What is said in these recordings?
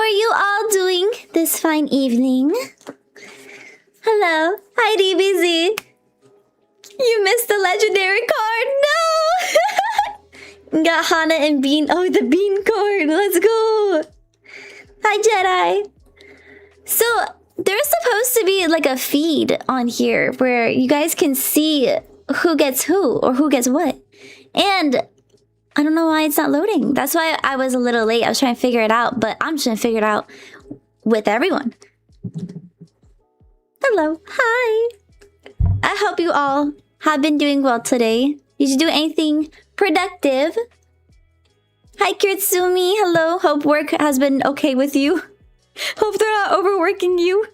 are you all doing this fine evening? Hello. Hi, DBZ. You missed the legendary card. No! Got Hana and Bean. Oh, the Bean card. Let's go. Hi, Jedi. So, there's supposed to be like a feed on here where you guys can see who gets who or who gets what. And I don't know why it's not loading. That's why I was a little late. I was trying to figure it out, but I'm just gonna figure it out with everyone. Hello. Hi. I hope you all have been doing well today. Did you do anything productive? Hi, Kitsumi. Hello. Hope work has been okay with you. Hope they're not overworking you.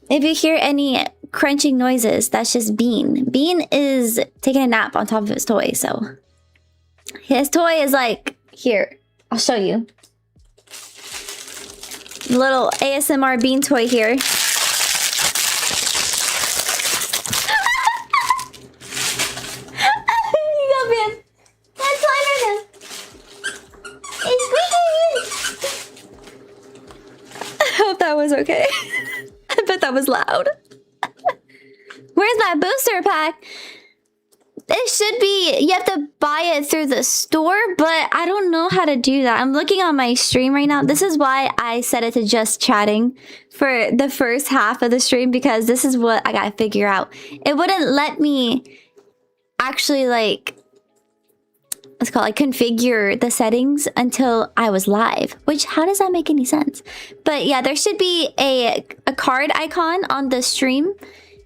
If you hear any crunching noises, that's just Bean. Bean is taking a nap on top of his toy, so his toy is like here. I'll show you. Little ASMR Bean toy here. You go, Bean. That's fine right now. It's squeaky. I hope that was okay. I bet that was loud. Where's my booster pack? It should be, you have to buy it through the store, but I don't know how to do that. I'm looking on my stream right now. This is why I set it to just chatting for the first half of the stream, because this is what I gotta figure out. It wouldn't let me actually like, let's call it, configure the settings until I was live, which how does that make any sense? But yeah, there should be a card icon on the stream.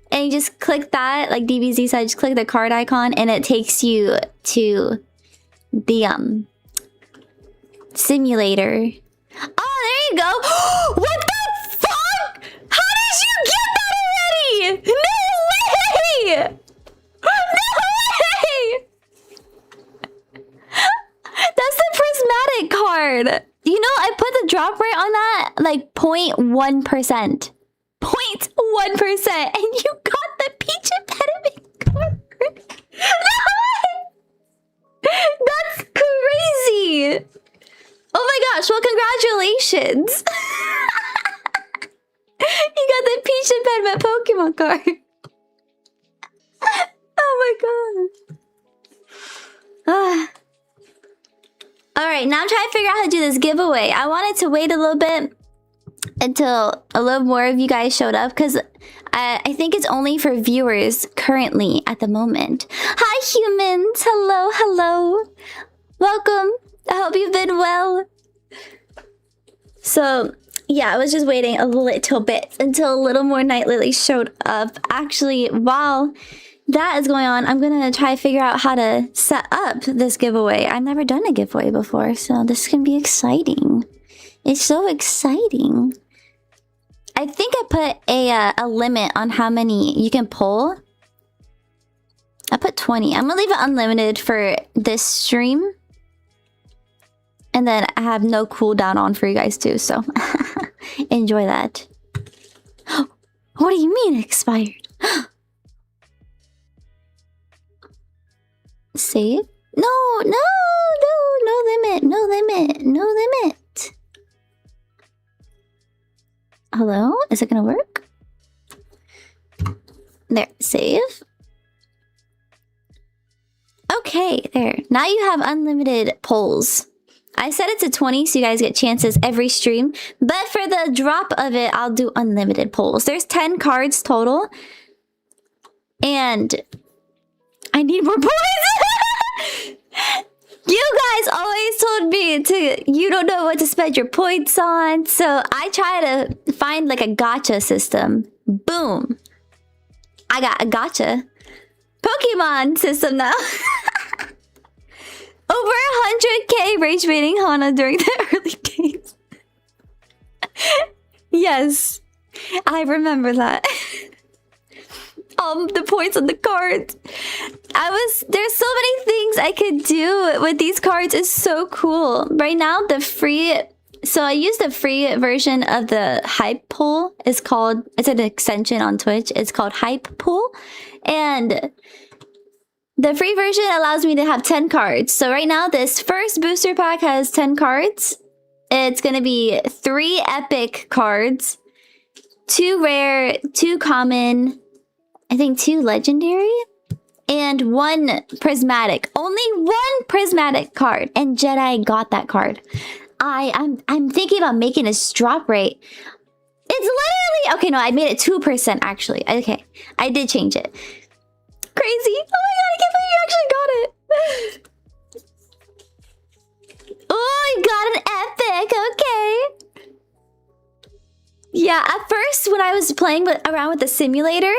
And you just click that, like DBZ said, just click the card icon and it takes you to the simulator. Oh, there you go. What the fuck? How did you get that already? No way! No way! That's the prismatic card. You know, I put the drop rate on that like 0.1%. 0.1%, and you got the peach impediment card. No way! That's crazy! Oh my gosh, well, congratulations! You got the peach impediment Pokemon card. Oh my god. Alright, now I'm trying to figure out how to do this giveaway. I wanted to wait a little bit until a little more of you guys showed up, because I think it's only for viewers currently at the moment. Hi, humans. Hello, hello. Welcome. I hope you've been well. So, yeah, I was just waiting a little bit until a little more Nightlilies showed up. Actually, while that is going on, I'm gonna try to figure out how to set up this giveaway. I've never done a giveaway before, so this can be exciting. It's so exciting. I think I put a limit on how many you can pull. I put 20. I'm gonna leave it unlimited for this stream. And then I have no cooldown on for you guys too, so enjoy that. What do you mean expired? Save? No, no, no, no limit, no limit, no limit. Hello? Is it gonna work? There, save. Okay, there. Now you have unlimited polls. I set it to 20 so you guys get chances every stream. But for the drop of it, I'll do unlimited polls. There's 10 cards total. And I need more points! You guys always told me you don't know what to spend your points on. So I try to find like a gacha system. Boom. I got a gacha Pokemon system now. Over 100k rage baiting Hana during the early days. Yes, I remember that. The points on the cards. There's so many things I could do with these cards. It's so cool. Right now, so I use the free version of the Hype Pool. It's an extension on Twitch. It's called Hype Pool. And The free version allows me to have 10 cards. So right now, this first booster pack has 10 cards. It's going to be 3 epic cards, 2 rare, 2 common, I think 2 legendary, and 1 prismatic. Only 1 prismatic card, and Jedi got that card. I'm thinking about making this drop rate. It's literally... Okay, no, I made it 2% actually. Okay, I did change it. Crazy. Oh my god, I can't believe you actually got it. Oh, you got an epic. Okay. Yeah, at first when I was playing around with the simulator,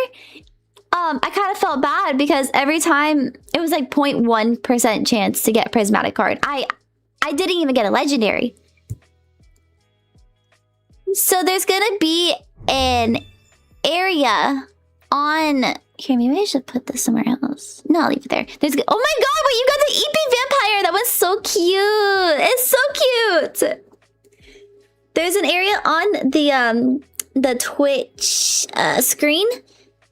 I kind of felt bad because every time it was like 0.1% chance to get a prismatic card. I didn't even get a legendary. So there's gonna be an area on... Here, maybe I should put this somewhere else. No, I'll leave it there. Oh my god, wait, you got the EP vampire! That was so cute! It's so cute! There's an area on the Twitch screen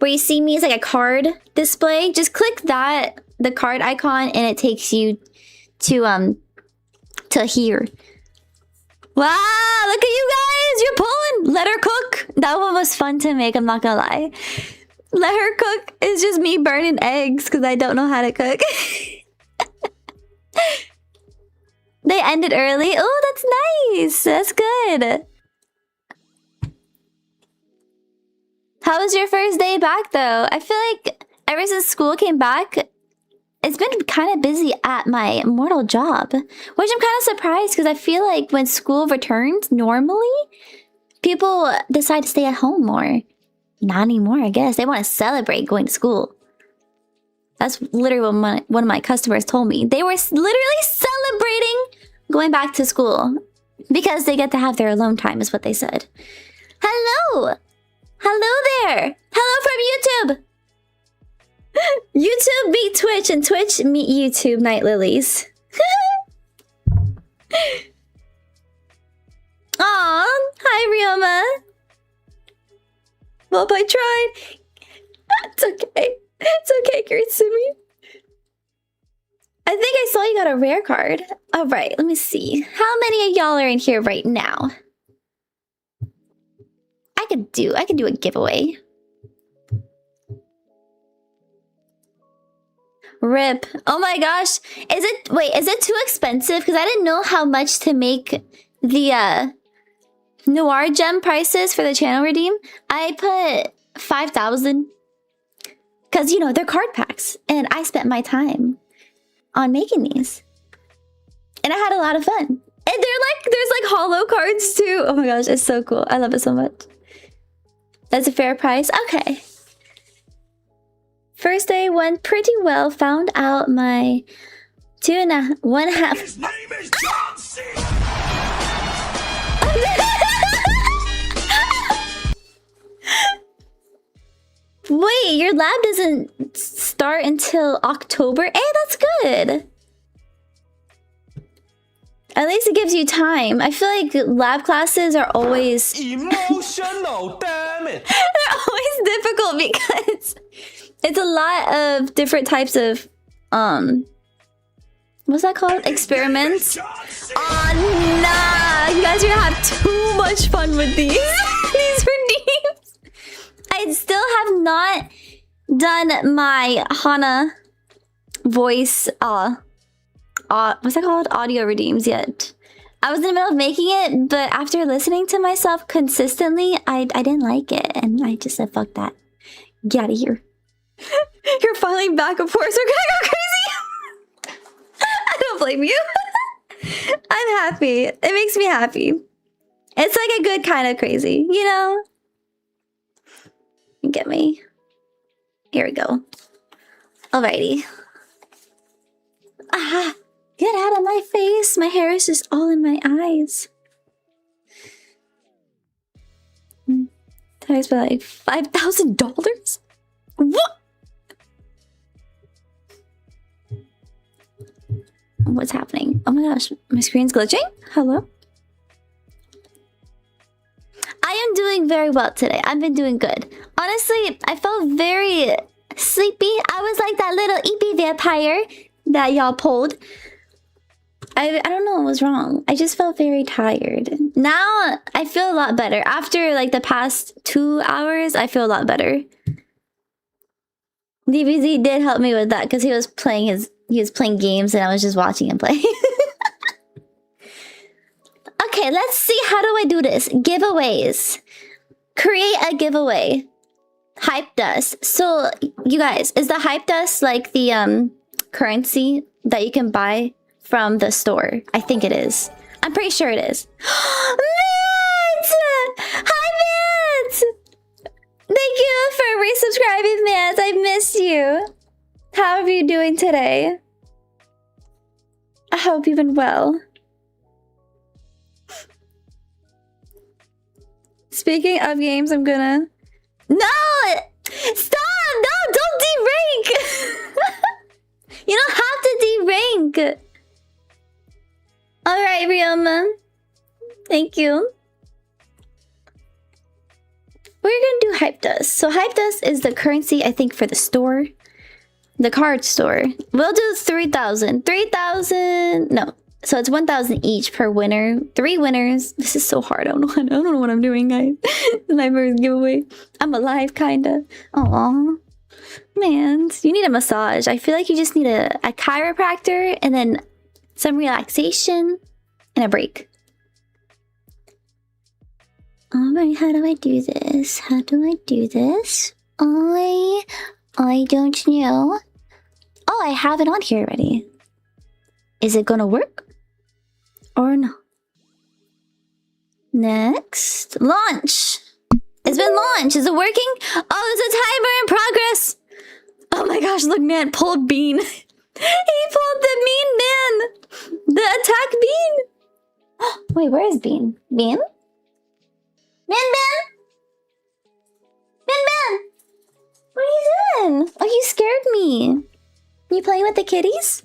where you see me as like a card display. Just click that, the card icon, and it takes you to here. Wow, look at you guys! You're pulling! Let her cook! That one was fun to make, I'm not gonna lie. Let her cook is just me burning eggs because I don't know how to cook. They ended early. Oh, that's nice. That's good. How was your first day back though? I feel like ever since school came back, it's been kind of busy at my mortal job, which I'm kind of surprised because I feel like when school returns, normally people decide to stay at home more. Not anymore, I guess. They want to celebrate going to school. That's literally what one of my customers told me. They were literally celebrating going back to school because they get to have their alone time, is what they said. Hello! Hello there! Hello from YouTube! YouTube beat Twitch and Twitch meet YouTube, Nightlilies. Aw, hi Ryoma. Well, I tried. It's okay. It's okay, Kurohana. I think I saw you got a rare card. All right, let me see. How many of y'all are in here right now? I could do a giveaway. Rip. Oh my gosh. Is it too expensive? Because I didn't know how much to make the Noir gem prices for the channel redeem. I put 5,000 because, you know, they're card packs and I spent my time on making these and I had a lot of fun. And there's like holo cards too. Oh my gosh, it's so cool. I love it so much. That's a fair price. Okay. First day went pretty well. Found out my 2.5. His name is John C. Wait, your lab doesn't start until October? Hey, that's good. At least it gives you time. I feel like lab classes are always... emotional, damn it! They're always difficult because it's a lot of different types of... what's that called? Experiments? Oh, nah! You guys are gonna have too much fun with these. These redeems. I still have not done my Hana voice, what's that called? Audio redeems yet. I was in the middle of making it, but after listening to myself consistently, I didn't like it. And I just said, fuck that. Get out of here. You're filing back and forth. We're gonna go crazy. I don't blame you. I'm happy. It makes me happy. It's like a good kind of crazy, you know? Get me. Here we go. Alrighty. Ah, get out of my face. My hair is just all in my eyes. That was like $5,000? What? What's happening? Oh my gosh, my screen's glitching? Hello? I am doing very well today. I've been doing good. Honestly, I felt very Sleepy? I was like that little eepy vampire that y'all pulled. I don't know what was wrong. I just felt very tired. Now I feel a lot better. After like the past 2 hours, I feel a lot better. DBZ did help me with that because he was playing games and I was just watching him play. Okay, let's see, how do I do this? Giveaways. Create a giveaway. Hype dust. So you guys, is the hype dust like the currency that you can buy from the store? I think it is. I'm pretty sure it is. Matt! Hi, Matt! Thank you for resubscribing, Matt. I missed you. How are you doing today? I hope you've been well. Speaking of games, I'm gonna... No! Stop! No, don't de-rank! You don't have to de-rank! Alright, Ryoma. Thank you. We're gonna do Hype Dust. So Hype Dust is the currency, I think, for the store. The card store. We'll do 3,000. 3,000... No. So it's 1,000 each per winner. 3 winners. This is so hard. I don't know what I'm doing, guys. It's my first giveaway. I'm alive, kinda. Aww. Man, you need a massage. I feel like you just need a chiropractor and then some relaxation and a break. Alright, how do I do this? How do I do this? I don't know. Oh, I have it on here already. Is it gonna work? Or no? Next. Launch! It's been launched. Is it working? Oh, there's a timer in progress! Oh my gosh, look, man, pulled bean. He pulled the mean man! The attack bean! Wait, where is Bean? Bean? Min Min! Min Min! What are you doing? Oh, you scared me. You playing with the kitties?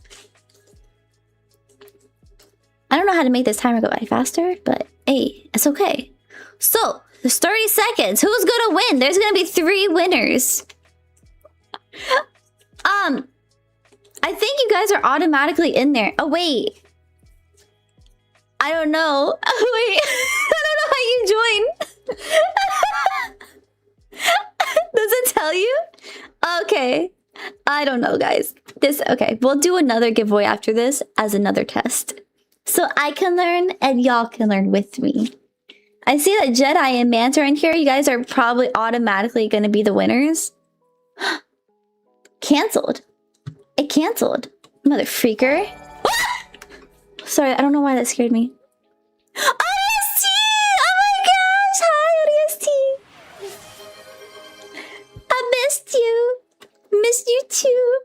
I don't know how to make this timer go by faster, but hey, it's okay. So, there's 30 seconds. Who's gonna win? There's gonna be 3 winners. I think you guys are automatically in there. Oh, wait. I don't know. Wait, I don't know how you join. Does it tell you? Okay. I don't know, guys. Okay, we'll do another giveaway after this as another test. So I can learn and y'all can learn with me. I see that Jedi and Manta are in here. You guys are probably automatically going to be the winners. Cancelled. It canceled. Mother freaker. Sorry, I don't know why that scared me. ODST! Oh my gosh! Hi, ODST! I missed you. Missed you too.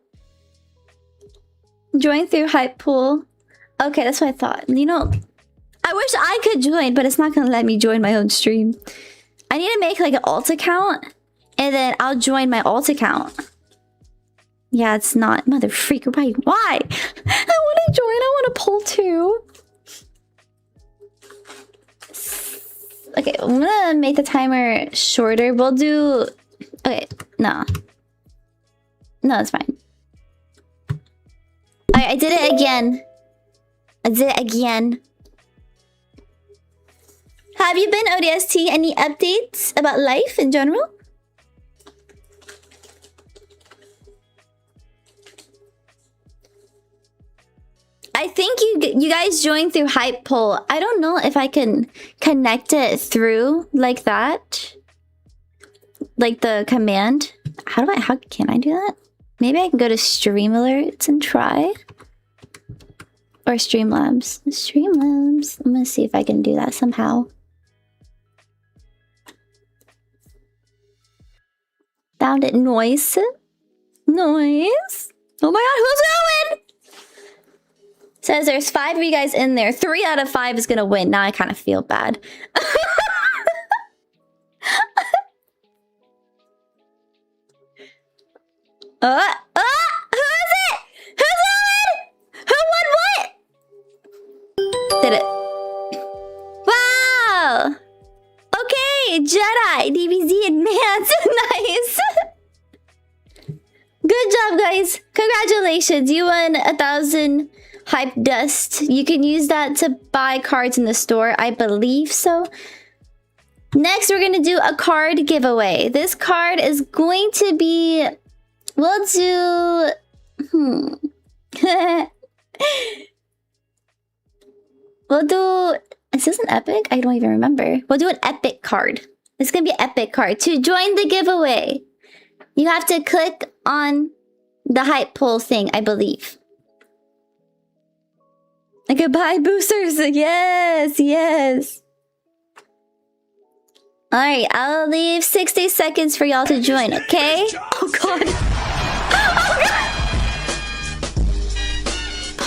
Join through Hype Pool. Okay, that's what I thought. You know, I wish I could join, but it's not gonna let me join my own stream. I need to make like an alt account, and then I'll join my alt account. Yeah, it's not. Mother freaker, why? I want to join. I want to pull too. Okay, I'm gonna make the timer shorter. We'll do... Okay, no. No, it's fine. Alright, I did it again. I did it again. Have you been, ODST? Any updates about life in general? I think you guys joined through Hype Poll. I don't know if I can connect it through like that. Like the command. How can I do that? Maybe I can go to Stream Alerts and try. Or Streamlabs. Streamlabs. I'm gonna see if I can do that somehow. Found it. Noise. Noise. Oh my god, who's going? Says there's 5 of you guys in there. 3 out of 5 is gonna win. Now I kind of feel bad. Who is it? Who's going? Who won what? Did it? Wow. Okay, Jedi, DBZ, and Mance. Nice. job, guys. Congratulations. You won 1,000 hype dust. You can use that to buy cards in the store. I believe so. Next, we're going to do a card giveaway. This card is going to be... We'll do... We'll do... Is this an epic? I don't even remember. We'll do an epic card. It's going to be an epic card. To join the giveaway, you have to click on the hype poll thing, I believe. I could buy boosters. Yes, yes. All right, I'll leave 60 seconds for y'all to join, okay? Oh, God.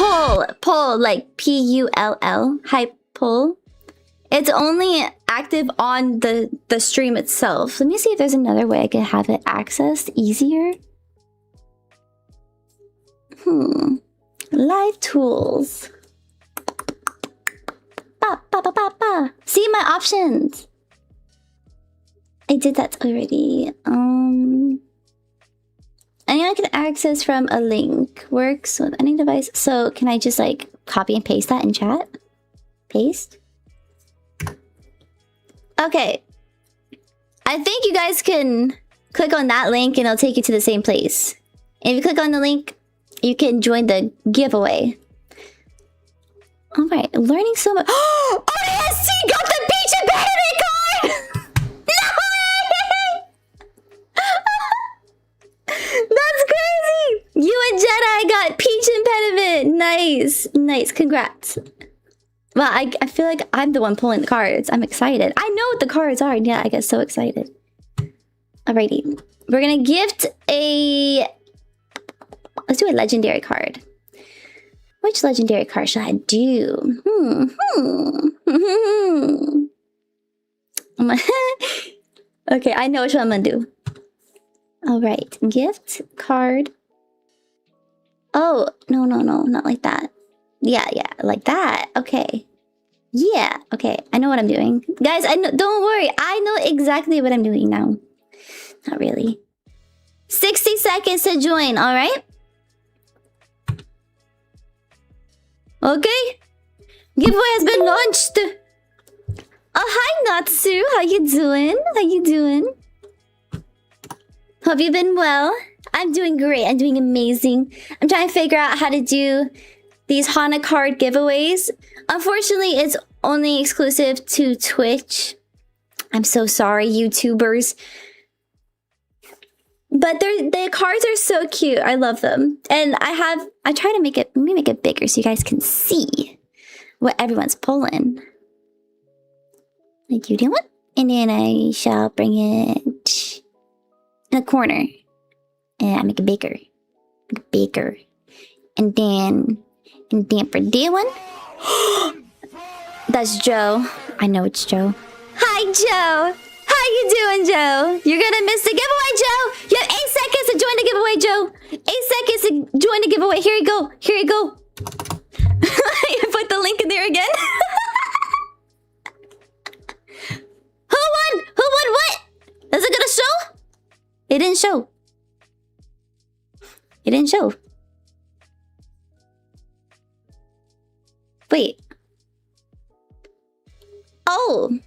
Oh, God. Poll, like P-U-L-L, hype poll. It's only active on the stream itself. Let me see if there's another way I could have it accessed easier. Live tools. Ba, ba, ba, ba, ba. See my options. I did that already. Any I can access from a link. Works with any device. So can I just like copy and paste that in chat? Paste. Okay. I think you guys can click on that link and it'll take you to the same place. And if you click on the link, you can join the giveaway. All right, learning so much. Oh, ODST got the Peach and Benedict card! No way! That's crazy! You and Jedi got Peach impediment. Nice, nice, congrats. Well, I feel like I'm the one pulling the cards. I'm excited. I know what the cards are. Yeah, I get so excited. Alrighty. We're gonna gift a... Let's do a legendary card. Which legendary card should I do? Okay, I know which one I'm gonna do. Alright. Gift card. Oh, no, not like that. Yeah, like that. Okay. Yeah, okay. I know what I'm doing. Guys, I know, don't worry. I know exactly what I'm doing now. Not really. 60 seconds to join, alright? Okay. Giveaway has been launched. Oh, hi, Natsu. How you doing? How you doing? Hope you've been well. I'm doing great. I'm doing amazing. I'm trying to figure out how to do these Hana card giveaways. Unfortunately, it's only exclusive to Twitch. I'm so sorry, YouTubers. But the cards are so cute. I love them. And I try to make it, let me make it bigger so you guys can see what everyone's pulling. Like you do one. And then I shall bring it in a corner. And I make it bigger. Bigger. And then for this one. That's Joe. I know it's Joe. Hi, Joe. How you doing, Joe? You're gonna miss the giveaway, Joe. You have 8 seconds to join the giveaway, Joe. 8 seconds to join the giveaway. Here you go. Here you go. You put the link in there again. Who won? Who won what? Is it gonna show? It didn't show. It didn't show. Wait. Oh.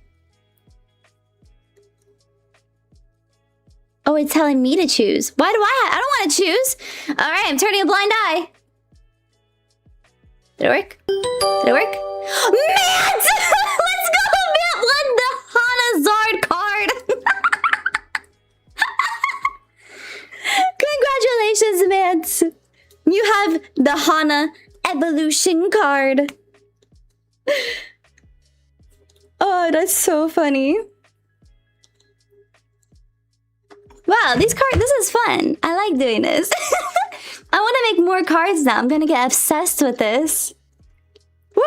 Oh, it's telling me to choose. Why do I don't want to choose. All right, I'm turning a blind eye. Did it work? Did it work? Matt! Let's go! Matt won the Hana Zard card. Congratulations, Matt. You have the Hana Evolution card. Oh, that's so funny. Wow, these cards, this is fun. I like doing this. I want to make more cards now. I'm gonna get obsessed with this. Woo!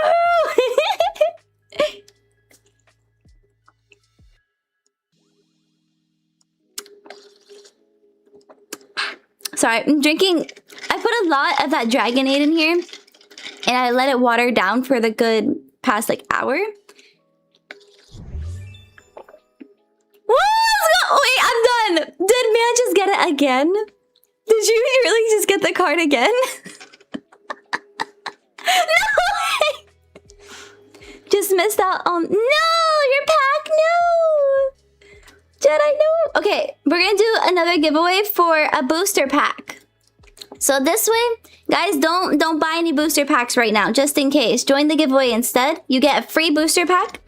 Sorry, I'm drinking. I put a lot of that Dragonade in here. And I let it water down for the good past like hour. Woo! Let's go! Wait, I'm done. Did man just get it again? Did you really just get the card again? No way! Just missed out on... No! Your pack! No! Jedi, no! Okay, we're gonna do another giveaway for a booster pack. So this way, guys, don't buy any booster packs right now, just in case. Join the giveaway instead. You get a free booster pack.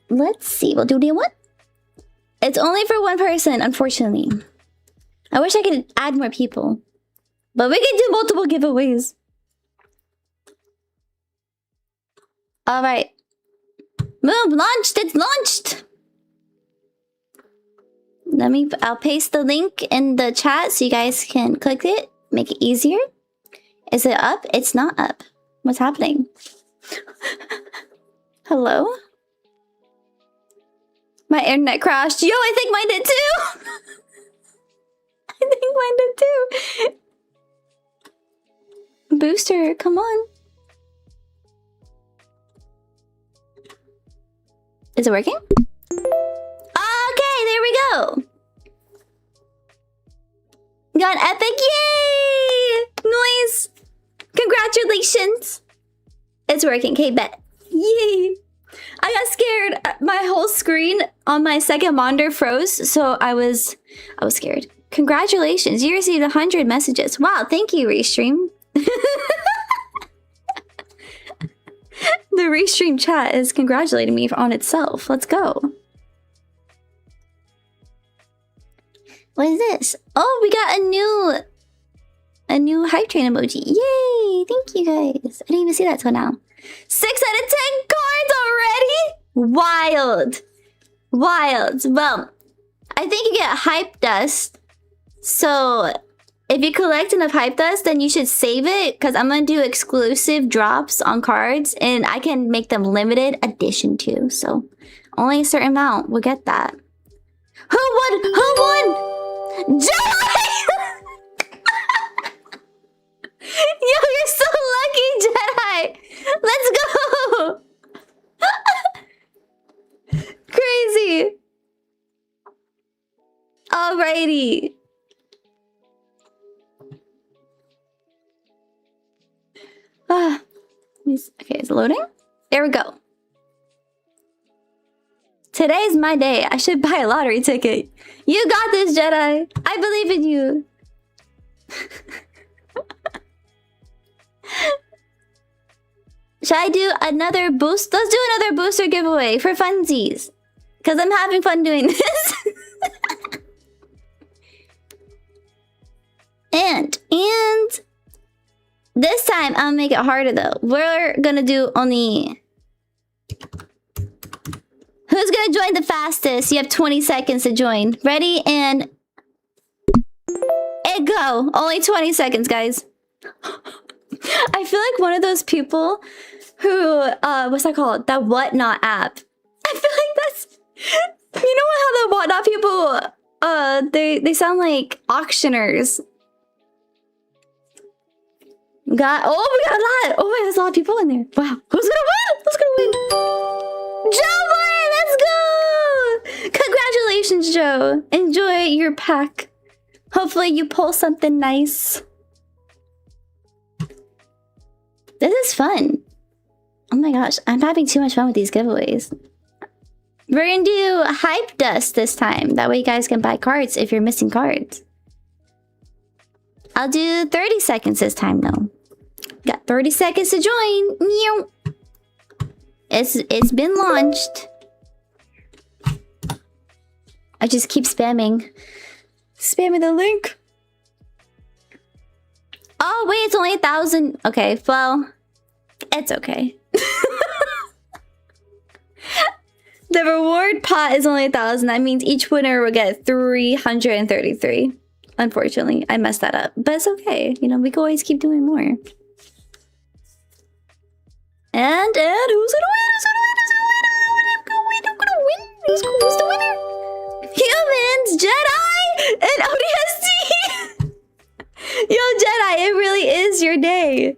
Let's see, we'll do one. It's only for one person, unfortunately. I wish I could add more people. But we can do multiple giveaways. Alright. Move, launched, it's launched! I'll paste the link in the chat so you guys can click it. Make it easier. Is it up? It's not up. What's happening? Hello? My internet crashed. Yo, I think mine did too! I think mine did too. Booster, come on. Is it working? Okay, there we go. Got an epic, yay! Noise! Congratulations! It's working, okay, bet. Yay! I got scared. My whole screen on my second monitor froze, so I was scared. Congratulations, you received 100 messages. Wow, thank you, Restream. The Restream chat is congratulating me on itself. Let's go. What is this? Oh, we got a new hype train emoji. Yay! Thank you guys. I didn't even see that till now. 6 out of 10 cards already? Wild. Wild. Well, I think you get hype dust. So if you collect enough hype dust, then you should save it, because I'm going to do exclusive drops on cards, and I can make them limited edition too. So only a certain amount will get that. Who won? Who won? Jedi! Yo, you're so lucky, Jedi! Let's go! Crazy! Alrighty. Okay, is it loading? There we go. Today's my day. I should buy a lottery ticket. You got this, Jedi. I believe in you. Should I do another boost? Let's do another booster giveaway for funsies. Because I'm having fun doing this. and this time I'll make it harder though. We're gonna do only... Who's gonna join the fastest? You have 20 seconds to join. Ready and go. Only 20 seconds, guys. I feel like one of those people who what's that called? That Whatnot app. I feel like that's, you know how the Whatnot people they sound like auctioneers. Oh, we got a lot. Oh my, there's a lot of people in there. Wow. Who's gonna win? Who's gonna win? Joe won! Let's go! Congratulations, Joe. Enjoy your pack. Hopefully you pull something nice. This is fun. Oh my gosh, I'm having too much fun with these giveaways. We're gonna do hype dust this time. That way you guys can buy cards if you're missing cards. I'll do 30 seconds this time though. Got 30 seconds to join. It's been launched. I just keep spamming the link. Oh wait, it's only 1,000. Okay, well, it's okay. The reward pot is only 1,000. That means each winner will get 333. Unfortunately, I messed that up, but it's okay. You know, we can always keep doing more. And who's gonna win? Who's the winner? Humans, Jedi, and ODST. Yo, Jedi, it really is your day.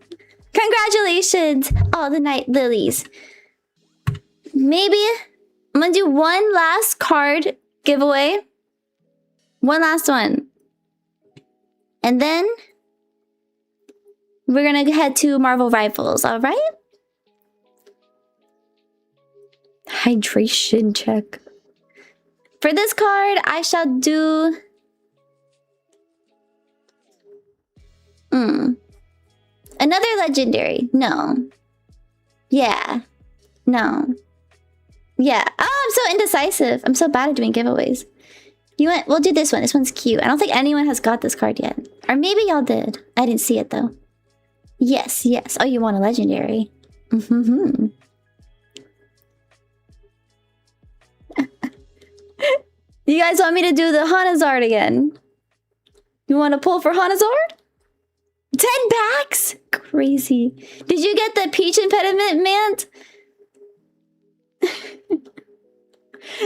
Congratulations, all the Nightlilies. Maybe I'm gonna do one last card giveaway. One last one. And then we're gonna head to Marvel Rivals, alright? Hydration check. For this card, I shall do... Another legendary. No. Yeah. No. Yeah. Oh, I'm so indecisive. I'm so bad at doing giveaways. You want? We'll do this one. This one's cute. I don't think anyone has got this card yet. Or maybe y'all did. I didn't see it though. Yes, yes. Oh, you want a legendary. Mm-hmm. You guys want me to do the Hanazard again? You want to pull for Hanazard? 10 packs? Crazy. Did you get the peach impediment, Mant?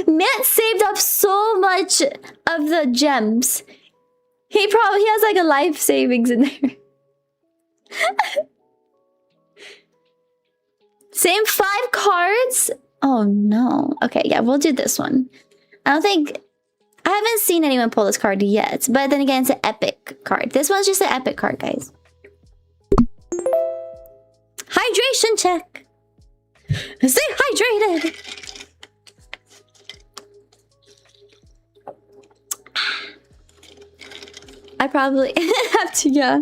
Mant saved up so much of the gems. He has like a life savings in there. Same 5 cards? Oh no. Okay, yeah, we'll do this one. I haven't seen anyone pull this card yet, but then again, it's an epic card. This one's just an epic card, guys. Hydration check. Stay hydrated. I probably have to, yeah.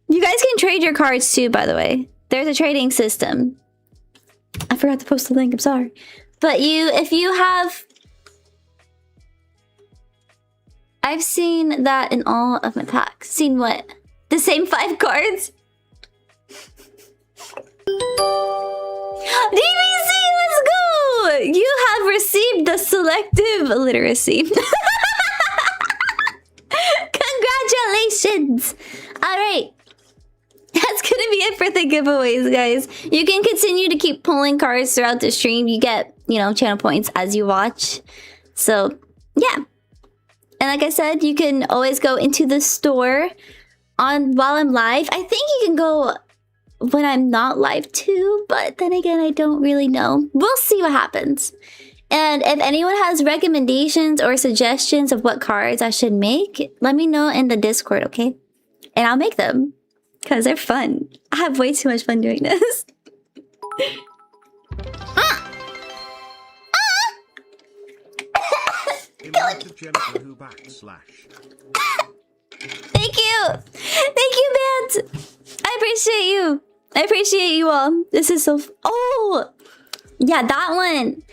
You guys can trade your cards too, by the way. There's a trading system. I forgot to post the link, I'm sorry. But if you have... I've seen that in all of my packs. Seen what? The same 5 cards? DBC, let's go! You have received the selective literacy. Congratulations! Alright. That's gonna be it for the giveaways, guys. You can continue to keep pulling cards throughout the stream. You get, you know, channel points as you watch. So, yeah. And like I said, you can always go into the store while I'm live. I think you can go when I'm not live too, but then again, I don't really know. We'll see what happens. And if anyone has recommendations or suggestions of what cards I should make, let me know in the Discord, okay? And I'll make them, because they're fun. I have way too much fun doing this. Thank you! Thank you, Bant! I appreciate you! I appreciate you all. This is so... Oh! Yeah, that one.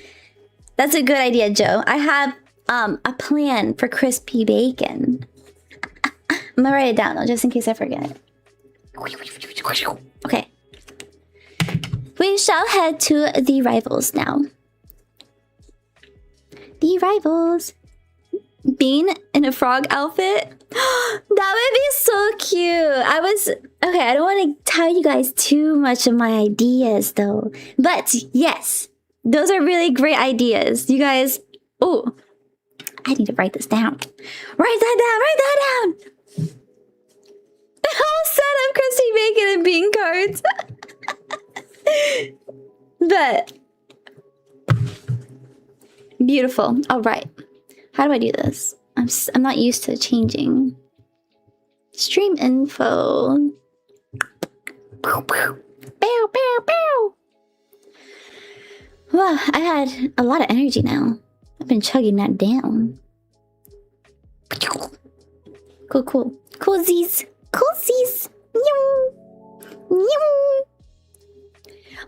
That's a good idea, Joe. I have a plan for crispy bacon. I'm gonna write it down, though, just in case I forget it. Okay. We shall head to the rivals now. The rivals. Bean in a frog outfit? That would be so cute. Okay, I don't want to tell you guys too much of my ideas though. But yes, those are really great ideas. You guys, oh, I need to write this down. Write that down, The whole set of crispy bacon and bean cards. But beautiful. All right. How do I do this? I'm not used to changing. Stream info. Bow, bow, bow. Wow, I had a lot of energy now. I've been chugging that down. Cool, cool. Coolsies. Coolsies.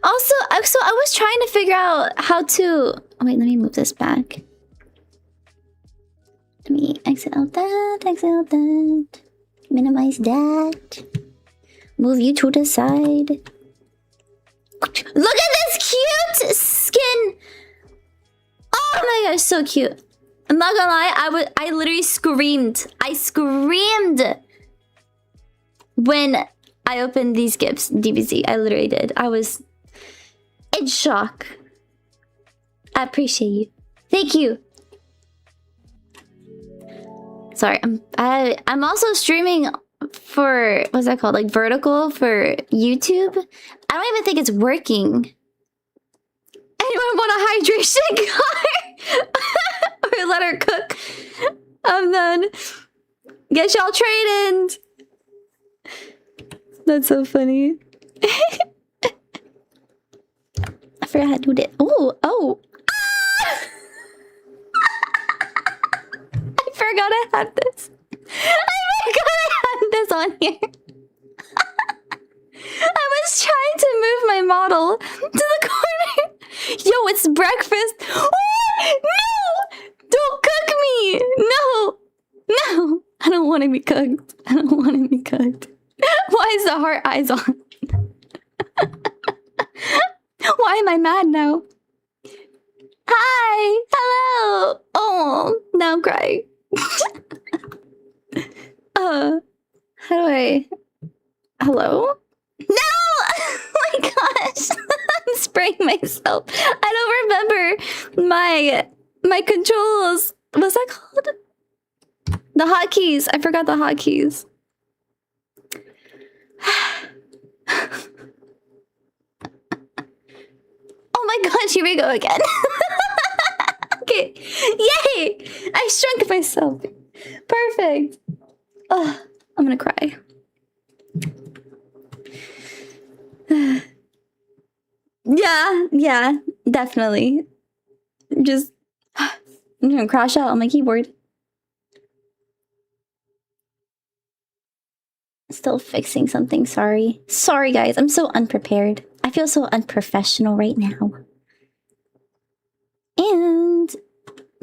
Also, so I was trying to figure out how to... Oh, wait, let me move this back. Let me exit out that. Minimize that. Move you to the side. Look at this cute skin! Oh my gosh, so cute. I'm not gonna lie, I literally screamed. I screamed when I opened these gifts, DBZ. I literally did. I was in shock. I appreciate you. Thank you. Sorry, I'm also streaming for, what's that called? Like vertical for YouTube. I don't even think it's working. Anyone want a hydration card? Or let her cook? I'm done. Get y'all traded. That's so funny. I forgot how to do that. Oh. I forgot I had this. I forgot I had this on here. I was trying to move my model to the corner. Yo, it's breakfast. Oh, no! Don't cook me! No! I don't want to be cooked. I don't want to be cooked. Why is the heart eyes on? Why am I mad now? Hi! Hello! Oh, now I'm crying. How do I... Hello? No! Oh my gosh! I'm spraying myself. I don't remember my controls. What's that called? The hotkeys. I forgot the hotkeys. Oh my gosh, here we go again. Okay. Yay! I shrunk myself. Perfect. Oh, I'm gonna cry. Yeah, definitely. Just I'm gonna crash out on my keyboard. Still fixing something, sorry. Sorry guys, I'm so unprepared. I feel so unprofessional right now. And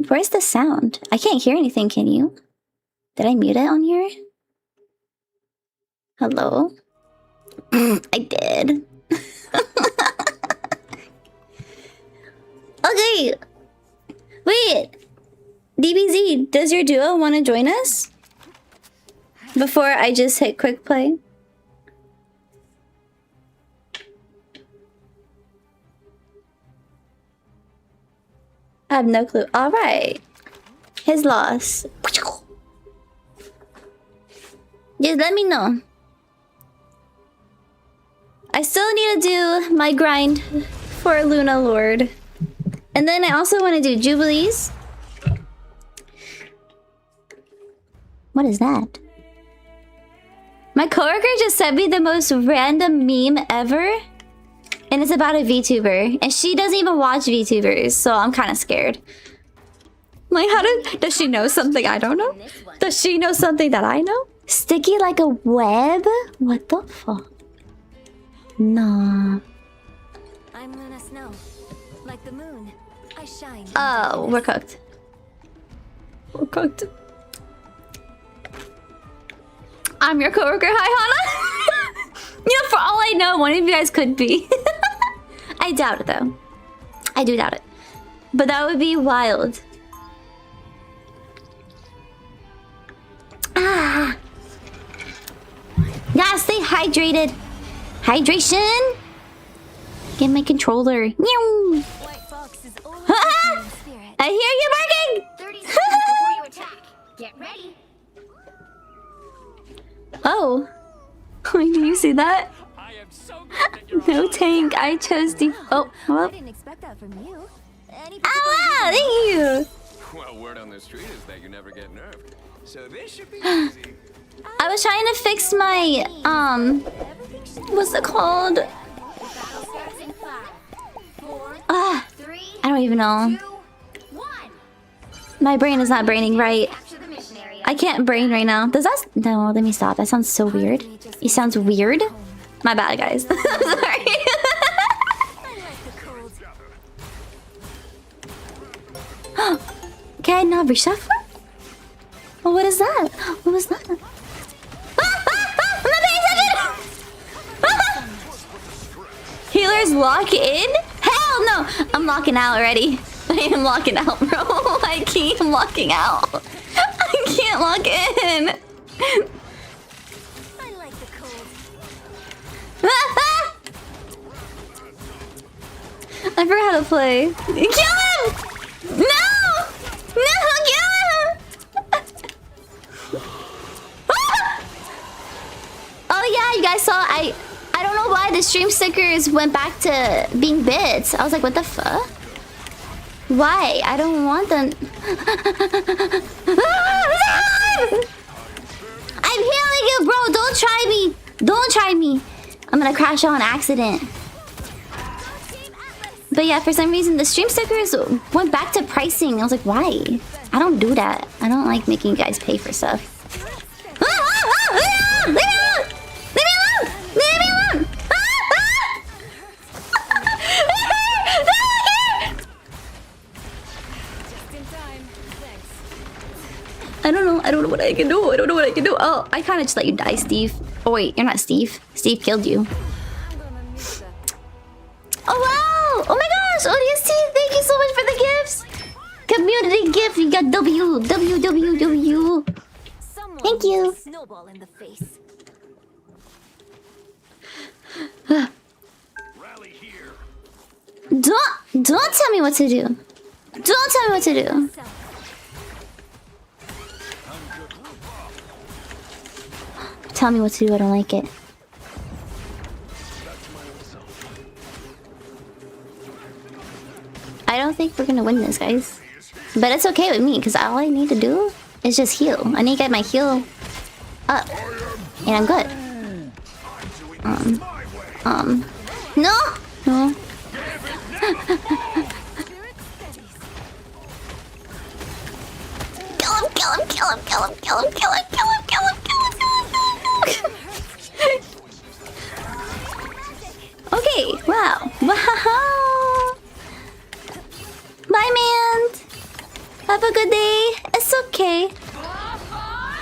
where's the sound? I can't hear anything, can you? Did I mute it on here? Hello? I did. Okay. Wait. DBZ, does your duo want to join us? Before I just hit quick play. I have no clue. Alright. His loss. Just let me know. I still need to do my grind for Luna Lord. And then I also want to do Jubilees. What is that? My coworker just sent me the most random meme ever. And it's about a VTuber. And she doesn't even watch VTubers, so I'm kind of scared. Like, does she know something I don't know? Does she know something that I know? Sticky like a web? What the fuck? Nah. I'm Luna Snow. Like the moon, I shine. Oh, we're cooked. We're cooked. I'm your coworker. Hi, Hana. You know, for all I know, one of you guys could be. I doubt it, though. I do doubt it. But that would be wild. Ah. Yeah, stay hydrated. Hydration. Get my controller. White Fox is always in spirit. I hear you barking. 30 seconds before you attack. Get ready. Oh. Do you see that? No tank. I chose the. Oh, well. I didn't expect that from you. Oh, wow, thank you. Well, word on the street is that you never get nerfed. So this should be easy. I was trying to fix my what's it called? I don't even know. My brain is not braining right. I can't brain right now. Does that? No, let me stop. That sounds so weird. It sounds weird. My bad, guys. Sorry. Can I not reshuffle? Oh, what is that? What was that? I'm not paying attention! Healers lock in? Hell no! I'm locking out already. I am locking out, bro. I keep locking out. I can't lock in. I like the cold. I forgot how to play. Kill him! No! No, kill him! Oh yeah, you guys saw I don't know why the stream stickers went back to being bits. I was like, what the fuck? Why? I don't want them. I'm healing you, bro. Don't try me. Don't try me. I'm gonna crash on accident. But yeah, for some reason, the stream stickers went back to pricing. I was like, why? I don't do that. I don't like making you guys pay for stuff. Leave me alone! Leave me alone! Leave me alone! I don't know. I don't know what I can do. I don't know what I can do. Oh, I kind of just let you die, Steve. Oh wait, you're not Steve. Steve killed you. Oh wow! Oh my gosh! ODST, thank you so much for the gifts. Community gift. You got W. Thank you. Snowball in the face. Don't tell me what to do. Don't tell me what to do. Tell me what to do. I don't like it. I don't think we're gonna win this, guys. But it's okay with me, because all I need to do is just heal. I need to get my heal up. And I'm good. No! No. Kill him. Okay, wow. Wow. Bye, man. Have a good day. It's okay.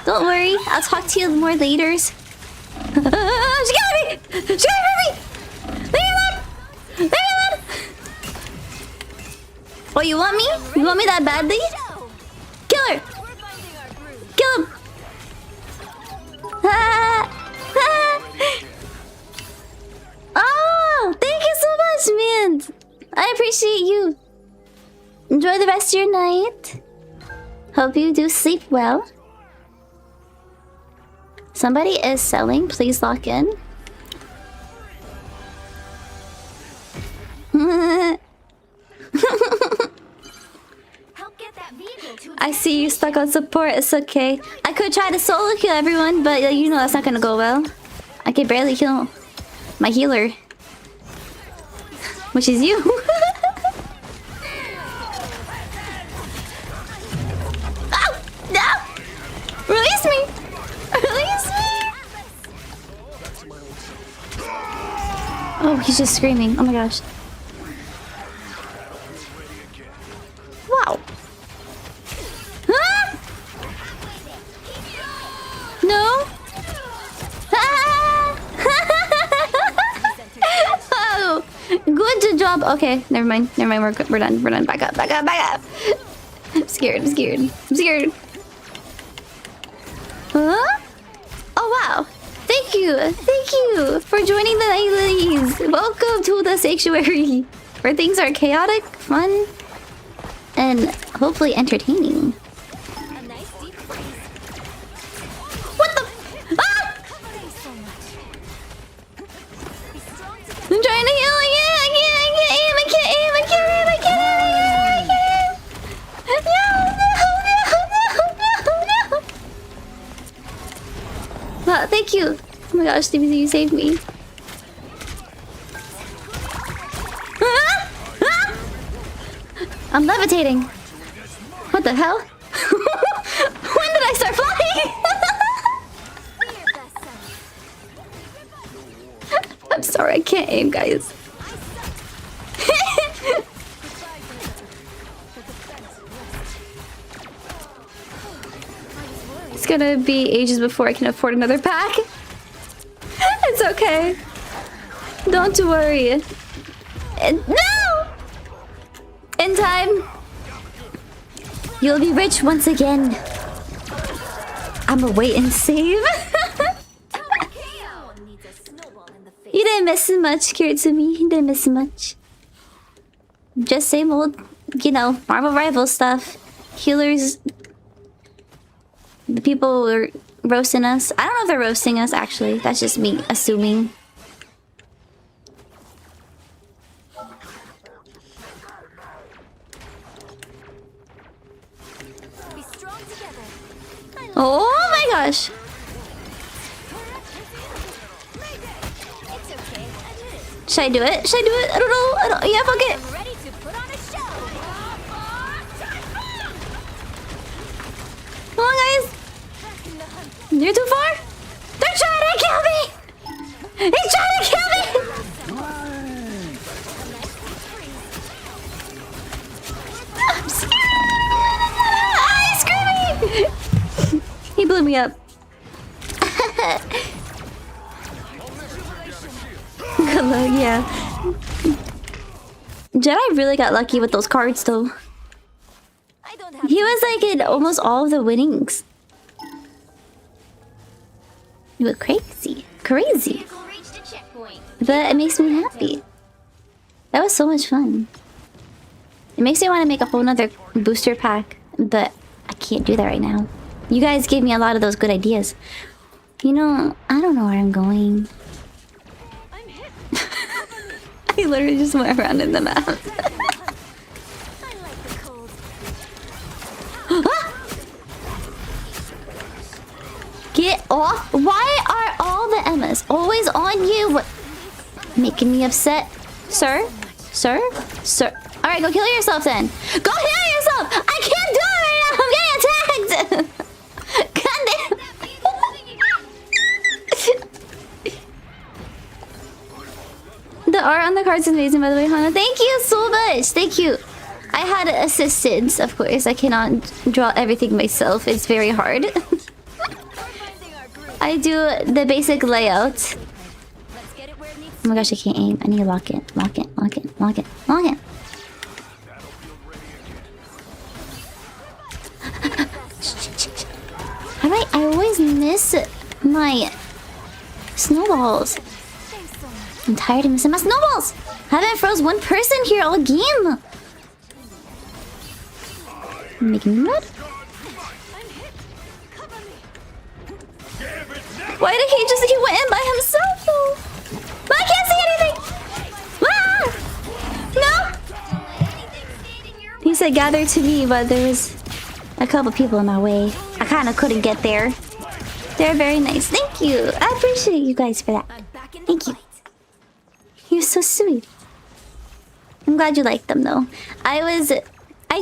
Don't worry. I'll talk to you more later. She got me! She got me! Leave me alone! Leave me alone! Oh, you want me? You want me that badly? Kill her! Kill him! Oh, thank you so much, man. I appreciate you. Enjoy the rest of your night. Hope you do sleep well. Somebody is selling. Please lock in. I see you stuck on support. It's okay. I could try to solo kill everyone, but you know that's not gonna go well. I can barely kill my healer, which is you. Oh, no! Release me! Release me! Oh, he's just screaming. Oh my gosh. Wow. Ah! No? Ah! Oh, good job. Okay, never mind. Never mind. We're done. We're done. Back up. Back up. Back up. I'm scared. I'm scared. I'm scared. Huh? Oh wow. Thank you. Thank you for joining the Nightlilies. Welcome to the sanctuary, where things are chaotic, fun, and hopefully entertaining. What the? Ah! I'm trying to heal again. I can't aim. I can't aim. I can't aim. I can't aim. No, no. Wow, thank you. Oh my gosh, Stevie, you saved me. Ah! Ah! I'm levitating. What the hell? When did I start flying? I'm sorry, I can't aim, guys. It's gonna be ages before I can afford another pack. It's okay. Don't worry. No! In time, you'll be rich once again. I'ma wait and save. You didn't miss much, Kiritsumi. You didn't miss much. Just same old, you know, Marvel Rival stuff. Healers. The people were roasting us. I don't know if they're roasting us, actually. That's just me assuming. Oh my gosh. Should I do it? Should I do it? I don't know. Yeah, fuck it. I'm ready to put on a show. Come on, guys. You're too far. They're trying to kill me. He's trying to kill me. I'm scared. I'm screaming. He blew me up. Good luck, yeah. Jedi really got lucky with those cards, though. I don't have He was like in almost all of the winnings. You were crazy. Crazy. But it makes me happy. That was so much fun. It makes me want to make a whole nother booster pack, but I can't do that right now. You guys gave me a lot of those good ideas. You know, I don't know where I'm going. I literally just went around in the map. I like the cold. Get off! Why are all the Emmas always on you? What? Making me upset. Sir? Sir? Sir? Alright, go kill yourself then. Go kill yourself! I can't do it right now! I'm getting attacked! God damn. The art on the cards is amazing, by the way, Hana. Thank you so much! Thank you. I had assistance, of course. I cannot draw everything myself. It's very hard. I do the basic layout. Let's get it where it needs Oh my gosh, I can't aim. I need to lock it. Lock it. Lock it. Lock it. Lock it. Alright, I always miss my snowballs. I'm tired of missing my snowballs. I haven't froze one person here all game. Making me mad. Why did he went in by himself though? But I can't see anything! Ah! No! He said gather to me, but there was a couple people in my way. I kind of couldn't get there. They're very nice. Thank you. I appreciate you guys for that. Thank you. You're so sweet. I'm glad you liked them though. I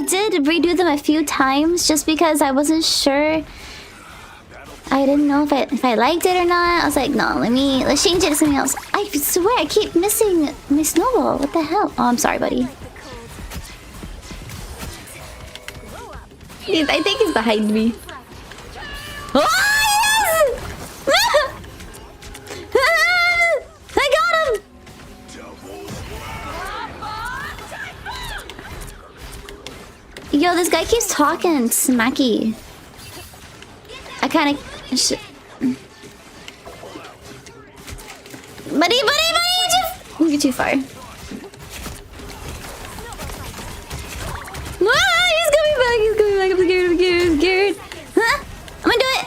did redo them a few times just because I wasn't sure. I didn't know if I liked it or not. I was like, no, let's change it to something else. I swear I keep missing my snowball. What the hell? Oh, I'm sorry, buddy. I think he's behind me. Oh, yes! I got him! Yo, this guy keeps talking smacky. I kind of... Buddy, just... Don't get too far. Ah, he's coming back, I'm scared. Huh? I'm gonna do it.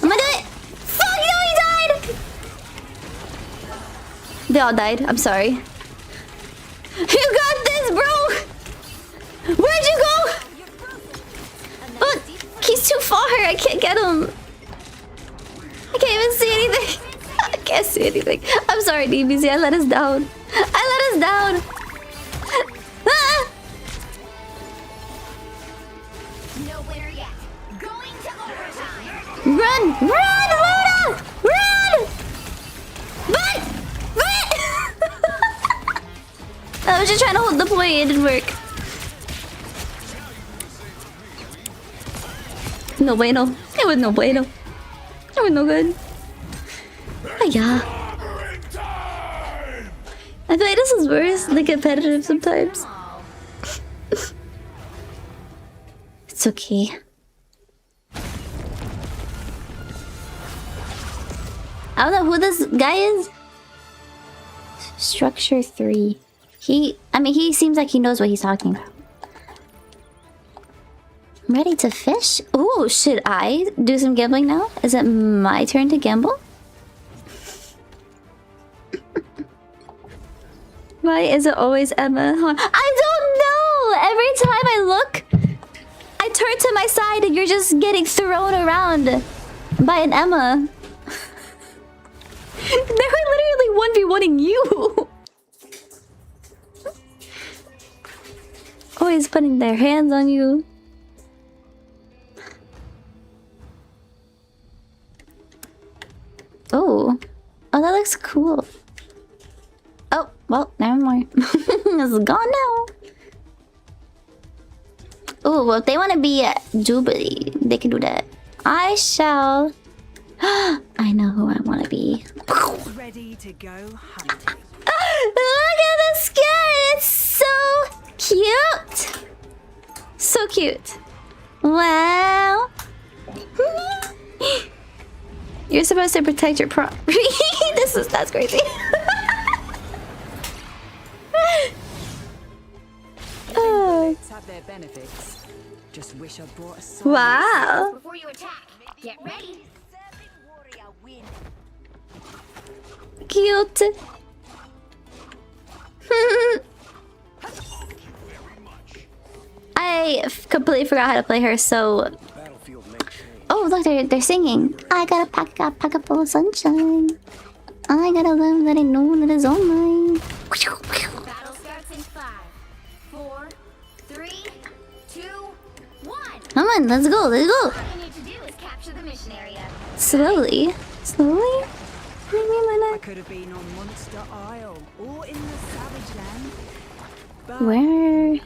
I'm gonna do it. Fuck, no, he died. They all died, I'm sorry. You got this, bro. Where'd you go? But he's too far, I can't get him. I can't even see anything. I can't see anything. I'm sorry, DBZ, I let us down. Ah! no winner yet. Going to overtime. Run! Run, Luna! Run! Run! I was just trying to hold the point, it didn't work. No bueno. It was no bueno. It was no good. Oh yeah. I feel like this is worse than competitive sometimes. It's okay. I don't know who this guy is. Structure 3. He seems like he knows what he's talking about. I'm ready to fish? Ooh, should I do some gambling now? Is it my turn to gamble? Why is it always Emma? I don't know! Every time I look, I turn to my side and you're just getting thrown around by an Emma. They were literally 1v1ing you. Always putting their hands on you. Oh. Oh, that looks cool. Oh, well, never mind. It's gone now. Oh, well, if they want to be at Jubilee, they can do that. I shall... I know who I want to be. Ready to go hunting. Look at the skin! It's so cute! So cute. Wow. You're supposed to protect your property. That's crazy. Oh. Have their benefits. Just wish I brought a sword. Wow. Before you attack, get ready. Cute. Completely forgot how to play her, so... Oh, look, they're singing. I got a pocket full of sunshine. I gotta let it know that it's all mine. Battle starts in 5, 4, 3, 2, 1. Come on, let's go, let's go. All you need to do is capture the mission area. Slowly. Slowly? I could have been on Monster Isle or in the Savage Land. But Where?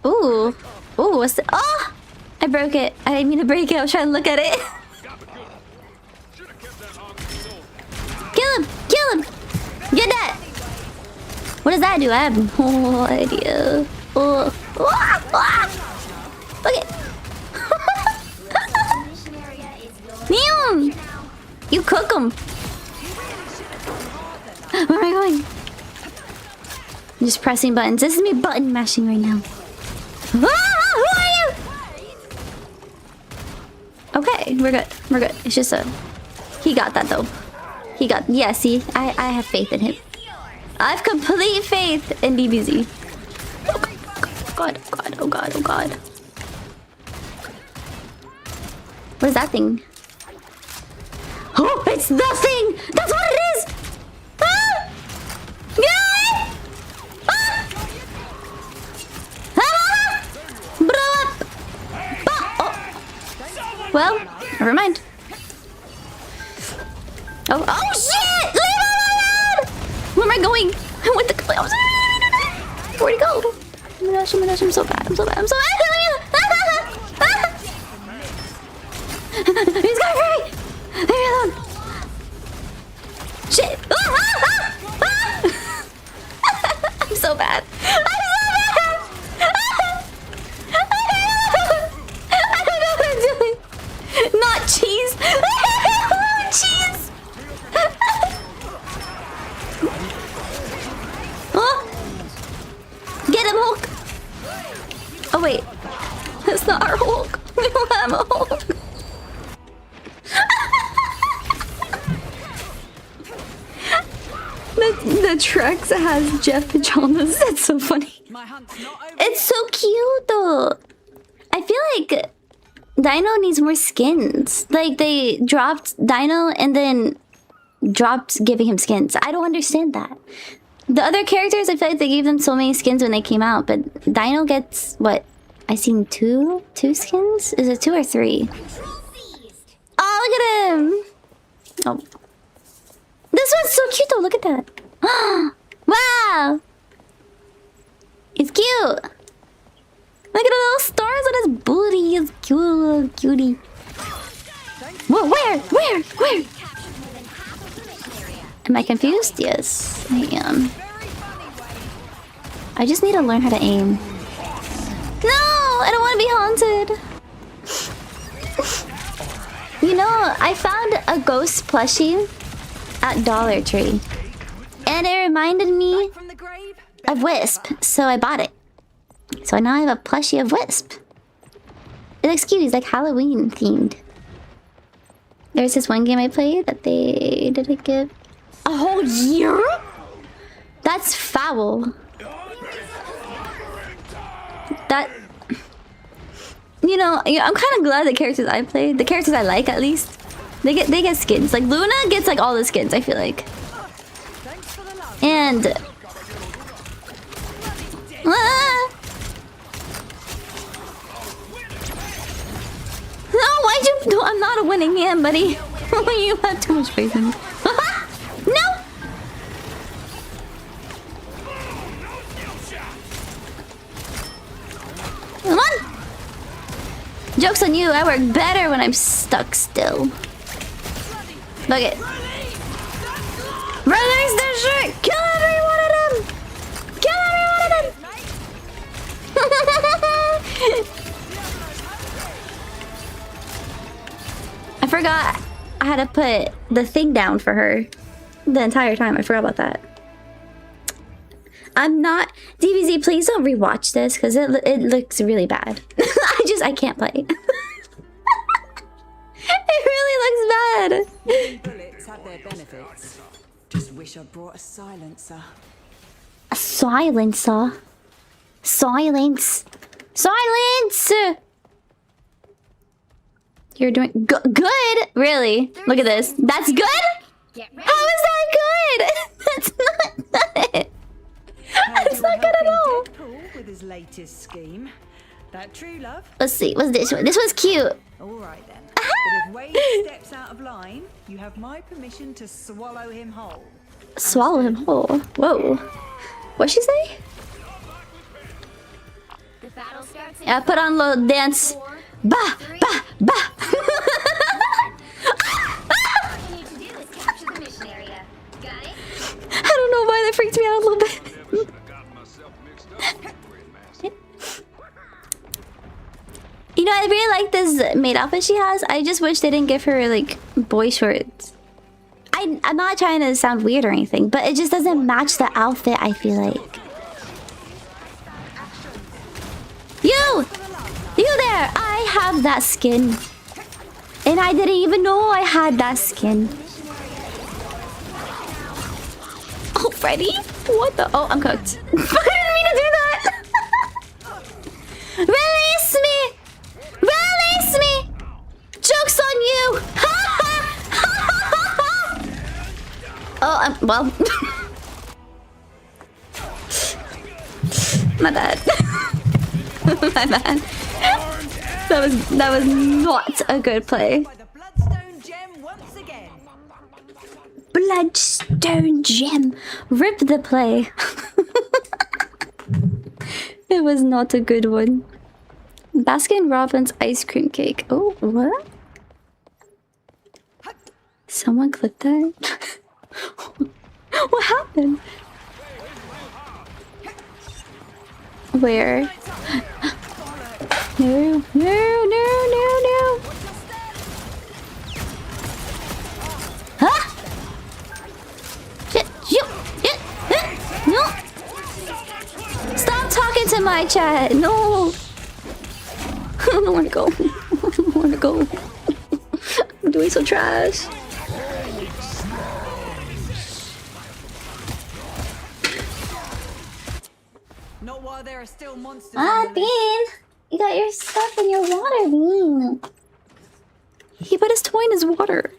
Ooh. Ooh, what's the... Oh! I broke it. I didn't mean to break it. I was trying to look at it. Kill him! Kill him! Get that! What does that do? I have no idea. Oh. Okay. Mission area is yours. Neon! You cook them. Where am I going? I'm just pressing buttons. This is me button mashing right now. Ah, who are you? Okay, we're good. We're good. It's just a... He got that though. He got... Yeah, see? I have faith in him. I have complete faith in DBZ. Oh god, oh god, oh god, oh god. What is that thing? Oh, it's nothing! That's what it is! Ah! Yeah! Ah! Ah! Blow up! Ah! Oh. Well, never mind. Oh shit! Leave me alone! Where am I going? I went the clouds. Where'd he go? Oh my gosh, I'm so bad. I'm so bad. I'm so bad. He's got me! Leave me alone! Shit! I'm so bad. I'm so bad! I don't know what I'm doing. Not cheese. Cheese! Oh! Get him, Hulk! Oh wait, that's not our Hulk. We don't have a Hulk. The Trex has Jeff pajamas. That's so funny. my hunt's not over. It's so cute though. I feel like Dino needs more skins. Like they dropped Dino and then dropped giving him skins. I don't understand that. The other characters, I feel like they gave them so many skins when they came out, but Dino gets what? I seen two skins? Is it 2 or 3? Oh, look at him! Oh. This one's so cute though, look at that. Wow! It's cute! Look at the little stars on his booty. It's cute, little cutie. Whoa, where? Am I confused? Yes, I am. I just need to learn how to aim. No! I don't want to be haunted! You know, I found a ghost plushie at Dollar Tree. And it reminded me From the grave? of Wisp, so I bought it. So now I have a plushie of Wisp. It looks cute, he's like Halloween themed. There's this one game I played that they didn't give a whole year? That's foul. That... You know, I'm kind of glad the characters I played, the characters I like at least, they get skins. Like Luna gets like all the skins, I feel like. And no, why'd you? No, I'm not a winning hand, buddy. You have too much faith in me. No. Come on. Joke's on you. I work better when I'm stuck still. Look it. Release the shit! Kill every one of them! Kill every one of them! I forgot I had to put the thing down for her the entire time. I forgot about that. I'm not... DBZ, please don't rewatch this because it looks really bad. I can't play. It really looks bad. Bullets have their benefits. Just wish I brought a silencer. A silencer? Silence. Silence! You're doing good? Really? Look at this. That's good? How is that good? That's not it. That's not good at all. With his latest scheme. That true love. Let's see. What's this one? This one's cute. All right then. But if Wade steps out of line, you have my permission to swallow him whole. Swallow him whole. Whoa. What'd she say? The battle starts in Yeah, put on a little dance. Bah, bah, bah. All you need to do is capture the mission area. Got it? I don't know why that freaked me out a little bit. You know, I really like this maid outfit she has. I just wish they didn't give her, like, boy shorts. I'm not trying to sound weird or anything, but it just doesn't match the outfit, I feel like. You! You there! I have that skin. And I didn't even know I had that skin. Oh, Freddy? What the? Oh, I'm cooked. I didn't mean to do that! Release me! Release me! Joke's on you! Oh, well. My bad. My bad. That was not a good play. Bloodstone gem. Rip the play. It was not a good one. Baskin Robbins ice cream cake. Oh, what? Someone clipped that? What happened? Where? No, no, no, no, no. Huh? Shit, no. Stop talking to my chat. No. I don't want to go. I don't want to go. I'm doing so trash. Not while there are still monsters. Bean! You got your stuff in your water, Bean. He put his toy in his water.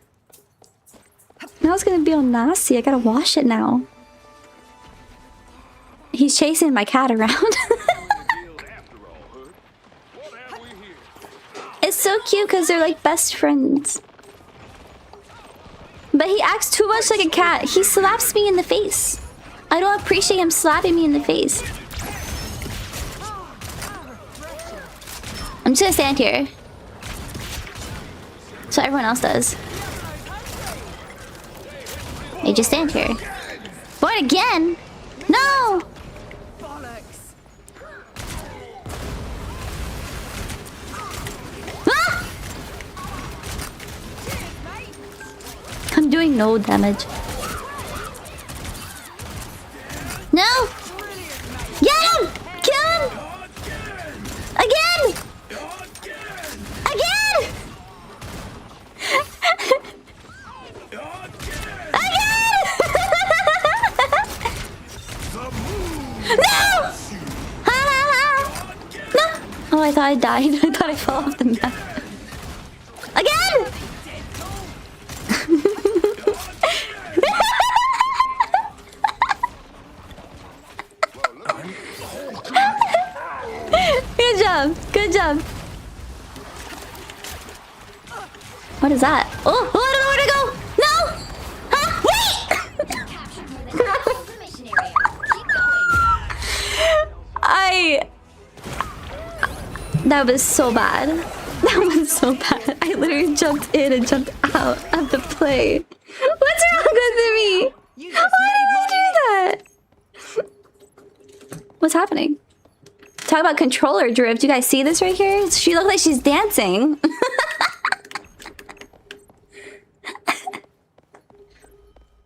Now it's gonna be all nasty. I gotta wash it now. He's chasing my cat around. It's so cute because they're like best friends. But he acts too much like a cat. He slaps me in the face. I don't appreciate him slapping me in the face. I'm just gonna stand here. So everyone else does. Hey, just stand here. Born again? No! Ah! I'm doing no damage. No! Get him! Kill him! Again! Again! Again! No! Ha ha ha! No! Oh, I thought I died. I thought I fell off the map. Again! job. Good job. What is that? Oh, I don't know where to go. No. Huh? Wait. That was so bad. That was so bad. I literally jumped in and jumped out of the play. What's wrong with me? Why did I do that? What's happening? Talk about controller drift. You guys see this right here? She looks like she's dancing.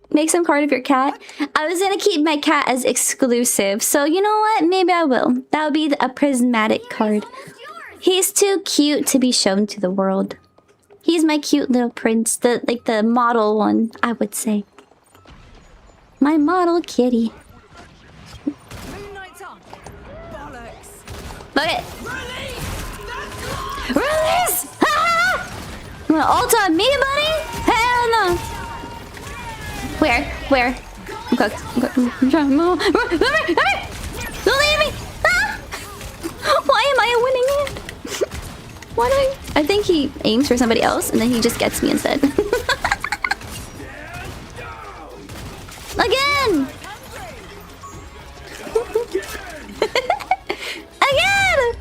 Make some card of your cat. I was gonna keep my cat as exclusive, so you know what? Maybe I will. That would be a prismatic card. He's too cute to be shown to the world. He's my cute little prince, the model one, I would say. My model kitty. Look it. Release! Ah! You wanna ult on me, buddy? Hell no! Where? Where? I'm cooked. I'm trying to move. Don't leave me! Ah! Why am I a winning hand? Why do I think he aims for somebody else and then he just gets me instead. Again! Again!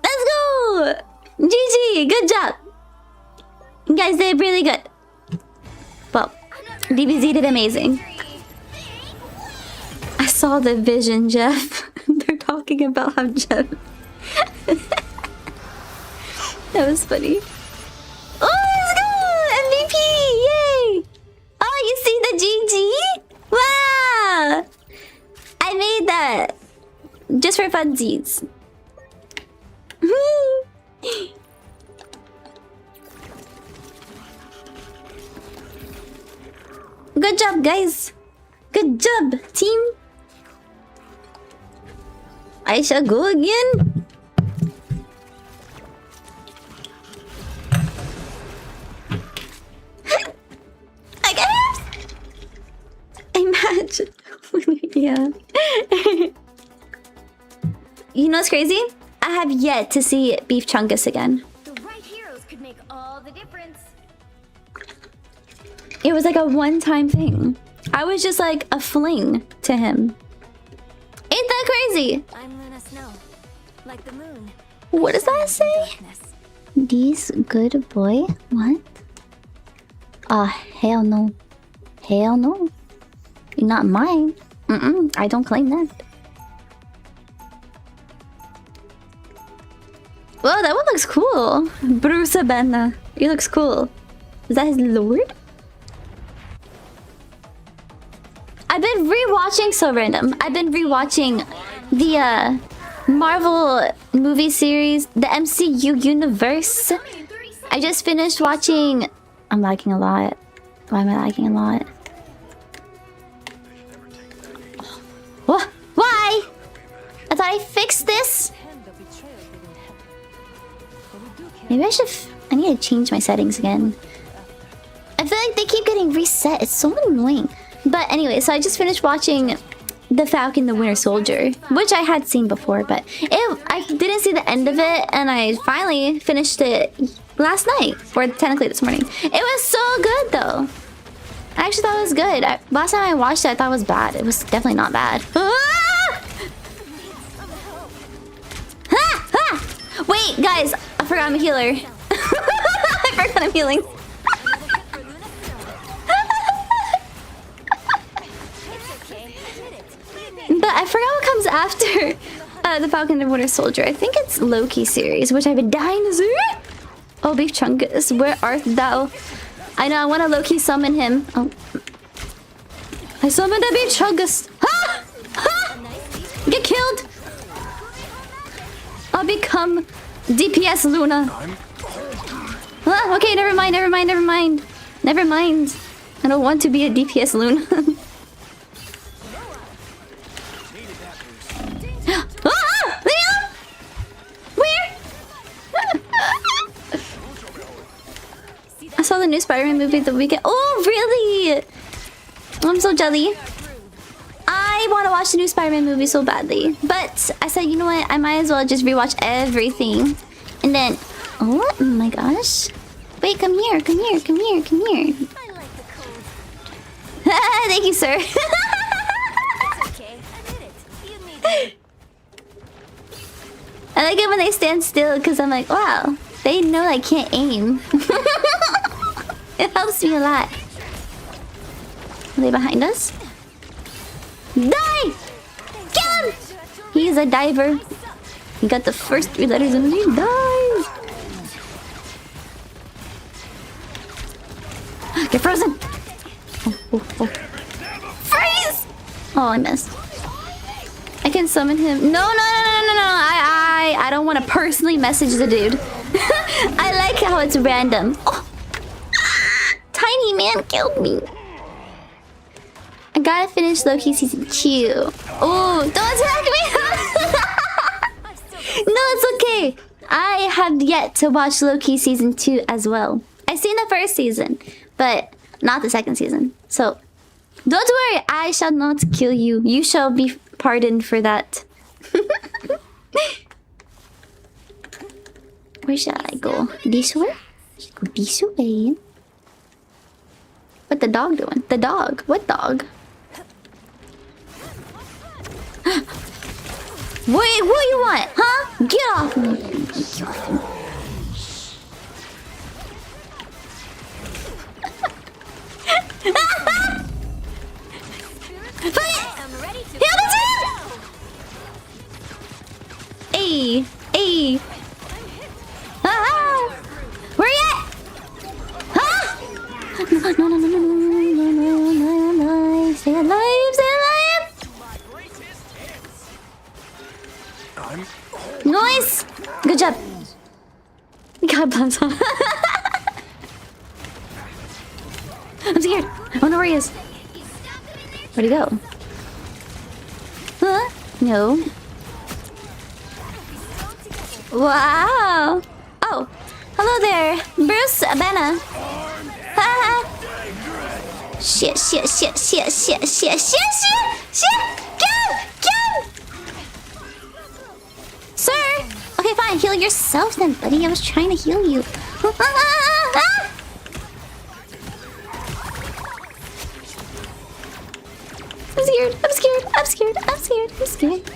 Let's go! GG! Good job! You guys did really good. Well, DBZ did amazing. I saw the vision, Jeff. They're talking about how Jeff... That was funny. Oh, let's go! MVP! Yay! Oh, you see the GG? Wow! I made that. Just for funsies. Good job, guys. Good job, team. I shall go again. Again? Imagine. Yeah. You know what's crazy? I have yet to see Beef Chungus again. The right heroes could make all the difference. It was like a one-time thing. I was just like a fling to him. Ain't that crazy? I'm Luna Snow, like the moon. What does that say? This good boy? What? Ah, hell no. Hell no. You're not mine. I don't claim that. Whoa, that one looks cool. Bruce Abena. He looks cool. Is that his lord? I've been rewatching so random. I've been rewatching the Marvel movie series, the MCU universe. I just finished watching. I'm lagging a lot. Why am I lagging a lot? What? Why? I thought I fixed this. Maybe I should. I need to change my settings again. I feel like they keep getting reset. It's so annoying. But anyway, so I just finished watching The Falcon the Winter Soldier, which I had seen before, but I didn't see the end of it, and I finally finished it last night, or technically this morning. It was so good, though. I actually thought it was good. Last time I watched it, I thought it was bad. It was definitely not bad. Ah! Ah! Ah! Wait, guys, I forgot I'm a healer. I forgot I'm healing. But I forgot what comes after The Falcon and Winter Soldier. I think it's Loki series, which I've been dying to see. Oh, Beef Chungus, where art thou? I know, I want to Loki summon him. Oh. I summoned a Beef Chungus. Ah! Ah! Get killed. I'll become DPS Luna. Ah, okay, never mind. I don't want to be a DPS Luna. I saw the new Spider-Man movie the weekend. Oh, really? I'm so jelly. I want to watch the new Spider-Man movie so badly. But I said, you know what? I might as well just rewatch everything. And then... Oh my gosh. Wait, come here, come here, come here, come here. I like the cold. Thank you, sir. It's okay. I did it. You need it. I like it when they stand still because I'm like, wow, they know I can't aim. It helps me a lot. Are they behind us? Die! Kill him! He's a diver. He got the first 3 letters in his name. Die! Get frozen! Oh. Freeze! Oh, I missed. I can summon him. No. I don't want to personally message the dude. I like how it's random. Oh. Tiny man killed me. I gotta finish Loki season 2. Oh, don't attack me! No, it's okay. I have yet to watch Loki season 2 as well. I've seen the first season, but not the second season. So, don't worry. I shall not kill you. You shall be pardoned for that. Where shall I go? This way? Should I go this way? What the dog doing? The dog? What dog? Wait, what do you want? Huh? Get off me. Get off me. Hey. Ah. Where you at? Huh? No. Stay alive. Noise. Good job. God bless him. I'm scared. I don't know where he is. Where'd he go? Huh? No. Wow. Oh. Hello there. Bruce Banner. Haha. Shit. Go. Sir. Okay, fine. Heal yourself then, buddy. I was trying to heal you. I'm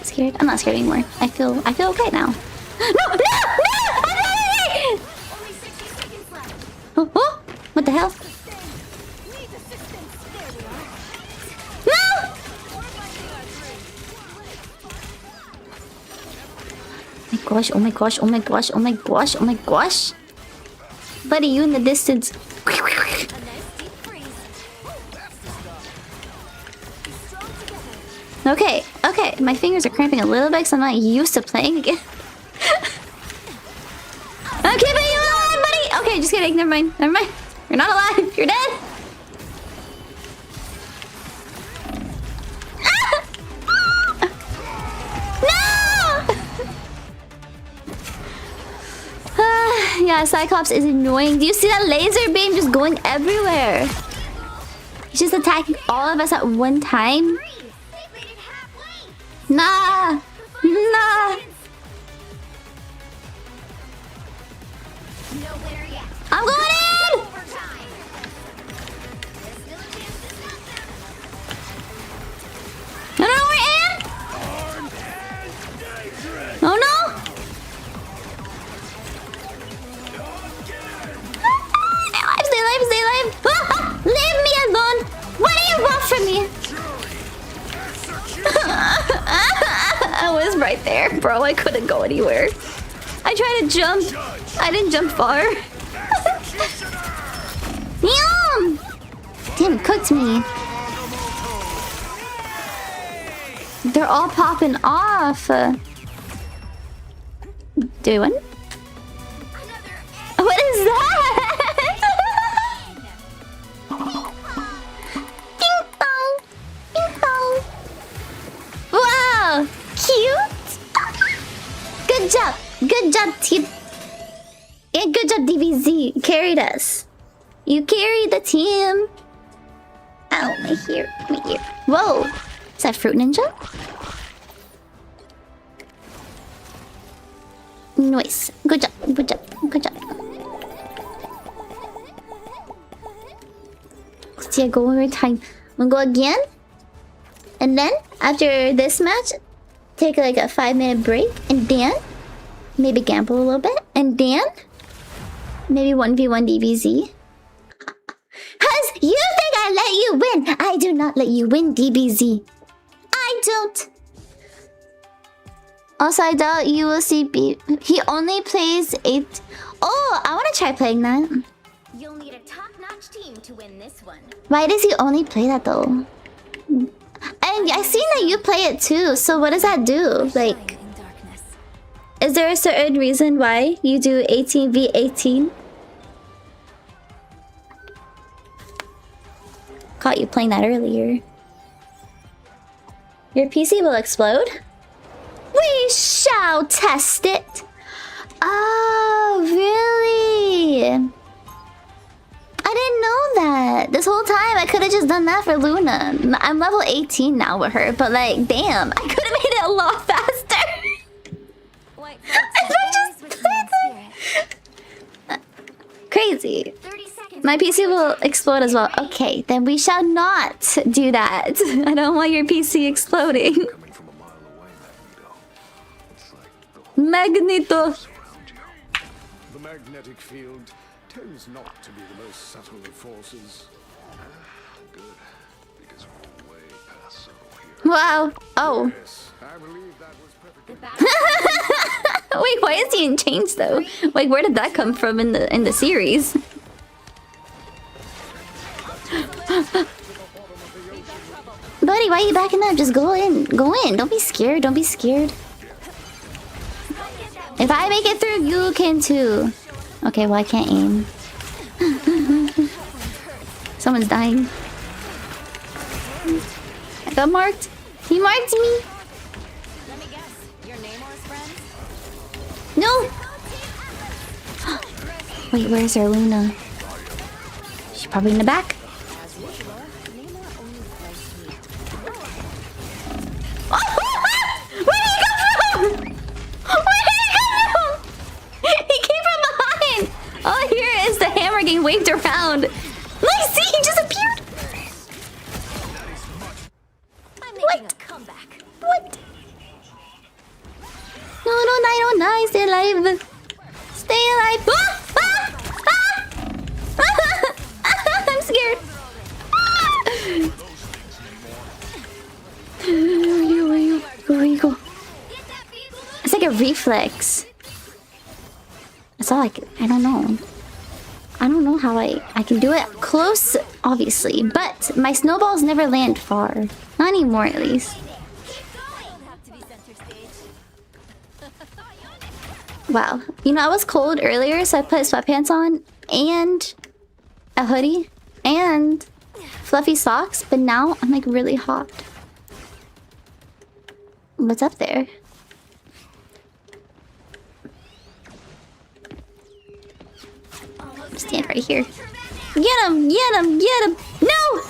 scared. I'm not scared anymore. I feel okay now. No! Oh, what the hell? No! Oh my gosh. Buddy, you in the distance. Okay. My fingers are cramping a little bit because I'm not used to playing again. I'm keeping you alive, buddy! Okay, just kidding. Never mind. You're not alive. You're dead. No! Yeah, Cyclops is annoying. Do you see that laser beam just going everywhere? He's just attacking all of us at one time. Nah. I'm going in! No, we're in! Oh no! Stay alive! Leave me alone! What do you want from me? I was right there, bro. I couldn't go anywhere. I tried to jump. I didn't jump far. Yum! Damn, it cooked me. They're all popping off. Do you want? What is that? Ping pong. Wow, cute. Good job, team. Yeah, good job, DBZ. You carried us. You carried the team. Ow, my ear. Whoa. Is that Fruit Ninja? Nice. Good job. Good job. Good job. See, I go one more time. We'll go again. And then, after this match, take like a 5-minute break. And then, maybe gamble a little bit. And then, maybe 1v1 DBZ. Cause you think I let you win. I do not let you win, DBZ. I don't. Also, I doubt you will see he only plays 8. Oh, I want to try playing that. You'll need a top-notch team to win this one. Why does he only play that though? And I seen that you play it too. So what does that do? Like, In darkness. is there a certain reason why you do 18v18? Caught you playing that earlier. Your PC will explode? We shall test it. Oh, really? I didn't know that. This whole time I could have just done that for Luna. I'm level 18 now with her, but like, damn, I could have made it a lot faster. White I just with me in spirit. crazy. 30 seconds. My PC will explode as well. Okay, then we shall not do that. I don't want your PC exploding. Coming from a mile away, Magneto. It's like the Magneto. around you. The magnetic field tends not to be the most subtle of forces. Good, because we're way past subtle here. Wow. Oh. Yes, I believe that was perfectly. Wait, why is he in chains though? Like, where did that come from in the series? Buddy, why are you backing up? Just go in. Go in. Don't be scared. Don't be scared. If I make it through, you can too. Okay, well, I can't aim. Someone's dying. I got marked. He marked me. Let me guess. Your Namor's friends? No. Wait, where's our Luna? She's probably in the back. As usual, Namor only likes me. Where did he come from? Where did he come from? He came from behind. All I hear is the hammer getting waved around. Look, see, he just appeared. I'm making a comeback. What? No, no, 909, stay alive. Stay alive. I'm scared. Where are you go? It's like a reflex. That's all I don't know. I don't know how I can do it close, obviously, but my snowballs never land far. Not anymore, at least. Have to be center stage. Wow. You know, I was cold earlier, so I put sweatpants on and a hoodie and fluffy socks, but now I'm like really hot. What's up there? Stand right here. Get him! Get him! Get him! No!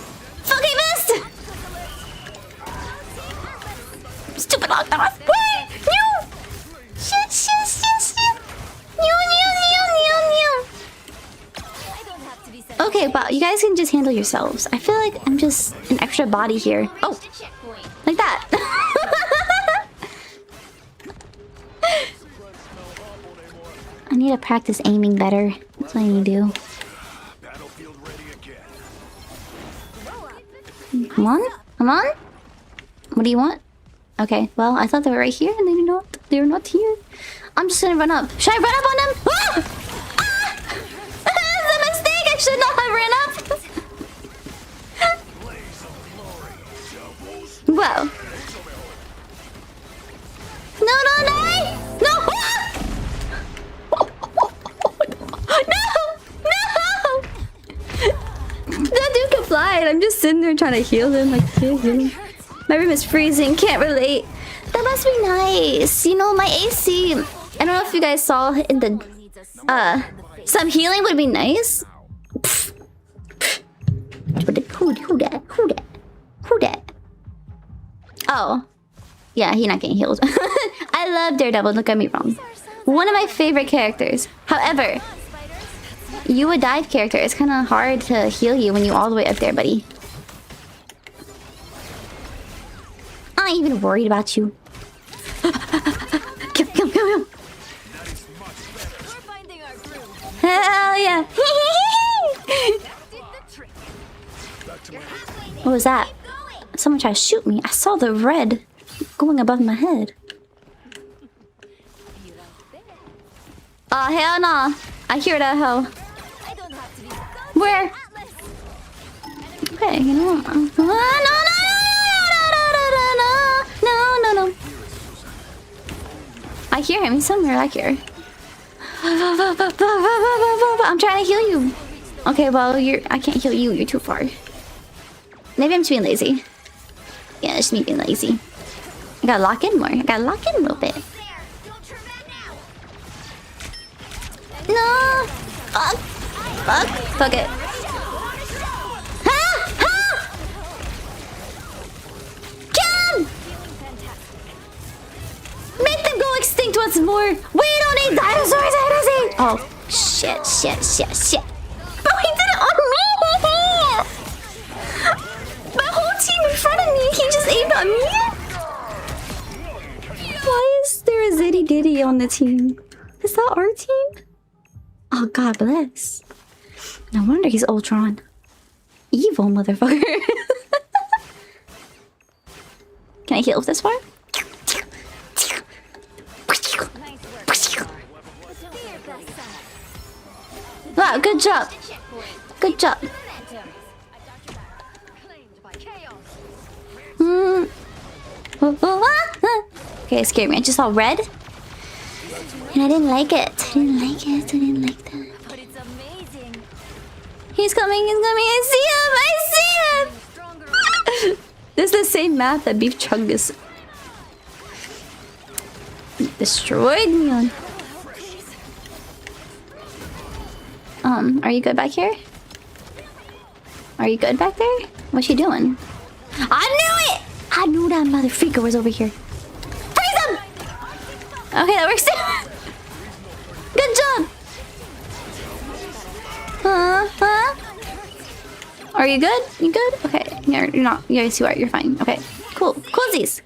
Fucking missed! Stupid locked off! Wait! No! Shit! Shit! Shit! Shit! No! I don't have to be center Okay, wow. You guys can just handle yourselves. I feel like I'm just an extra body here. Oh, checkpoint. like that. I need to practice aiming better. That's what I need to do. Battlefield ready again. Come on. Come on. What do you want? Okay, well, I thought they were right here and they're not here. I'm just gonna run up. Should I run up on them? Ah! Ah! That's a mistake. I should not have ran up. Wow. No, no, no! No! No! No! That dude can fly and I'm just sitting there trying to heal him. Like, can't heal him. My room is freezing. Can't relate. That must be nice. You know, my AC... I don't know if you guys saw in the... some healing would be nice. Pfft. Pfft. Who that? Who that? Who that? Oh. Yeah, he's not getting healed. I love Daredevil, don't get me wrong. One of my favorite characters. However, you a dive character. It's kind of hard to heal you when you're all the way up there, buddy. I'm not even worried about you. Come. Hell yeah. What was that? Someone tried to shoot me. I saw the red going above my head. Oh, hell no. I hear that hell. Where? Okay, you know what? No. I hear him. He's somewhere back here. I'm trying to heal you. Okay, well, I can't heal you. You're too far. Maybe I'm just being lazy. Yeah, it's me being lazy. I gotta lock in more. I gotta lock in a little bit. No! Fuck it. Kill him! Make them go extinct once more! We don't need dinosaurs, Hennessy! Oh, shit. But he did it on me! My whole team in front of me, he just aimed at me? Why is there a Zitty Ditty on the team? Is that our team? Oh, God bless. No wonder he's Ultron. Evil motherfucker. Can I heal with this far? Wow, good job. Good job. Okay, it scared me. I just saw red. And I didn't like it. I didn't like that. But it's amazing. He's coming. I see him. This is the same map that Beef Chungus destroyed me on. Are you good back here? Are you good back there? What's she doing? I knew it! I knew that motherfucker was over here. Freeze him! Okay, that works too. Good job! Are you good? You good? Okay. You're not. Yes, you are. You're fine. Okay. Cool. Coolsies!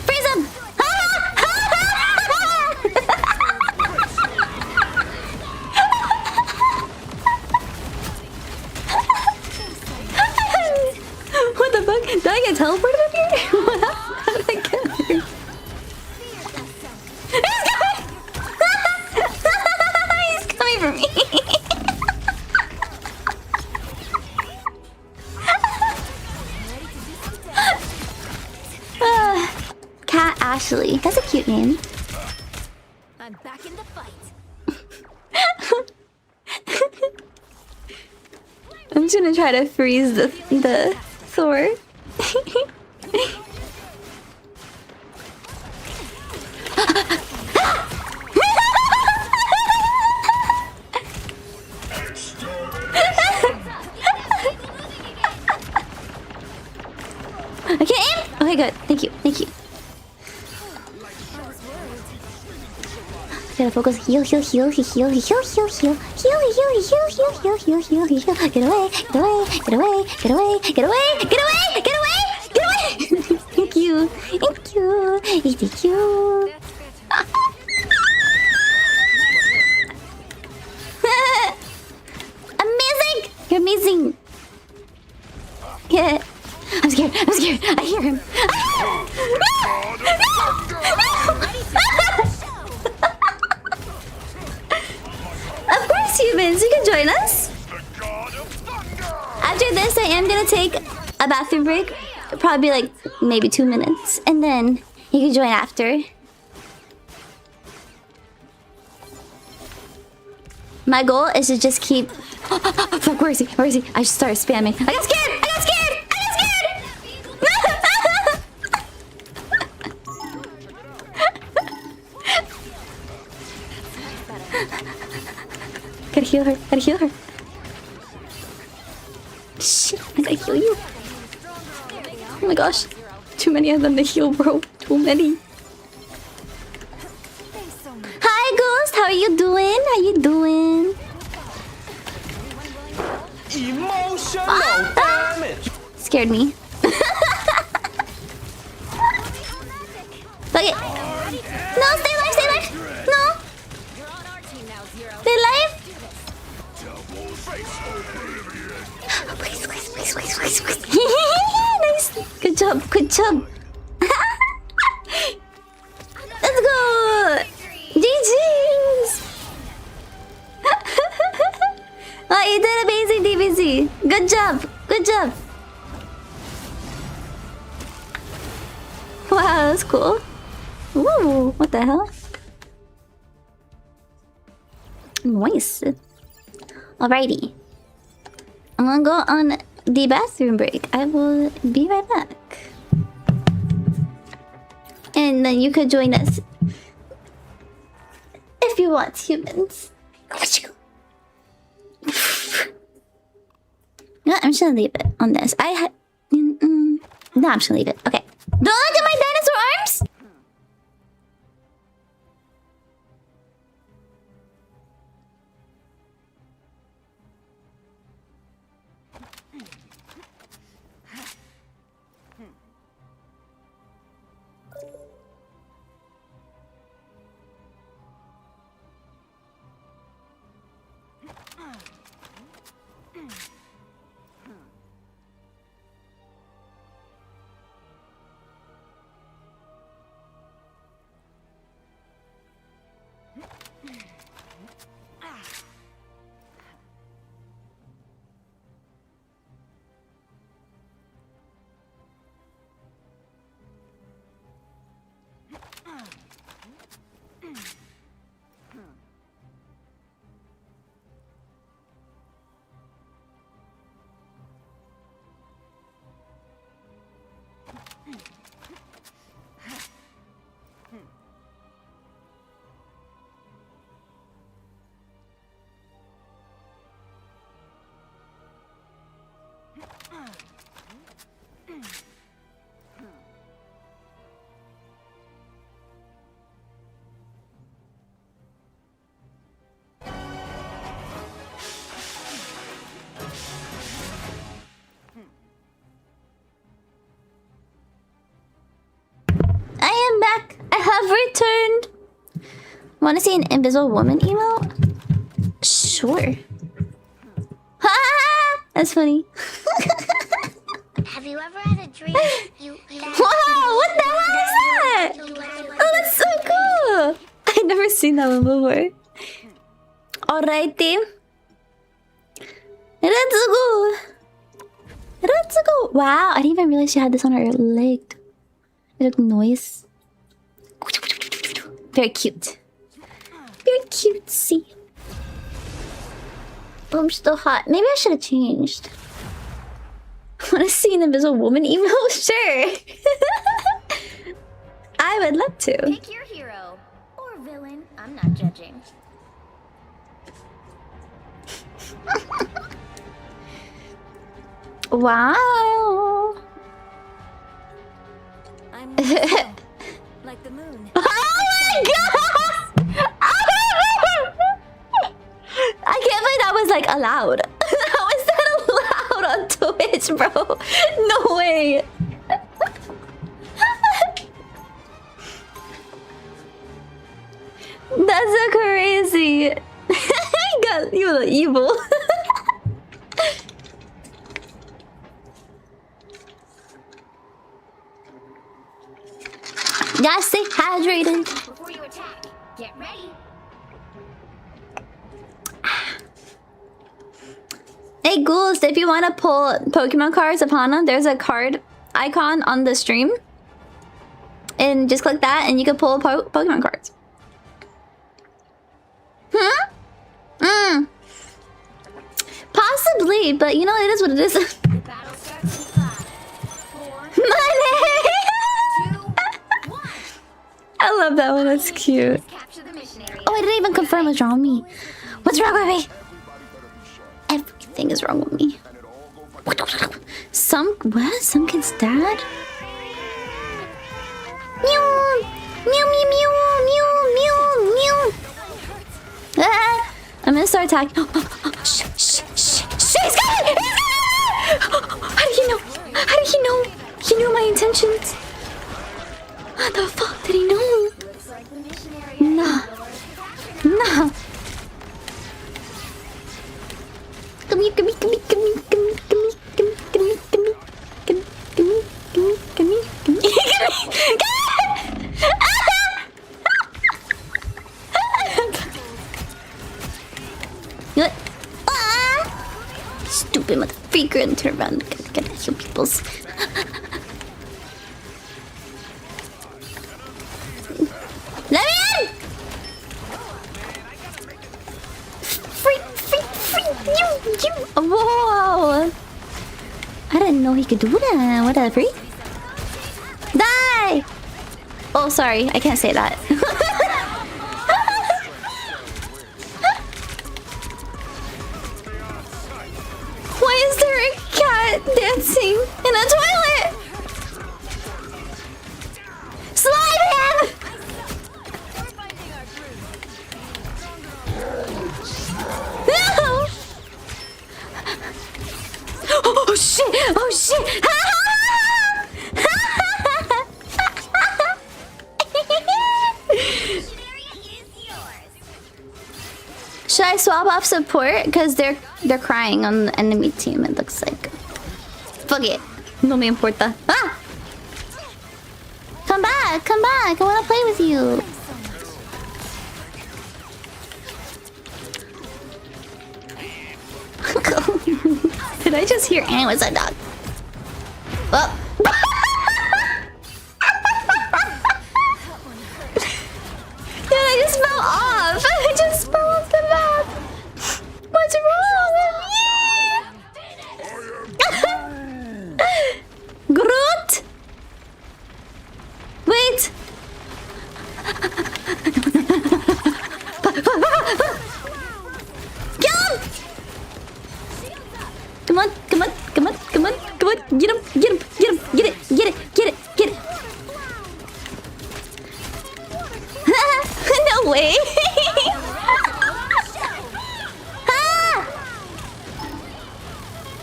Freeze him! What the fuck? Did I get teleported up here? What happened? How did I get here? He's coming for me. Cat Ashley. That's a cute name. I'm back in the fight. I'm just gonna try to freeze the Thor. I can't aim? Okay, good. Thank you. Gotta focus. Heal. Get away. Thank you. Amazing. You're amazing. Yeah. I'm scared. I hear him. Of course, humans, you can join us. After this, I am gonna take a bathroom break. Probably like maybe 2 minutes, and then you can join after. My goal is to just keep. Fuck, where is he? I just started spamming. I got scared. Gotta heal her. Gotta heal her. Shit, I gotta heal you. Oh my gosh. Too many of them to heal, bro. Too many. Hi, Ghost. How are you doing? How you doing? Emotional damage. Scared me. Fuck it. No, stay alive, stay alive. No. Stay alive. Please, please, please, please, please, please. Nice. Good job, good job. Let's go. GG's. Oh, you did amazing, DBZ. Good job, good job. Wow, that's cool. Ooh, what the hell? Nice. Alrighty. I'm gonna go on the bathroom break. I will be right back. And then you could join us if you want, humans. No, I'm just gonna leave it on this. No, I'm just gonna leave it. Okay. Don't look at my dinosaur arms! I am back. I have returned. Want to see an invisible woman emote? Sure. Ha! That's funny. Have you ever had a dream you Wow, what the hell is that? Oh, that's so cool. I've never seen that one before. Alrighty. Let's go. Let's go. Wow, I didn't even realize she had this on her leg. It looked nice. Very cute. Very cutesy. Oh, I'm still hot. Maybe I should have changed. Want to see an invisible woman emo? Sure. I would love to. pick your hero or villain? I'm not judging. Wow. I'm snow, like the moon. Oh my god! I can't believe that was like allowed. How is that allowed on Twitch, bro? No way. That's so crazy. God, you look evil. Gotta stay hydrated. Before you attack, get ready. Hey Ghouls, if you want to pull Pokemon cards of Hana, there's a card icon on the stream. And just click that and you can pull Pokemon cards. Possibly, but you know, it is what it is. The battle starts in 5, 4, Money! 2, 1. I love that one, that's cute. Capture the mission area. Oh, I didn't even confirm what's wrong with me. What's wrong with me? Something is wrong with me. Some kid's dad? Mew! Mew mew mew mew mew mew! Ah! I'm gonna start attacking. Shh, shh, shh, shh! He's coming! He's coming! How did he know? How did he know? He knew my intentions. What the fuck did he know? Nah. Nah. Come here, come here, come here, come here, come here, come here, come here, come here, come here, come here, come here, come here, come here. Stupid motherfucker and turn around. Gotta heal people's. Let me in! Freak, freak, freak, you. Whoa! I didn't know he could do that. What a freak. Die! Oh, sorry. I can't say that. Why is there a cat dancing in a toilet? Slide him! No! Oh shit! Oh shit! Should I swap off support? Because they're crying on the enemy team, it looks like. Fuck it. No me importa. Ah! Come back! Come back! I wanna play with you! Did I just hear Annie was a dog? Oh. Dude, I just fell off! I just fell off the map! What's wrong with me? Groot! Wait! Kill him! Come on, come on, come on, come on, come on! Get him, get him, get him, get it, get it, get it, get it! No way! Ah!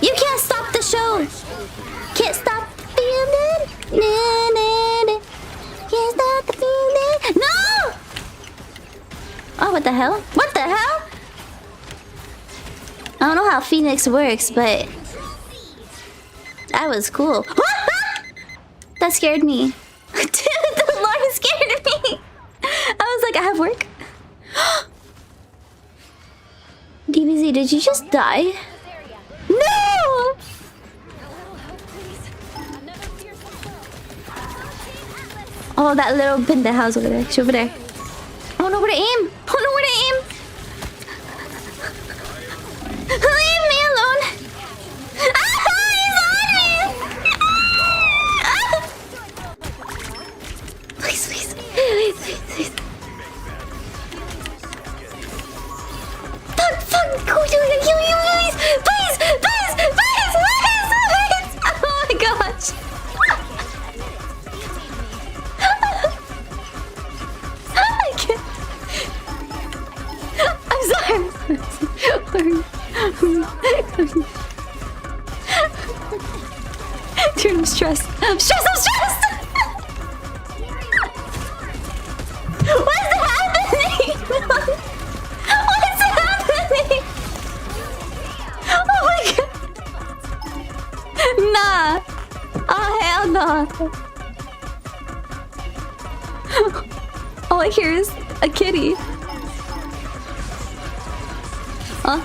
You can't stop the show! Can't stop the feeling! Nah, nah, nah. Can't stop the feeling! No! Oh, what the hell? What the hell? I don't know how Phoenix works, but that was cool. That scared me. Dude, the alarm scared me. I was like, I have work. DBZ, did you just die? No! Oh, that little pendeja's over there. She's over there. I don't know where to aim. I don't know where to aim. Leave me alone. Ah, he's on me. Ah. Please, please, please, please, please. Fuck, go do it. Please, please, please, please, please. Oh my gosh. I can't. I'm sorry. Dude, I'm stressed. I'm stressed. I'm stressed. What's happening? What's happening? Oh my god. Nah. Oh hell no. All I hear is a kitty. Huh?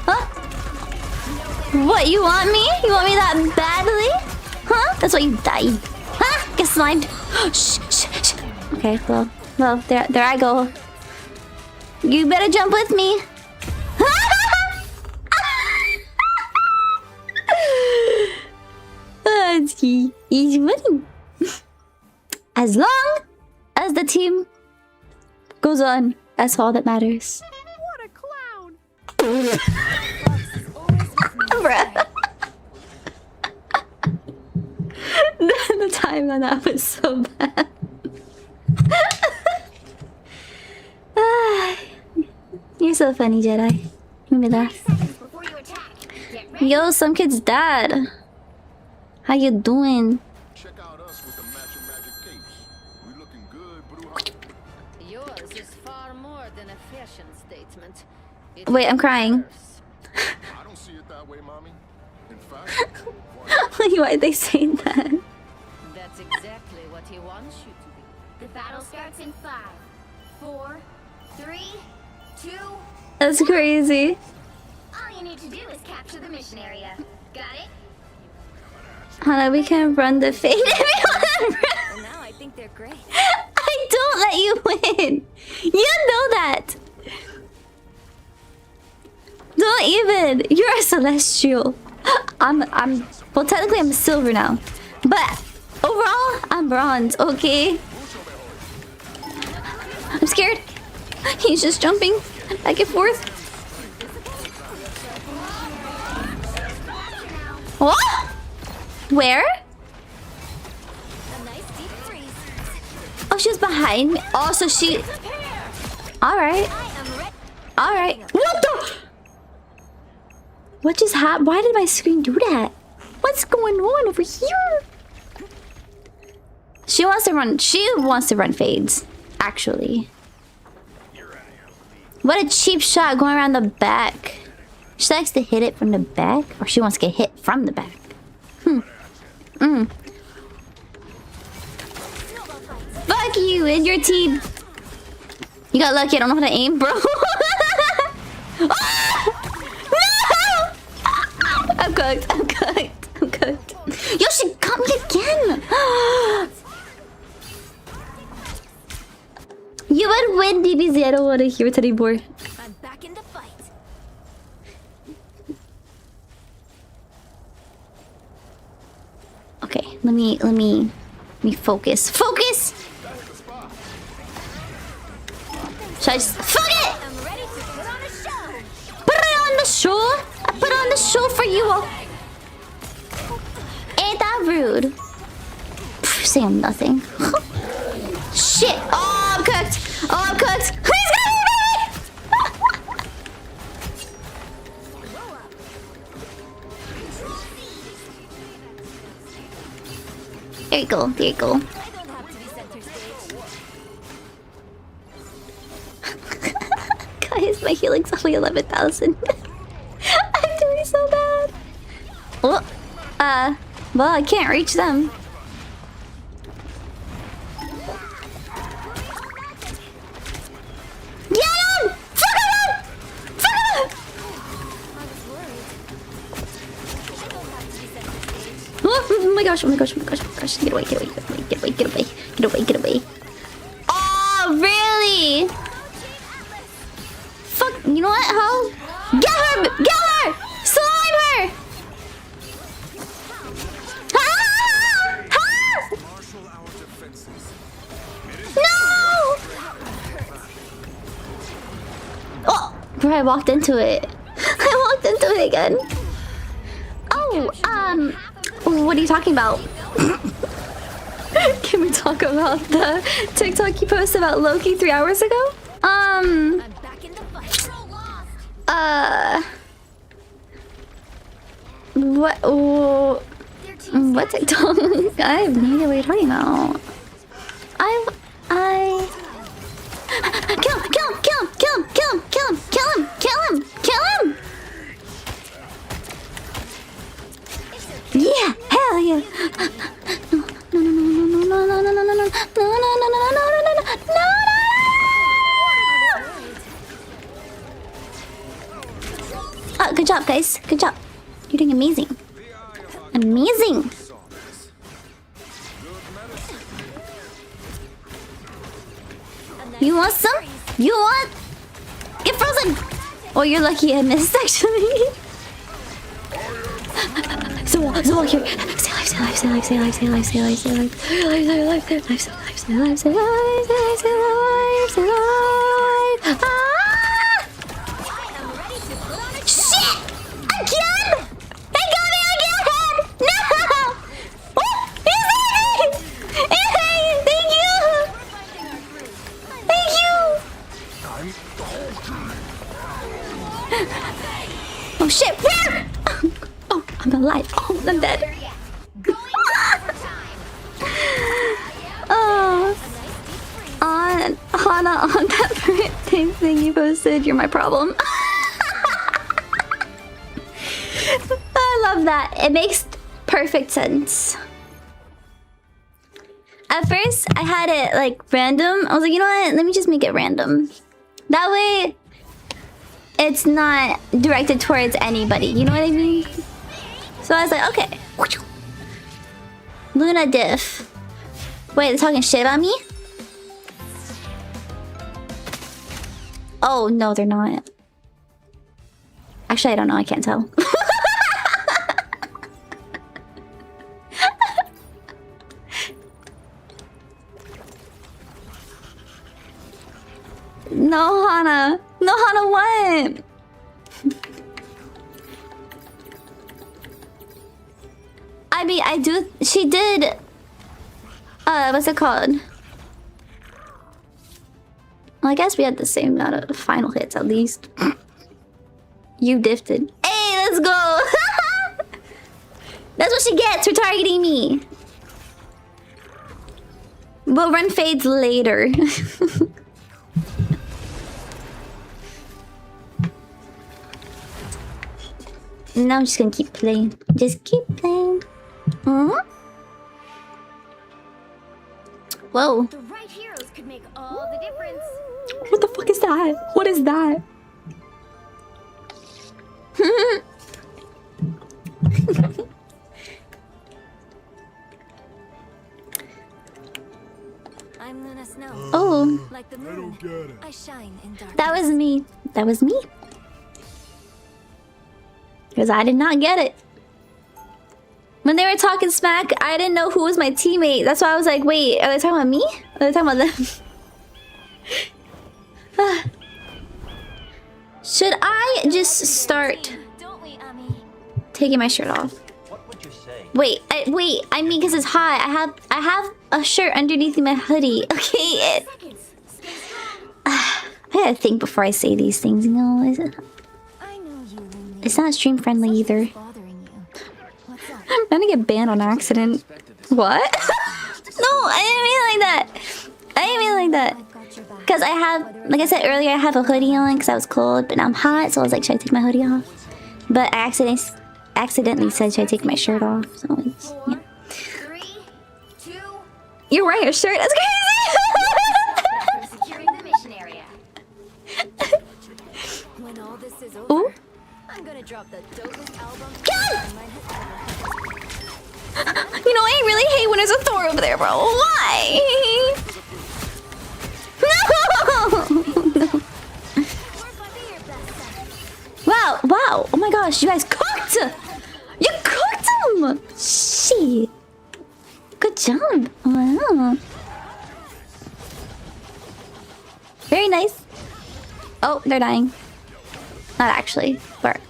What, you want me? You want me that badly? Huh? That's why you died. Huh? Get slimed. Shh, shh, shh. Okay, well, there I go. You better jump with me. He's winning. As long as the team goes on, that's all that matters. What a clown! Bruh. The time on that was so bad. You're so funny, Jedi. Give me that. Seconds before you attack. Get ready. Yo, some kid's dad. How you doing? Check out us with the matching magic capes. We looking good, bro. Yours is far more than a fashion statement. It Wait, I'm crying. I don't see it that way, mommy. In fact, Why are they saying that? That's exactly what he wants you to be. The battle starts in 5, 4, 3, 2. That's crazy. All you need to do is capture the mission area. Got it? Hana, we can run the fade. And now I think they're great. I don't let you win. You know that. Don't even. You're a celestial. Well, technically I'm silver now, but overall I'm bronze. Okay. I'm scared. He's just jumping back and forth. What? Where? A nice deep freeze. Oh, she was behind me. Oh, so she. All right. I am ready. All right. What the? What just happened? Why did my screen do that? What's going on over here? She wants to run. She wants to run fades. Actually. What a cheap shot going around the back. She likes to hit it from the back, or she wants to get hit from the back. Fuck you and your team. You got lucky. I don't know how to aim, bro. Ah! No! I'm cooked. I'm cooked. I'm cooked. Yo, she got me again. You would win, DBZ. I don't want to hear it anymore. I'm back in the fight. Okay, let me focus. Focus! Should I just fuck it? I'm ready to put on a show. Put it on the show. I put on the show for you all. Ain't that rude? Pff, saying nothing. Shit! Oh, I'm cooked. Oh, I'm cooked. He's coming, baby! There you go. There you go. I don't have to be center stage. Guys, my healing's only 11,000. I'm doing so bad. Oh, well, I can't reach them. Get him! Fuck him! Fuck him! Oh my gosh, oh my gosh, oh my gosh, oh my gosh. Get away, get away, get away, get away, get away, get away, get away. Oh, really? Fuck, you know what? How? Get her! Get her! Slime her! Ah! Ah! No! Oh, bro, I walked into it. I walked into it again. Oh, what are you talking about? Can we talk about the TikTok you posted about Loki 3 hours ago? I'm back in the fight. What? Oh, what TikTok? I have no idea what you're talking about. Kill him! Kill him! Kill him! Kill him! Kill him! Kill him! Kill him! Kill him! Kill him! Yeah! Hell yeah! No! No! No! No! No! No! No! No! No! No! No! No! No! No! No! No! No! Good job, guys. Good job. You're doing amazing. Amazing. You want some? You want? Get frozen. Oh, you're lucky I missed, actually. So here. Stay alive, stay alive, stay alive, stay alive, stay alive, stay alive, stay alive, stay alive, stay alive, stay alive, stay alive, stay alive, stay alive, stay alive, stay alive. Ah! Shit! Again? Oh shit, where? Oh, I'm alive. Oh, I'm dead. Oh. Hana, on that birthday thing you posted, you're my problem. I love that. It makes perfect sense. At first, I had it like random. I was like, you know what? Let me just make it random. That way, it's not directed towards anybody. You know what I mean? So I was like, okay. Luna diff. Wait, they're talking shit about me? Oh, no, they're not. Actually, I don't know. I can't tell. No, Hana. No, Hana, what? I mean, I do... She did... what's it called? Well, I guess we had the same amount of final hits, at least. You diffed. Hey, let's go! That's what she gets for targeting me. We'll run fades later. Now I'm just gonna keep playing. Just keep playing. Whoa. The right heroes could make all the difference. What the fuck is that? What is that? I'm Luna Snow. Oh. Like the moon, I shine in darkness. That was me. That was me. Because I did not get it. When they were talking smack, I didn't know who was my teammate. That's why I was like, wait, are they talking about me? Are they talking about them? Should I just start Don't we, Ami? taking my shirt off? What would you say? Wait, I mean, because it's hot. I have a shirt underneath my hoodie. Okay. I gotta think before I say these things, you know? I know you, Luna. It's not stream friendly either. Bothering you. What's up? I'm gonna get banned on accident. What? No, I didn't mean like that. I didn't mean like that. I've got your back. Because I have, like I said earlier, I have a hoodie on because I was cold, but now I'm hot, so I was like, should I take my hoodie off? But I accidentally said, should I take my shirt off? So it's, yeah. 3, 2, You're wearing a shirt? That's crazy! securing the mission area. When all this is over, Ooh. I'm gonna drop the dopest album. God! Mine has You know, I really hate when there's a Thor over there, bro. Why? No! Wow, wow. Oh my gosh, you guys cooked! You cooked him! Shit. Good job. Wow. Very nice. Oh, they're dying. Not actually, but...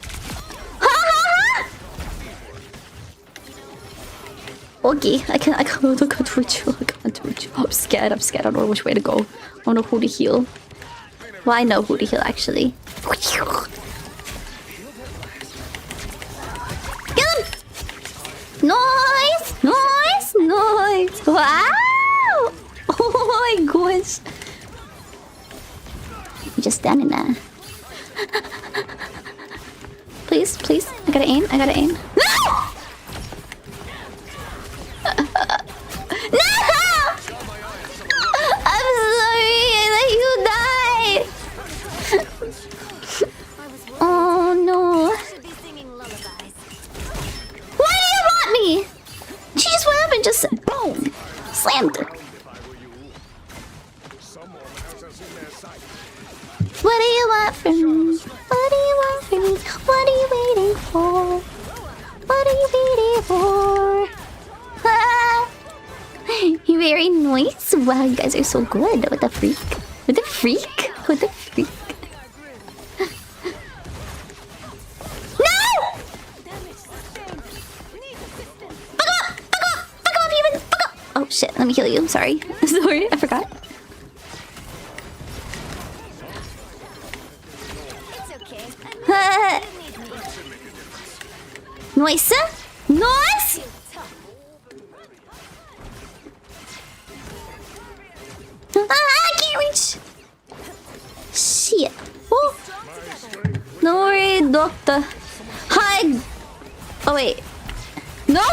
Okay, I can't reach you. I can't reach you. I'm scared. I don't know which way to go. I don't know who to heal. Well, I know who to heal, actually. Get him! Nice! Nice! Nice! Wow! Oh my gosh. I'm just standing there. Please, please. I gotta aim. No! No! I'm sorry, I let you die. Oh no! should be singing lullabies. Why do you want me? She just went up and just boom, slammed her. What do you want from me? What do you want from me? What are you waiting for? What are you waiting for? Ah. You're very nice. Wow, you guys are so good. What the freak? What the freak? What the freak? No! Fuck off, human! Fuck off! Oh shit, let me heal you. Sorry. Sorry, I forgot. Nice. Nice. I can't reach. Shit. Oh. Don't worry, doctor. Hi. Oh wait. No.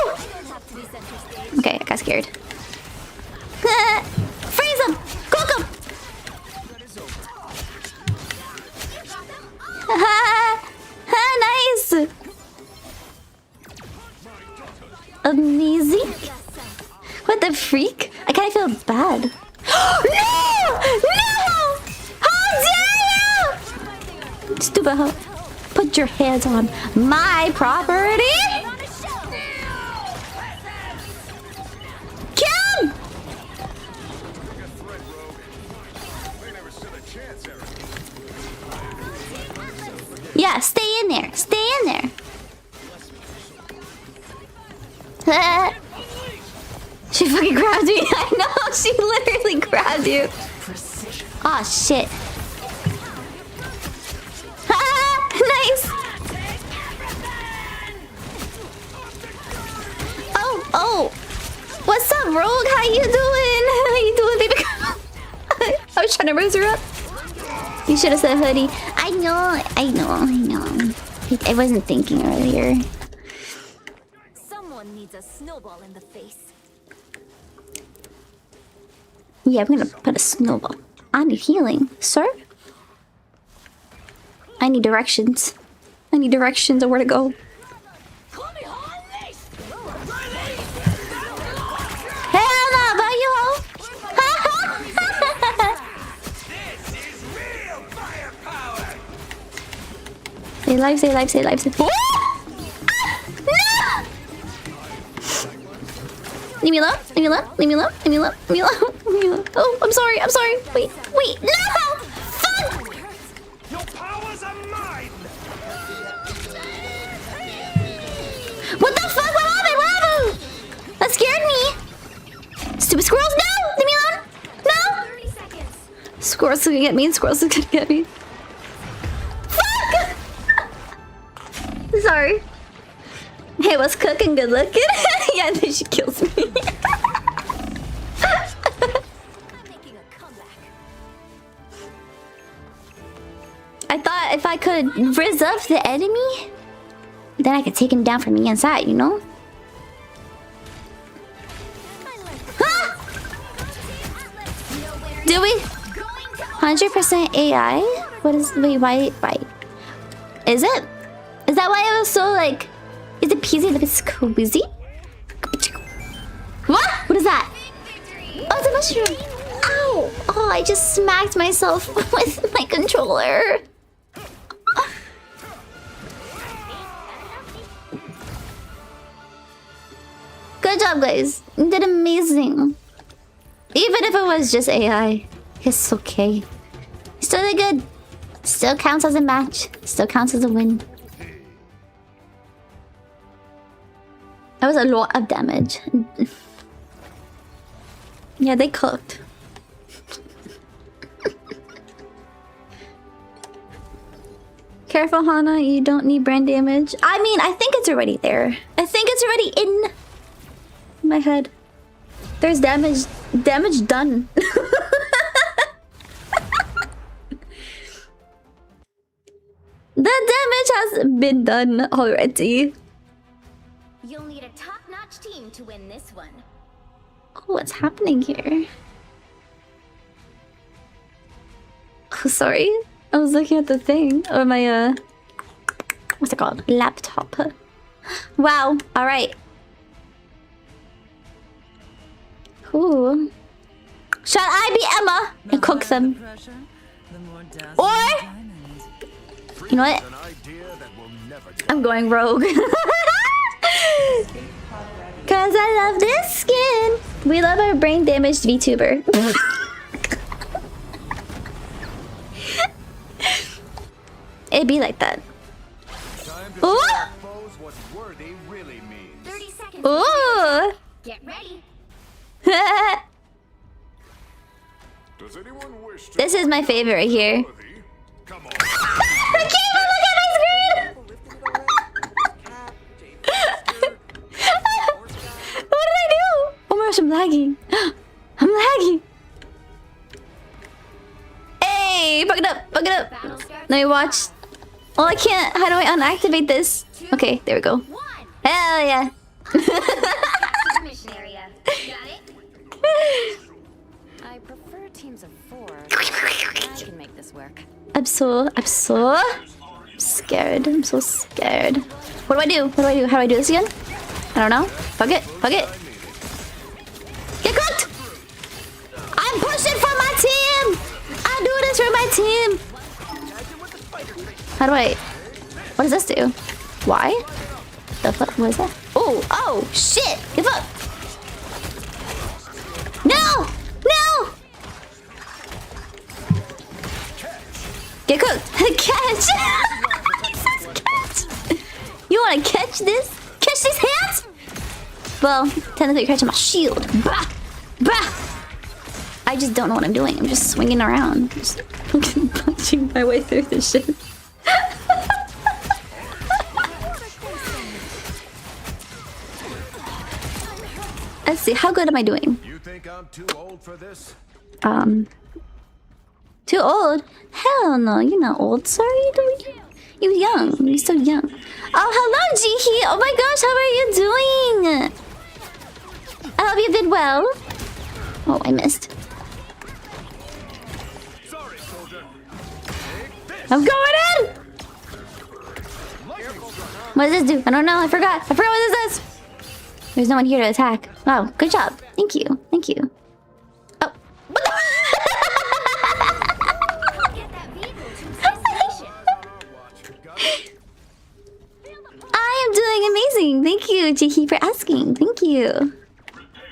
Okay, I got scared. Freeze him. Cook him. Nice. Amazing. What the freak? I kind of feel bad. No! No! How dare you! Stupid hoe. Put your hands on my property. Kill him! Yeah, stay in there. Stay in there. She fucking grabbed me. I know. She literally grabbed you. Oh shit. Nice. Oh. What's up, Rogue? How you doing? How you doing, baby girl? I was trying to raise her up. You should have said hoodie. I know. I wasn't thinking earlier. Someone needs a snowball in the face. Yeah, I'm gonna put a snowball. I need healing, sir. I need directions. I need directions of where to go. Hell no, about you, ho! Save life, save life, save life. Oh! No! Leave me alone, leave me alone, leave me alone, leave me alone, leave me alone, leave me alone. Oh, I'm sorry. Wait, no! Fuck! Your powers are mine. What the fuck? What happened? That scared me. Stupid squirrels, no! Leave me alone! No! 30 seconds. Squirrels are gonna get me, squirrels are gonna get me. Fuck! Sorry. Hey, what's cooking? Good looking? Yeah, then she kills me. I'm making a comeback. I thought if I could rizz up the enemy, then I could take him down from the inside, you know? Ah! Do we? 100% AI? What is... Wait, why? Is it? Is that why it was so, like... Is it peasy? It's squeezy? What? What is that? Oh, it's a mushroom. Ow! Oh, I just smacked myself with my controller. Good job, guys. You did amazing. Even if it was just AI, it's okay. Still did good. Still counts as a match. Still counts as a win. That was a lot of damage. Yeah, they cooked. Careful, Hana. You don't need brain damage. I mean, I think it's already there. I think it's already in my head. There's damage. Damage done. The damage has been done already. You'll need a top-notch team to win this one. Oh, what's happening here? Oh, sorry. I was looking at the thing. Or my, what's it called? Laptop. Wow. Alright. Ooh. Shall I be Emma and cook them? Or... You know what? I'm going rogue. Cause I love this skin. We love our brain damaged VTuber. It'd be like that. Ooh! 30 seconds. Ooh! Get ready. Does anyone wish to This is my favorite right here. Come on. I can't even look at my screen! I'm lagging. I'm lagging. Hey, fuck it up, fuck it up. Let me watch. Oh, I can't. How do I unactivate this? Okay, there we go. Hell yeah. Mission area. Got it? I prefer teams of 4. I can make this work. I'm so scared. I'm so scared. What do I do? What do I do? How do I do this again? I don't know. Fuck it. Fuck it. Get cooked! I'm pushing for my team! I do this for my team! How do I... What does this do? Why? The fuck? What is that? Oh! Oh! Shit! Get fucked! No! No! Get cooked! Catch! He says catch! You wanna catch this? Catch these hands? Well, technically you're catching my shield. Bah! Bah! I just don't know what I'm doing. I'm just swinging around. Just fucking punching my way through this shit. Let's see, how good am I doing? You think I'm too old for this? Too old? Hell no, you're not old. Sorry, you're young. You're so young. Oh, hello, Jihi. Oh my gosh, how are you doing? I hope you did well. Oh, I missed. Sorry, soldier. I'm going in! What does this do? I don't know. I forgot. I forgot what this is. There's no one here to attack. Wow, good job. Thank you. Thank you. Oh. What the Get that vehicle to the station. I am doing amazing. Thank you, Jiki, for asking. Thank you.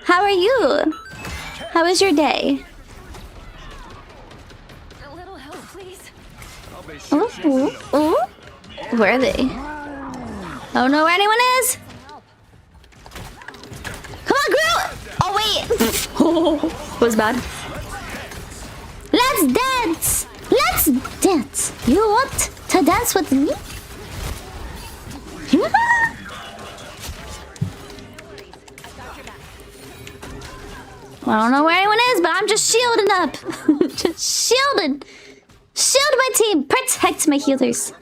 How are you? How was your day? A little help, please. Oh, oh. Where are they? I don't know where anyone is. Come on, Groot! Oh, wait. Oh, was bad. Let's dance. Let's dance. You want to dance with me? I don't know where anyone is, but I'm just shielding up. Just shielding. Shield my team. Protect my healers.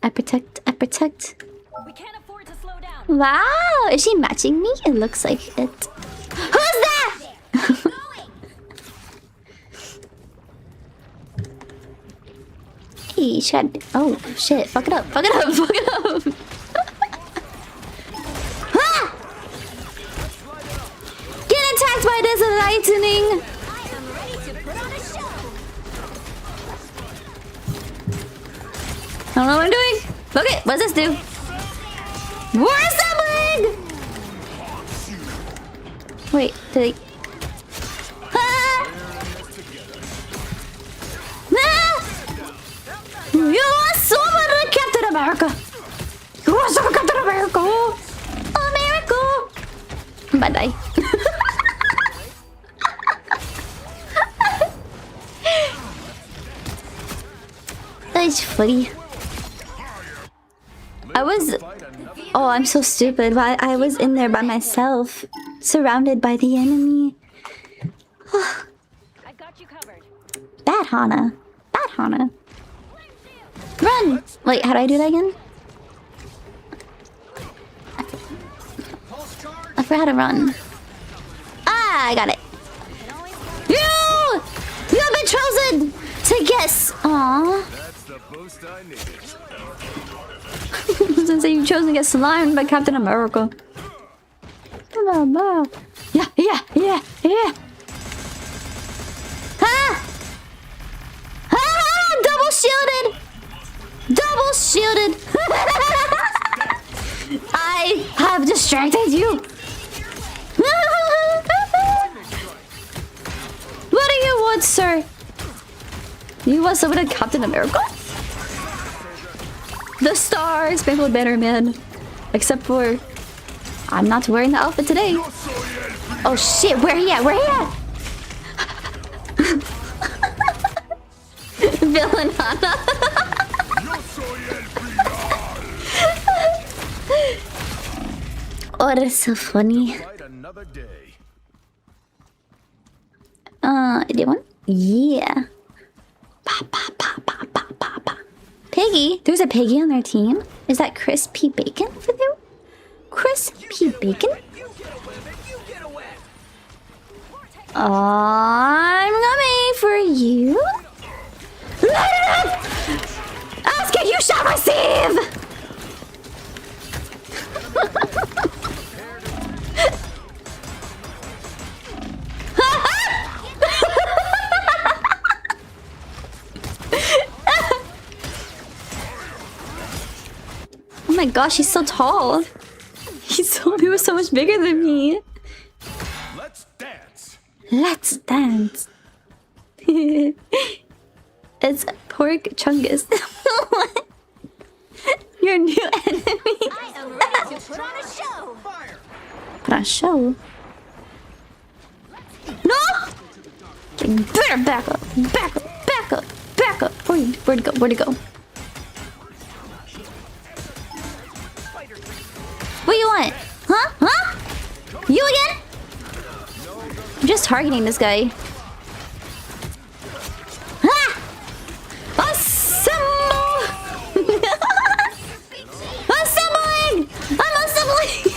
I protect. I protect. We can't afford to slow down. Wow. Is she matching me? It looks like it. Who's that? Hey, she got... Oh, shit. Fuck it up. Fuck it up. Fuck it up. Ah! Get attacked by this lightning. I don't know what I'm doing. Look it. What does this do? War assembling! Wait, did I... Ah! Ah! You are so much Captain America! You are so Captain America! America! I'm about to die. That's funny. I was... Oh, I'm so stupid. I was in there by myself, surrounded by the enemy. I got you covered. Bad Hana. Bad Hana. Run! Wait, how do I do that again? I forgot how to run. Ah, I got it. You! You have been chosen to guess. Aww. That's the boost I needed. I was gonna say you chose to get slimed by Captain America. Yeah, yeah, yeah, yeah. Ah! Ah! Double shielded! Double shielded! I have distracted you! What do you want, sir? You want someone to Captain America? The Star Spangled Banner Man. Except for... I'm not wearing the outfit today. Oh shit, where he at? Where he at? Villain Hana. Oh, that's so funny. Fight another day. Did one? Yeah. Pa, pa, pa, pa, pa, pa, pa. Piggy? There's a piggy on their team? Is that Crispy Bacon over there? Crispy Bacon? I'm coming for you. Ask it, you shall receive! Oh my gosh, he's so tall. He was so much bigger than me. Let's dance. Let's dance. It's Pork Chungus. Your new enemy. I am ready to put on a show. Put on a show. No! You better back up. Back up. Back up. Back up. Where'd it go? Where'd it go? What do you want? Huh? Huh? You again? I'm just targeting this guy. Ah! Assemble! Assembling! I'm assembling!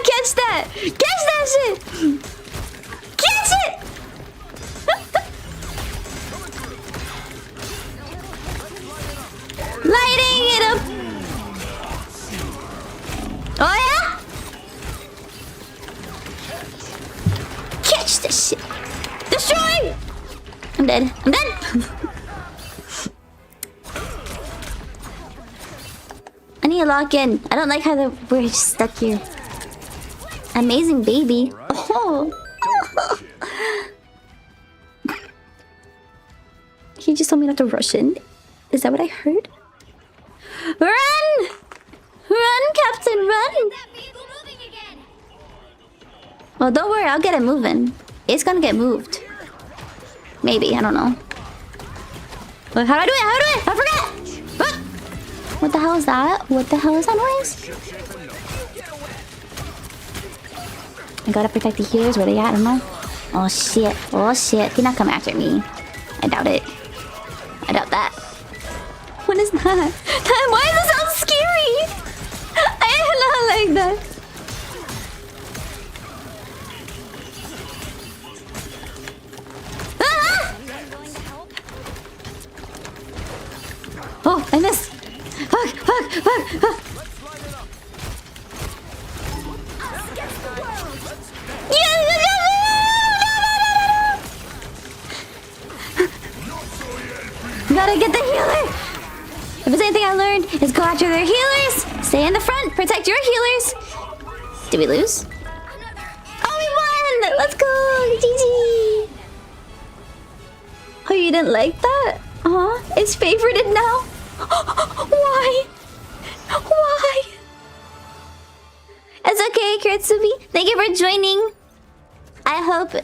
Catch that! Catch that shit! Catch it! Lighting it up! Oh yeah? Catch this shit! Destroy! I'm dead. I'm dead! I need to lock in. I don't like how we're stuck here. Amazing baby. Oh. He just told me not to rush in. Is that what I heard? Run! Run, Captain, run! That vehicle moving again. Well, don't worry, I'll get it moving. It's gonna get moved. Maybe, I don't know. But how do I do it? How do I do it? I forgot! What the hell is that? What the hell is that noise? I gotta protect the healers. Where they at? I don't know. Oh shit. Oh shit. He's not coming after me. I doubt it. I doubt that. What is that? Why does it sound scary? I am not like that. Ah! Oh, I missed. Fuck, fuck, fuck, fuck. Gotta get the healer! If there's anything I learned, is go after their healers! Stay in the front, protect your healers! Did we lose? Oh, we won! Let's go! GG! Oh, you didn't like that? It's favorited now? Why? Why? It's okay, Kiritsubi. Thank you for joining. I hope...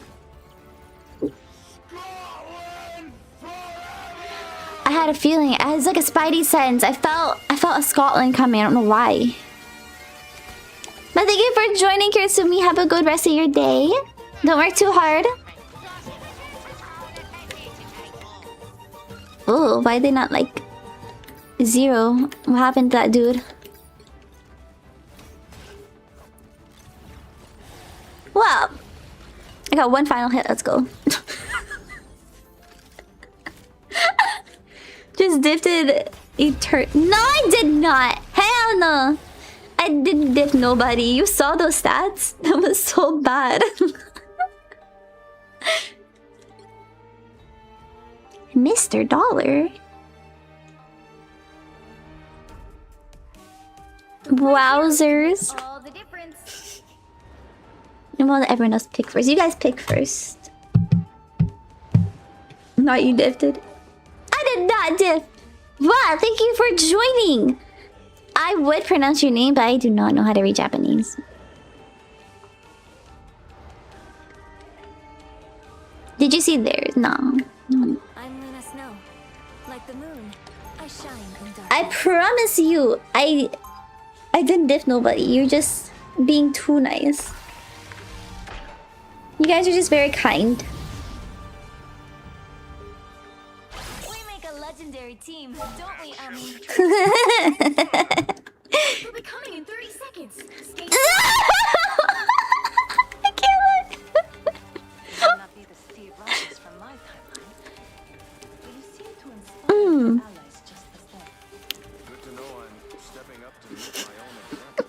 I had a feeling. It was like a spidey sense. I felt a Scotland coming. I don't know why. But thank you for joining, Kirsumi. Have a good rest of your day. Don't work too hard. Oh, why they not like zero? What happened to that dude? Well, I got one final hit. Let's go. Just dipped it. No, I did not. Hell no. I didn't dip nobody. You saw those stats? That was so bad. Mr. Dollar. Wowzers. All the difference. Well, everyone else pick first. You guys pick first. Not you dipped it. I did not dip. Wow, thank you for joining. I would pronounce your name, but I do not know how to read Japanese. Did you see theirs? No. I'm Luna Snow, like the moon. I shine in darkness. I promise you, I didn't diff nobody. You're just being too nice. You guys are just very kind. We make a legendary team, don't we, Ami? We'll be coming in 30 seconds. Stay I can't look. May not be the Steve Rogers from my timeline, but you seem to inspire your allies just the same. Good to know I'm stepping up to meet my own example.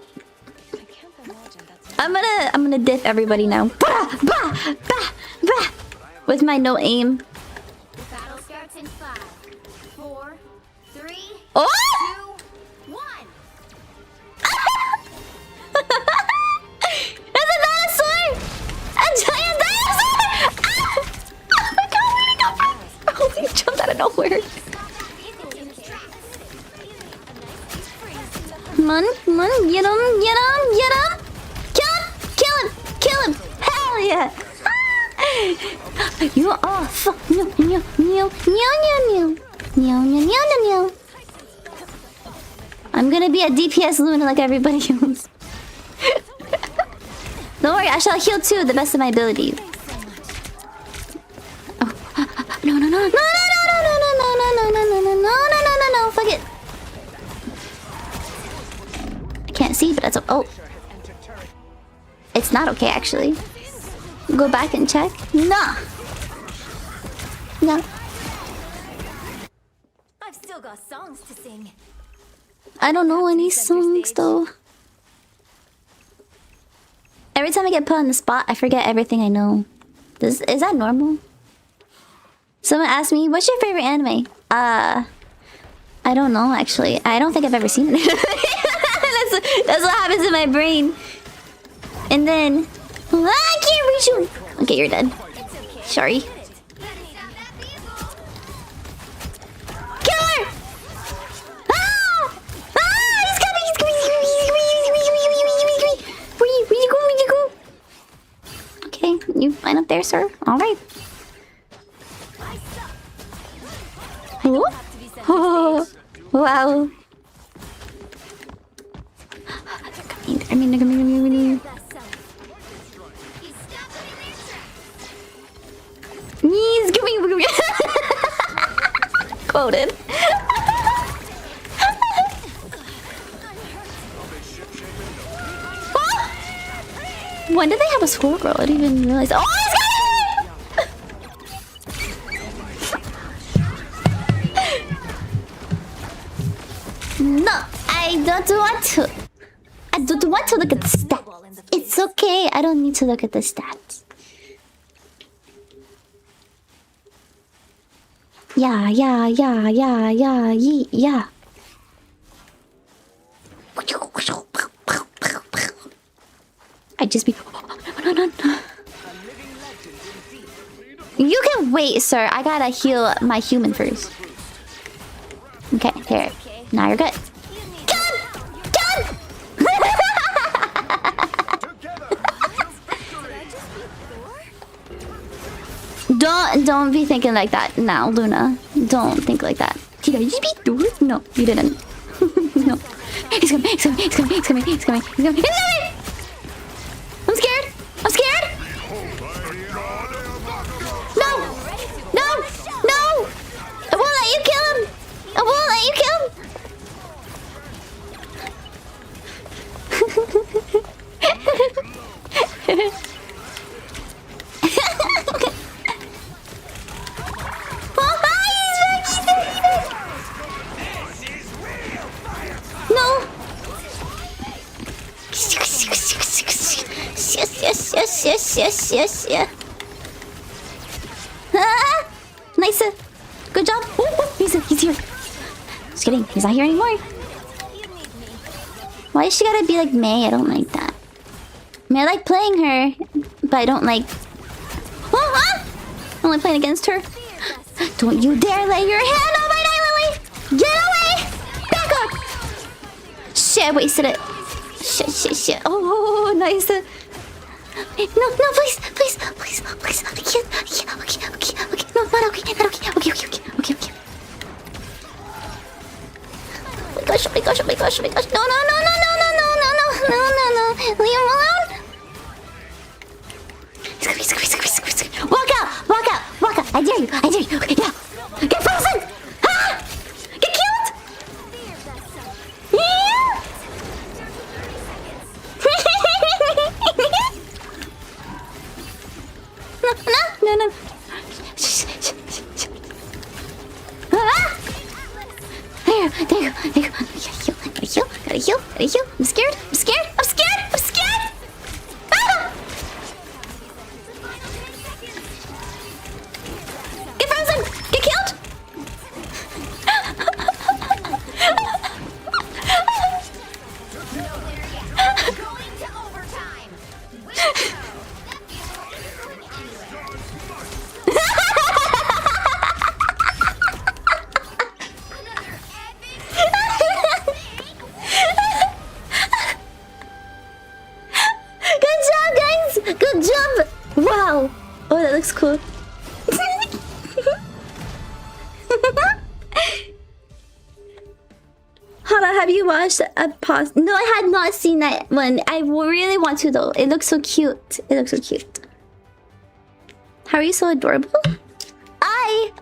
I can't imagine that's I'm gonna diff everybody now. Bah, bah, bah, bah. With my no aim. Battle starts in 5, 4, 3, Oh! 2, 1. There's a dinosaur! A giant dinosaur! Ah! Oh my god, where'd he go from? Oh, he jumped out of nowhere. Come on, get him, get him, get him! Kill him, kill him, kill him! Hell yeah! You are fuck meow meow meow meow meow meow meow meow meow. I'm gonna be a DPS Luna like everybody else. Don't worry, I shall heal too, the best of my abilities. Oh, no, no, no, no, no, no, no, no, no, no, no, no, no, no, no, no, no, no, fuck it. I can't see, but that's oh. It's not okay, actually. Go back and check. Nah. No. I've still got songs to sing. I don't know any songs though. Every time I get put on the spot, I forget everything I know. Is that normal? Someone asked me, "What's your favorite anime?" I don't know actually. I don't think I've ever seen it. that's what happens in my brain. And then I can't reach you. Okay, you're dead. Sorry. Kill her! Ah! Ah! He's coming! He's coming! Where you go? Where you go? Okay, you line up there, sir. All right. Oh, oh, wow. I mean. He's coming. Quoted. When did they have a squirrel? I didn't even realize. Oh, he's got it! No, I don't want to. I don't want to look at the stats. It's okay. I don't need to look at the stats. Yeah. I just be. No. You can wait, sir. I gotta heal my human first. Okay, there. Now you're good. Gun! Don't be thinking like that now, Luna. Don't think like that. Did I just beat Thor? No, you didn't. No. He's coming. I'm scared. No. I won't let you kill him. No. Yes. Ah, nice. Good job. He's here. Just kidding. He's not here anymore. Why is she gotta be like May? I don't like that. I mean, I like playing her, but I don't like. I'm only playing against her. Don't you dare lay your hand on my Nightlily! Get away! Back up! Shit, I wasted it. Shit. Oh, nice. No, please. I can't. Okay. No, not okay. Okay. gosh, oh my gosh, oh my gosh, oh my gosh. No, no, no, no, no, no, no, no, no, no, no, no. Leave him alone. Walk out, walk out, walk out. I dare you, I dare you. Okay, yeah. Get frozen. Ah! Get killed. Yeah. No, no, no. Ah! There you go, there you go. Gotta heal, gotta heal, gotta heal. I'm scared, I'm scared, I'm scared, I'm scared! Ah! Get frozen! Get killed! Going to overtime. Good job, guys! Good job! Wow! Oh, that looks cool. Hana, have you watched a pause? No, I had not seen that one. I really want to though. It looks so cute. It looks so cute. How are you so adorable? I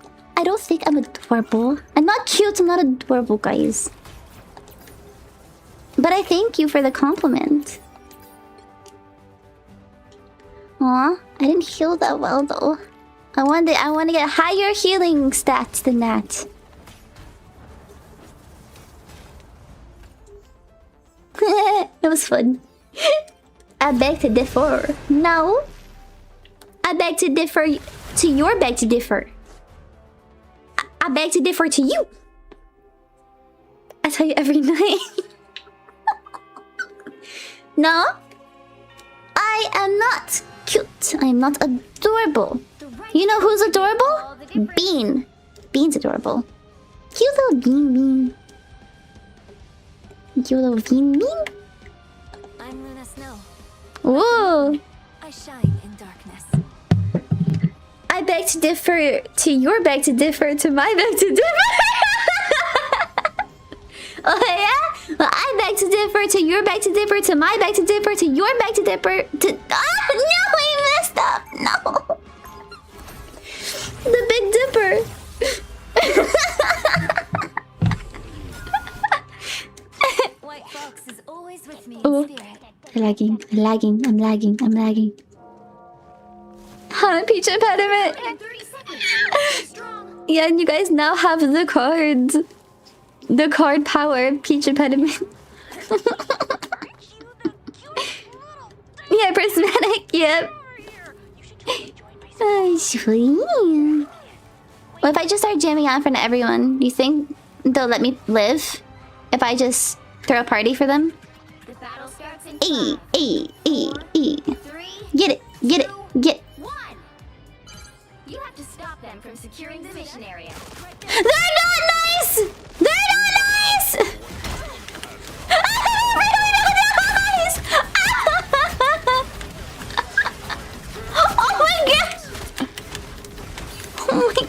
don't think I'm adorable. I'm not cute. I'm not adorable, guys. But I thank you for the compliment. Aw, I didn't heal that well though. I want to get higher healing stats than that. It was fun. I beg to differ. No. I beg to differ to your beg to differ. I beg to differ to you. I tell you every night. No. I am not cute. I am not adorable. You know who's adorable? Bean. Bean's adorable. Cute little Bean. Cute little Bean. I'm Luna Snow. Whoa. I shine in darkness. I beg to differ to your beg to differ to my beg to differ. Oh yeah? Well, I beg to differ to your beg to differ to my beg to differ to your beg to differ to... Ah, no, we messed up. No. The Big Dipper. White Fox is always with me in Oh. spirit. I'm lagging. Hana Peach impediment. 30 seconds. Strong. Yeah, and you guys now have the cards. The card power, Peach impediment. Yeah, prismatic, yep. What if I just start jamming out in front of everyone? Do you think they'll let me live? If I just throw a party for them? The battle starts in E. 3, Get it. 2, 1. You have to stop them from securing the mission area. They're not nice! They're not nice! Oh my god! Oh my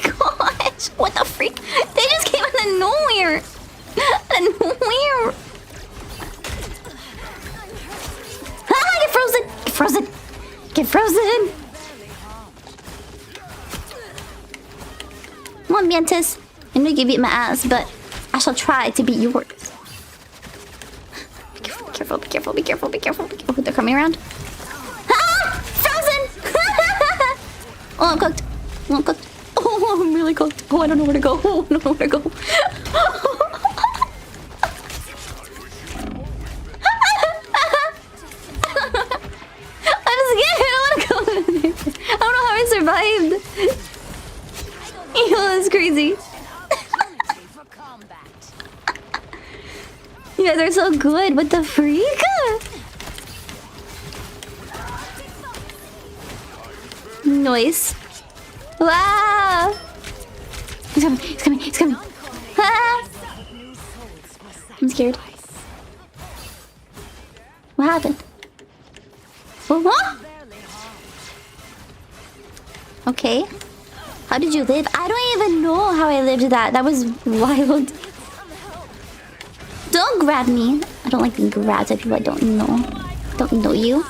gosh! What the freak? They just came out of nowhere! Out of nowhere! Ah, get frozen! Get frozen! Get frozen! Come on, Mantis. I know you beat my ass, but I shall try to beat yours. Be careful. They're coming around. Ah! Frozen! Oh, I'm cooked. Oh, I'm really cooked. Oh, I don't know where to go. I'm scared. I don't want to go in there. I don't know how I survived. Yo, that's crazy. You guys are so good. What the freak? Noise. Wow. He's coming. Ah. I'm scared. What happened? What? Okay. How did you live? I don't even know how I lived that. That was wild. Don't grab me. I don't like being grabbed by people I don't know. Don't know you.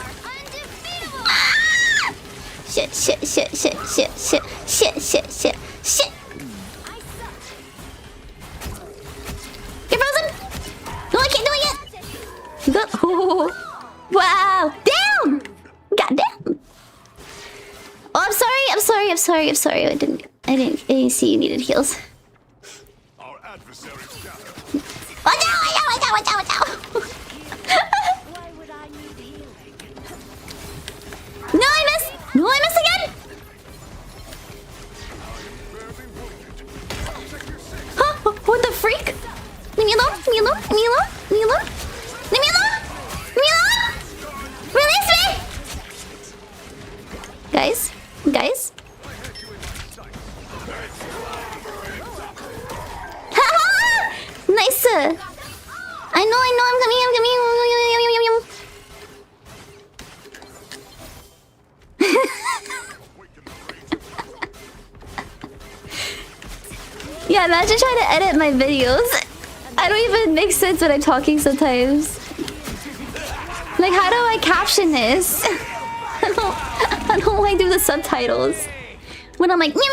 Shit, shit, shit, shit, shit, shit, shit, shit, shit, shit. Get frozen! No, I can't do it yet! Good. Oh, wow! Damn! Goddamn! Oh, I'm sorry, I'm sorry, I'm sorry, I'm sorry. I didn't see you needed heals. Our adversaries gather. Watch out, watch out, watch out, watch out, watch out! Why would I need healing? No, I missed! No, I missed again! Huh? What the freak? Leave me alone, leave me alone, leave me alone, leave me alone. Leave me alone! Leave me alone! Release me! Guys? Guys? Nice! I know, I'm coming, I'm coming. Yeah, imagine trying to edit my videos. I don't even make sense when I'm talking sometimes. Like, how do I caption this? I don't want to do the subtitles. When I'm like, like,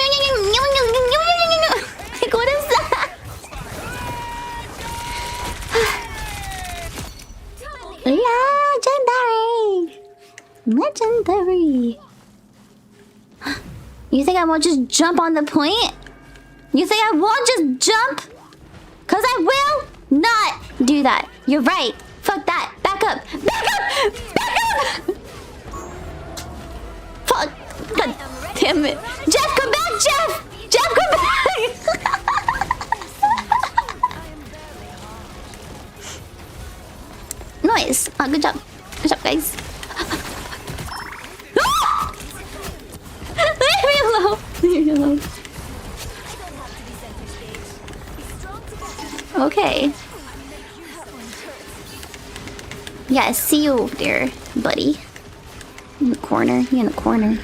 what is that? Legendary. You think I won't just jump on the point? You think I won't just jump? Cause I will not do that. You're right. Fuck that. Back up. Back up! Back up! Fuck. God damn it. Jeff, come back, Jeff! Jeff, come back! Nice. Oh, good job. Good job, guys. Leave me alone. Leave me alone. Okay. Yeah, I see you over there, buddy. In the corner. You in the corner.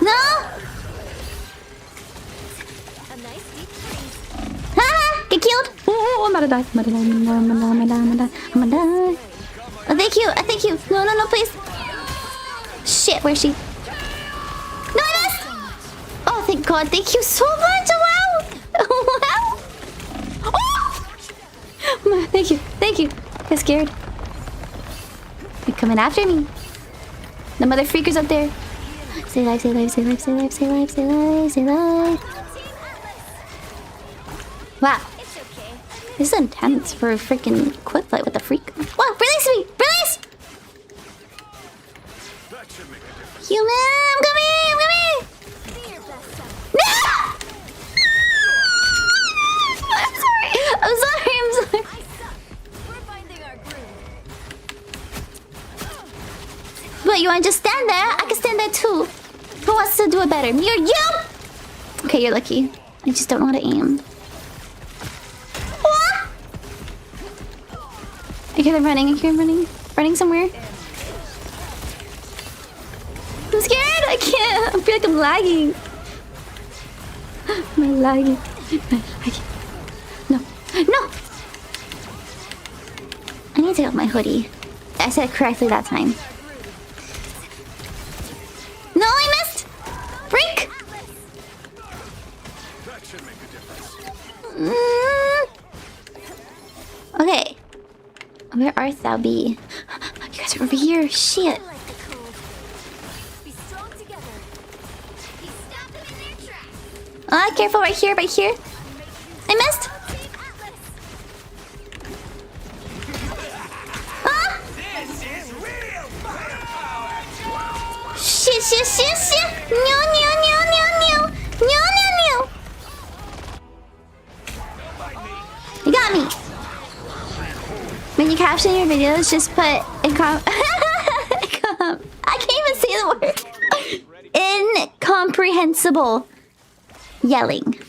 No! Haha! Get killed! Oh, I'm about to die. I'm about to die. I'm gonna die. Oh, thank you. Thank you. No, no, no, please. Shit, where's she? No, I missed! Oh, thank God. Thank you so much. Wow! Wow! Oh! Thank you. Thank you. I'm scared. You're coming after me. The mother freakers up there. Stay alive, stay alive, stay alive, stay alive, stay alive, stay alive, stay alive. Wow. This is intense for a freaking quick fight with the freak. Whoa, release me! Release! Human, I'm coming! I'm coming! No! I'm sorry. I'm sorry. I'm sorry. But you want to just stand there? I can stand there too. Who wants to do it better? Me or you? Okay, you're lucky. I just don't know how to aim. What? I hear them running. I hear them running. Running somewhere. I'm scared. I can't. I feel like I'm lagging. I'm lagging. No. No. I need to take off my hoodie. I said it correctly that time. No, I missed! Freak! Okay. Where art thou be? You guys are over here. Shit. Ah, careful right here, right here. I missed! Ah! Shit, shit, shit, shit! No, no, no, no, no! No, no, no! You got me! When you caption your videos, just put I can't even say the word. Incomprehensible. Yelling.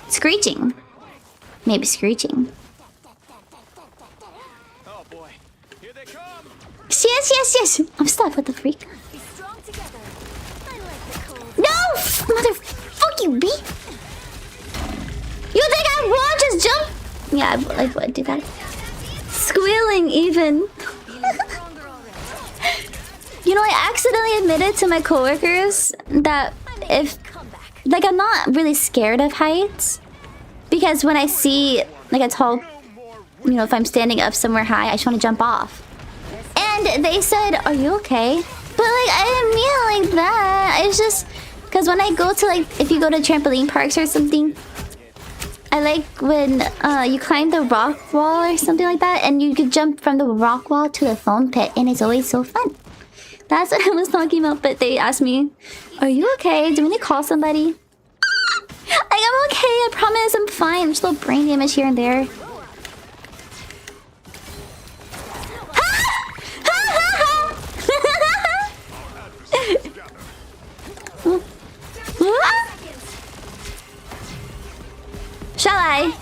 Screeching. Maybe screeching. Oh boy, here they come. Yes, yes, yes! I'm stuck. What the freak? No! Mother... Fuck you, B! You think I won't just jump? Yeah, I would do that. Squealing even. You know, I accidentally admitted to my coworkers that if, like, I'm not really scared of heights, because when I see like a tall, you know, if I'm standing up somewhere high, I just want to jump off. And they said, "Are you okay?" But like, I didn't mean it like that. It's just because when I go to, like, if you go to trampoline parks or something, I like when you climb the rock wall or something like that, and you could jump from the rock wall to the foam pit, and it's always so fun. That's what I was talking about. But they asked me, "Are you okay? Do we need to call somebody?" Like, I'm okay. I promise I'm fine. Just a little brain damage here and there. Shall I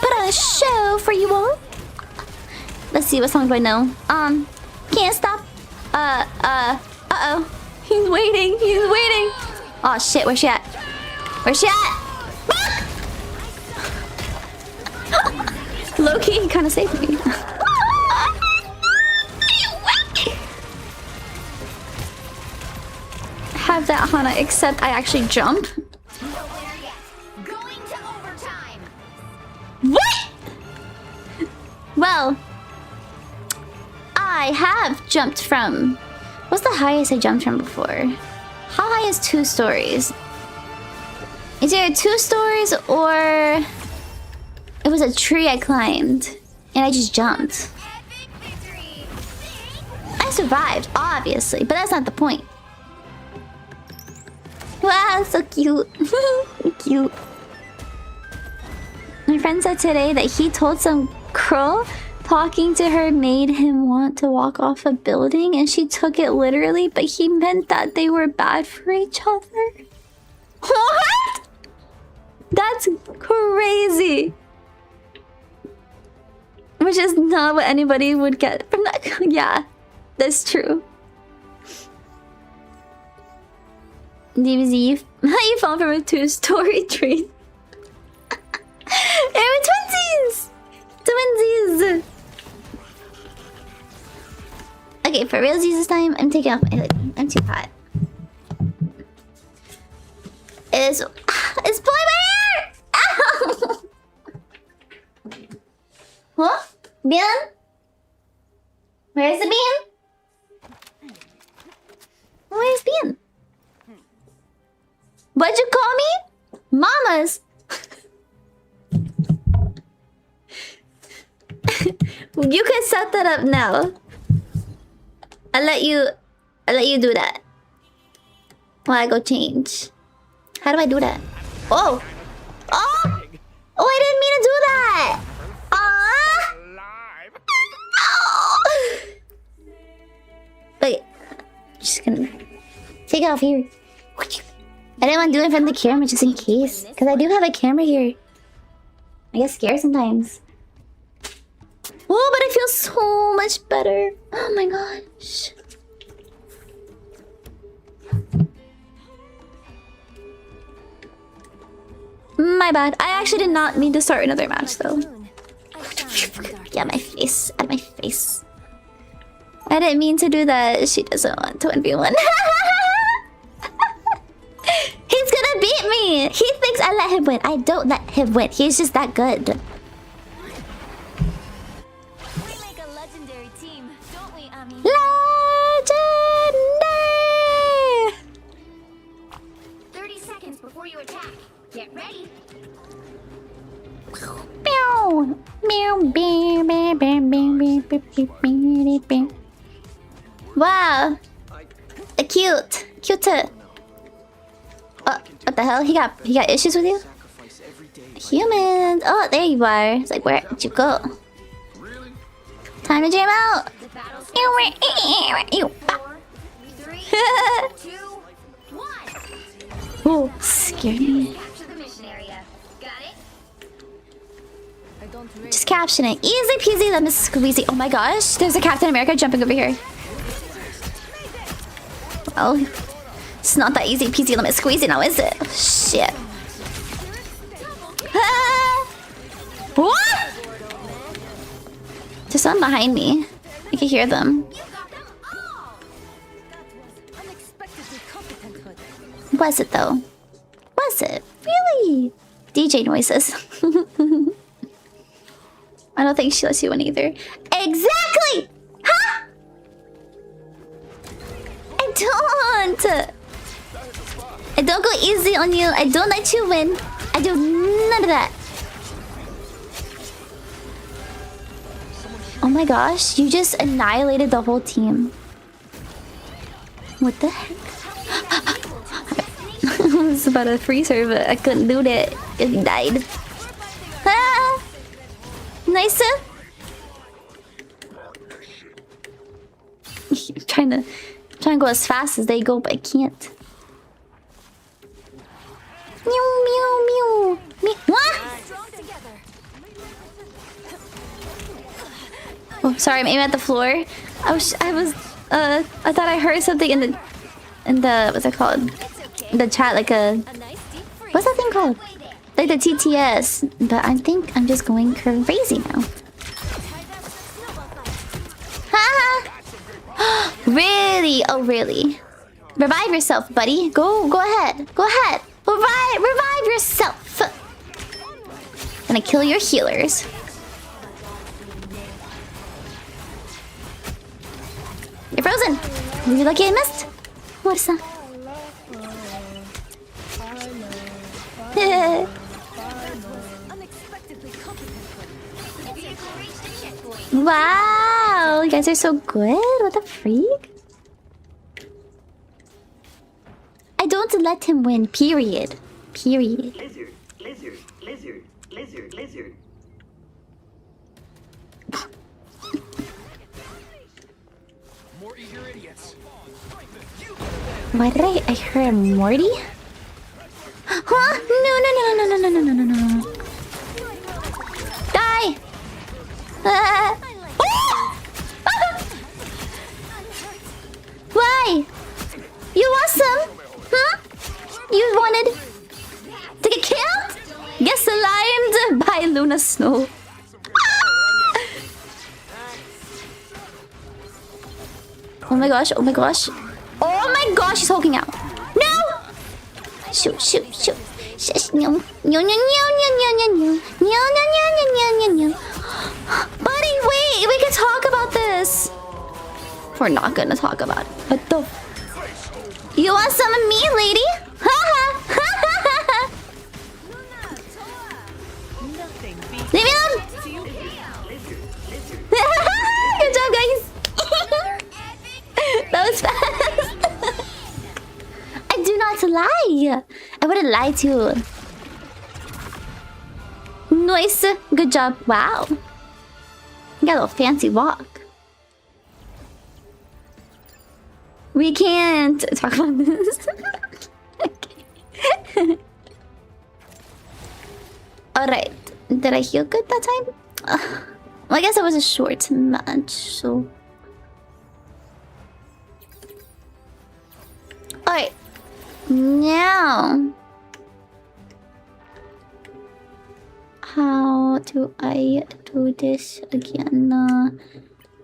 put on a show for you all? Let's see, what song do I know? Can't stop. Uh-oh. He's waiting. He's waiting. Oh shit, where's she at? Where's she at? Low-key, he kind of saved me. Have that, Hana, except I actually jump. Going to overtime. What? Well, I have jumped from... What's the highest I jumped from before? How high is 2 stories? Is there 2 stories or... It was a tree I climbed and I just jumped. I survived, obviously, but that's not the point. Wow, so cute. Cute. My friend said today that he told some girl talking to her made him want to walk off a building, and she took it literally, but he meant that they were bad for each other. What? That's crazy. Which is not what anybody would get from that. Yeah, that's true. DBZ, you fall from a 2-story tree. They were twinsies! Twinsies! Okay, for realsies this time, I'm taking off my hoodie. I'm too hot. It's pulling my hair! Ow! Huh? Bien? Where's the Bien? Where's Bien? What'd you call me? Mamas! You can set that up now. I'll let you do that. While I go change. How do I do that? Oh! Oh! Oh, I didn't mean to do that! Oh! Wait. Just gonna take it off here. I didn't want to do it in front of the camera just in case. Because I do have a camera here. I get scared sometimes. Oh, but I feel so much better. Oh my gosh. My bad. I actually did not mean to start another match though. Yeah, my face. Out of my face. I didn't mean to do that. She doesn't want to 1v1. He's gonna beat me! He thinks I let him win. I don't let him win. He's just that good. We make a legendary team, don't we, Ami? Legendary! 30 seconds before you attack. Get ready. Meow. Meow. Meow. Meow. Meow. Meow. Meow. Wow. Cute. Cute. What the hell? He got issues with you? Humans. Oh, there you are. It's like, where did you go? Time to jam out. The battle starts in 4, 3, 2, 1. Oh, scared me. Capture the mission area. Got it? Just caption it. Easy peasy lemon squeezy. Oh my gosh, there's a Captain America jumping over here. Well, it's not that easy peasy lemon squeezy now, is it? Shit. Ah! What? There's someone behind me. I can hear them. Unexpectedly competent. Was it though? Was it? Really? DJ noises. I don't think she lets you in either. Exactly! Huh? I don't! I don't go easy on you. I don't let you win. I do none of that. Oh my gosh, you just annihilated the whole team. What the heck? I was about to freeze her, but I couldn't do that. It died. Ah! Nice. trying to go as fast as they go, but I can't. Meow meow meow. What? Oh, sorry, I'm aiming at the floor. I thought I heard something in the what's it called? In the chat, like a what's that thing called? Like the TTS. But I think I'm just going crazy now. Ha! Really? Oh, really? Revive yourself, buddy. Go ahead. Go ahead. Revive yourself. Gonna kill your healers. You're frozen. You're lucky I missed. What's that? Wow, you guys are so good. What the freak? I don't let him win. Period. Period. Lizard, lizard, lizard, lizard, lizard. More eager idiots. Why did I heard Morty? Huh? No. Die! Why? You awesome? Huh? You wanted to get killed? Get slimed by Luna Snow. Oh my gosh, oh my gosh. Oh my gosh, she's hulking out. No! Shoot. Buddy, wait, we can talk about this. We're not gonna talk about it. What the? You want some of me, lady? Leave me alone. Good job, guys. That was fast. I do not lie. I wouldn't lie to you. Nice. Good job. Wow. You got a little fancy walk. We can't talk about this. Alright. Did I heal good that time? Well, I guess it was a short match, so... Alright. Now... How do I do this again?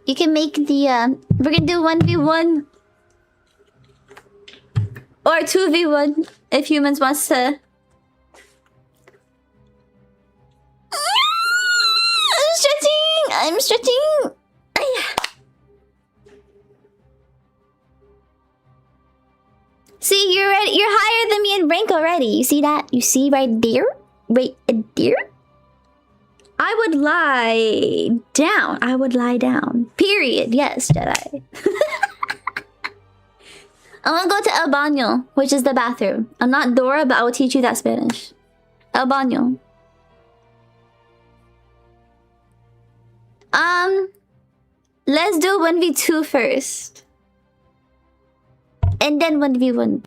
You can make the... we're gonna do 1v1. Or 2v1 if humans wants to... I'm stretching. See, you're ready. You're higher than me in rank already. You see that? You see right there? Right there? I would lie down. I would lie down. Period. Yes, Jedi. I'm gonna go to El Baño, which is the bathroom. I'm not Dora, but I will teach you that Spanish. El Baño. Let's do 1v2 first. And then 1v1.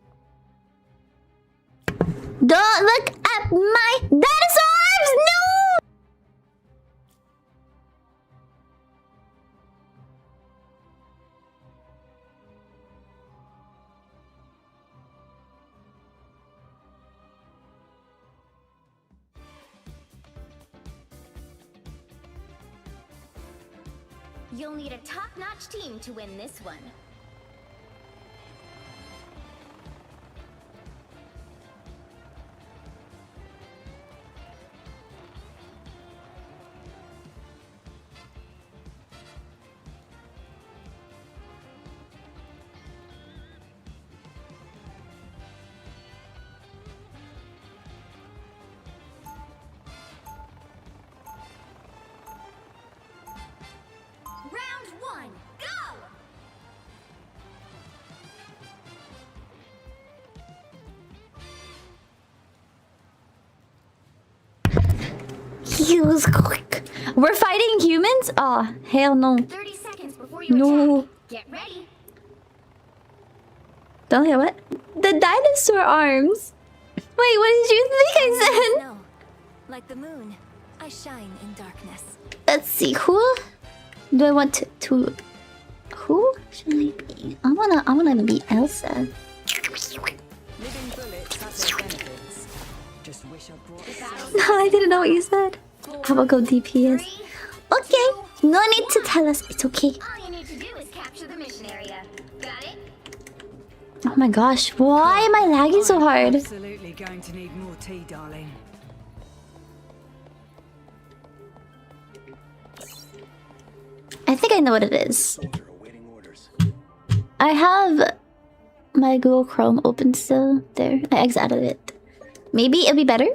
Don't look at my dinosaurs! No! You'll need a top-notch team to win this one. Round one, go! Use quick. We're fighting humans? Oh, hell no. 30 seconds before you No. attack. Get ready. Don't hear what? The dinosaur arms. Wait, what did you think I said? Snow. Like the moon, I shine in darkness. Let's see, who do I want to who should I be? I wanna be Elsa. Living bullets have their benefits. Just wish I brought a No, I didn't know what you said. How about go DPS? Okay, no need to tell us. It's okay. All you need to do is capture the mission area. Got it? Oh my gosh, why am I lagging so hard? Absolutely going to need more tea, darling. I think I know what it is. Soldier awaiting orders. I have my Google Chrome open still. There, I exited it. Maybe it'll be better.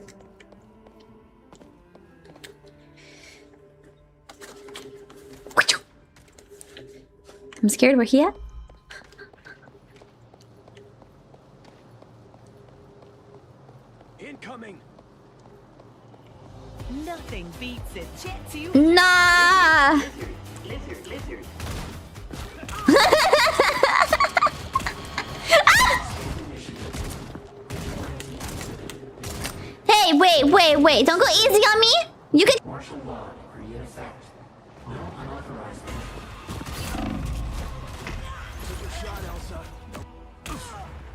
I'm scared. Where he at? Incoming. Nothing beats a jet to you. Nah. Lizard, lizard. Hey, wait! Don't go easy on me. You can.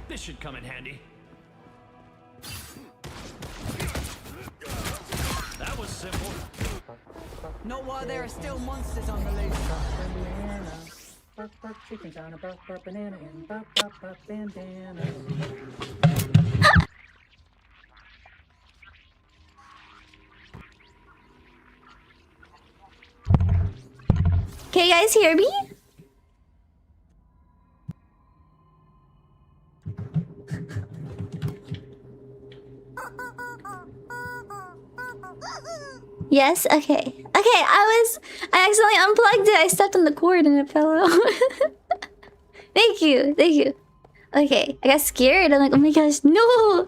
This should come in handy. That was simple. Not while there are still monsters on the loose. Can you guys hear me? Yes, okay. I accidentally unplugged it. I stepped on the cord and it fell out. Thank you. Okay, I got scared. I'm like, oh my gosh, no!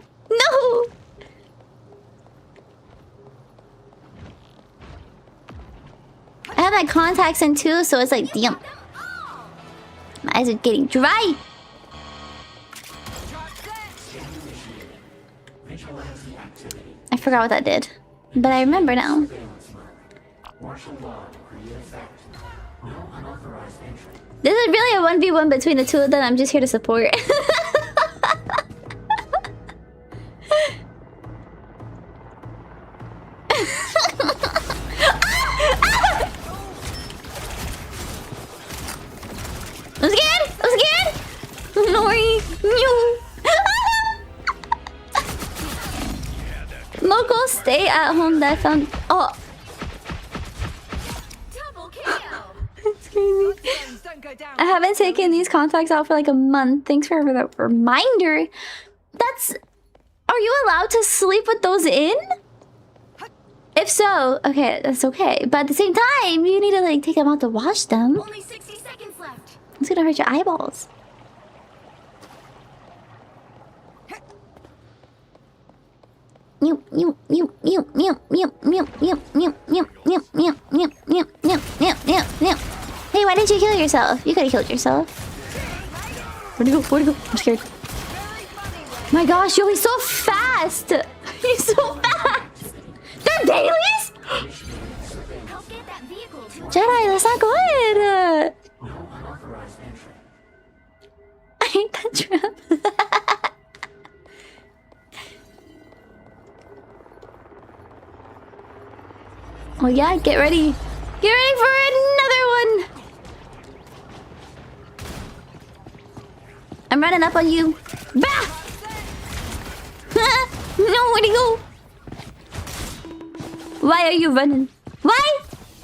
I have my contacts in too, so it's like, damn. My eyes are getting dry. I forgot what that did, but I remember now. This is really a 1v1 between the two of them. I'm just here to support. I'm scared! Nori! Local stay at home that found. Oh! Double KO. That's crazy. I haven't taken these contacts out for like a month. Thanks for the reminder. That's. Are you allowed to sleep with those in? If so, okay, that's okay. But at the same time, you need to like take them out to wash them. Only 60 seconds left. It's gonna hurt your eyeballs. Hey, why did you kill yourself? You could have killed yourself. Where'd you go? I'm scared. My gosh, you're so fast! You're so fast! They're dailies? Jedi, that's not good! I hate that trap. Oh yeah, get ready. Get ready for another one! I'm running up on you. Bah! No, where'd he go? Why are you running? Why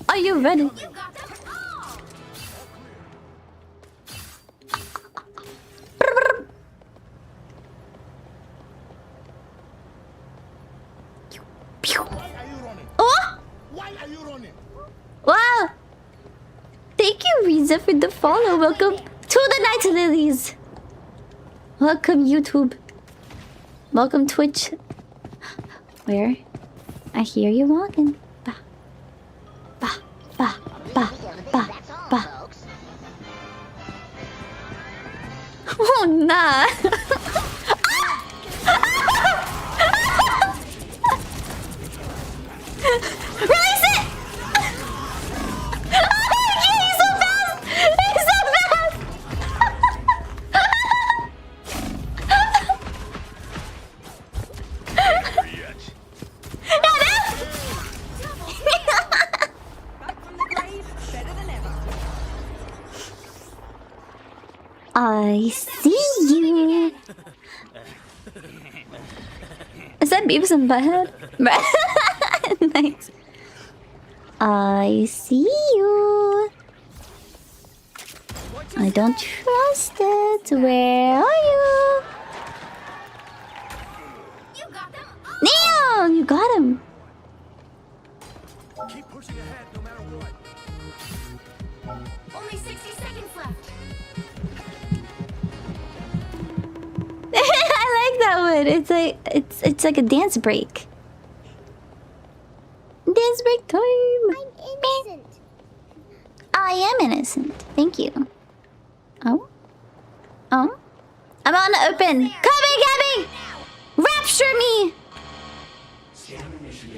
are you running? You got them all! Oh! Why are you running? Wow! Thank you, Riza, for the follow. Welcome to the Nightlilies. Welcome, YouTube. Welcome, Twitch. Where? I hear you walking. Bah. Bah. Bah. Bah. Bah. Bah. Oh, nah. Release it! He's so fast! He's so fast! Back from the grave, better than ever. I see you. Is that Beavis and Butthead? Nice. I see you. I don't trust it. Where are you? You got them all! Neon, you got him. Keep pushing ahead no matter what. Only 60 seconds left. I like that one. It's like a dance break. Dance break time. I'm innocent. I am innocent. Thank you. Oh? Oh? I'm on the open. Coming, Gabby! Rapture me!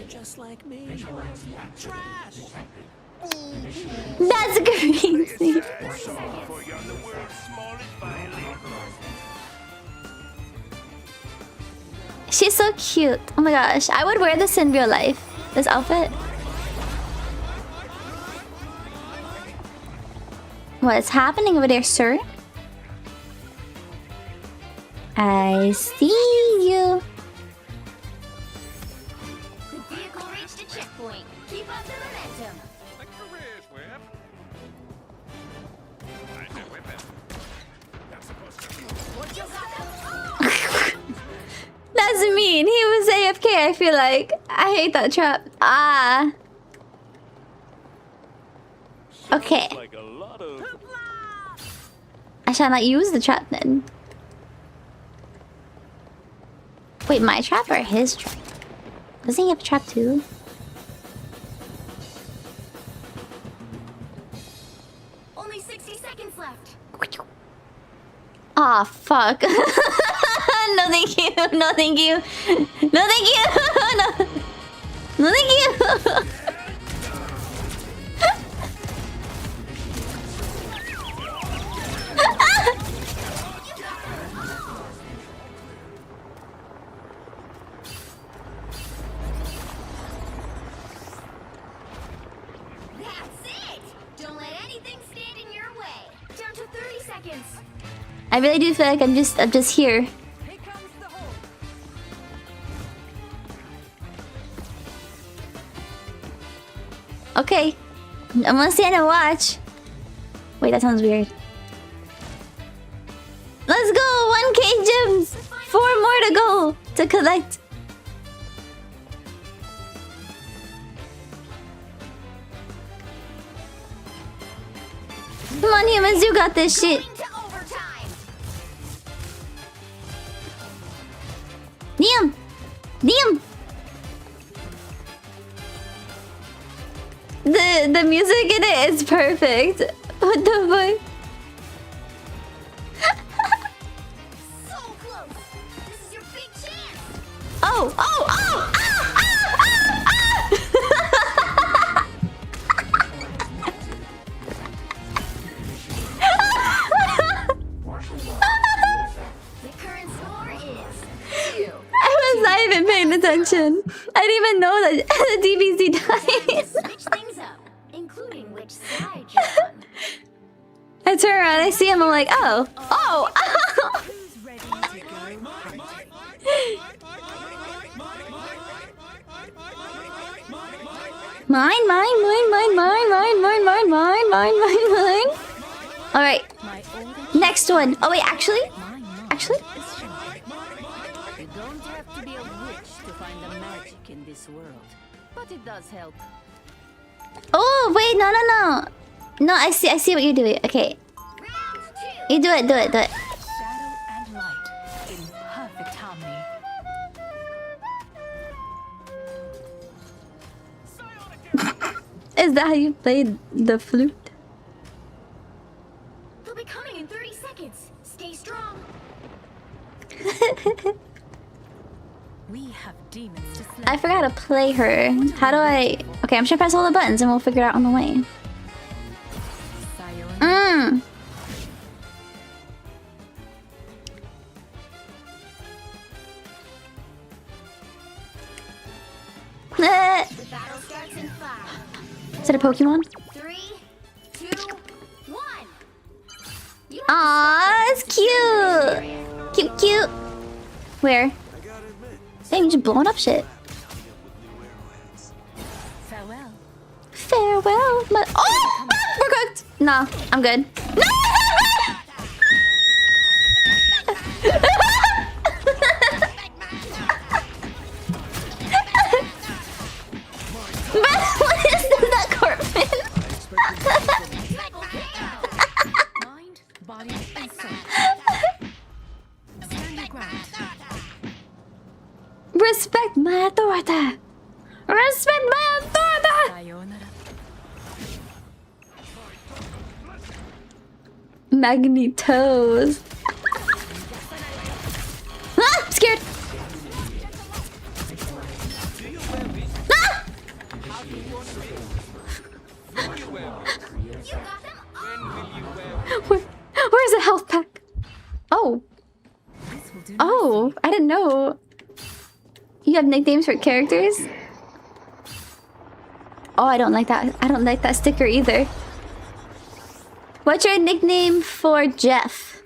Just like me. Trash. That's crazy. She's so cute. Oh my gosh. I would wear this in real life. This outfit. What's happening over there, sir? I see you. The vehicle reached a checkpoint. Keep up the momentum. A career's whip. I know whip it. That's supposed to be. You got them all! That's mean. He was AFK, I feel like. I hate that trap. Ah. Okay. Like a lot of... I shall not use the trap then. Wait, my trap or his trap? Doesn't he have a trap too? Only 60 seconds left. Aw, fuck. No thank you. No thank you. No thank you. No thank you. That's it! Don't let anything stand in your way. Down to 30 seconds. I really do feel like I'm just here. Here comes the hole. Okay. I'm gonna stand and watch. Wait, that sounds weird. Let's go! 1k gems! 4 more to go to collect. Come on, humans, you got this shit. Going to overtime. Liam! Liam! The music in it is perfect. What the fuck? So close. This is your big chance. Oh! Oh! Oh! Ah! Ah! Ah! The current score is 2. I was not even paying attention. I didn't even know that the DBZ died. Switch things up, including which side you're on. I turn around, I see him, I'm like, oh. Oh! Mine. All right. Next one. Oh wait, actually. You don't have to be a witch to find the magic in this world, but it does help. Oh wait, no. No, I see what you're doing. Okay. You do it. Shadow and light in perfect harmony. Is that how you played the flute? They'll be coming in 30 seconds. Stay strong. We have demons to slay. I forgot to play her. How do I... Okay, I'm just gonna press all the buttons and we'll figure it out on the way. The battle starts in 5, Is it a Pokemon? 3, 2, 1. Aw, it's cute! Cute. Where? Dang, you're just blowing up shit. Farewell. Oh! We're cooked! No, I'm good. No! What is that, Corbin? Mind, body, and soul. Stand your ground. Respect my authority! Respect my authority! Sayonara. Magnetos. Ah! I'm scared! Ah! Where's the health pack? Oh. Oh, I didn't know. You have nicknames for characters? Oh, I don't like that. I don't like that sticker either. What's your nickname for Jeff?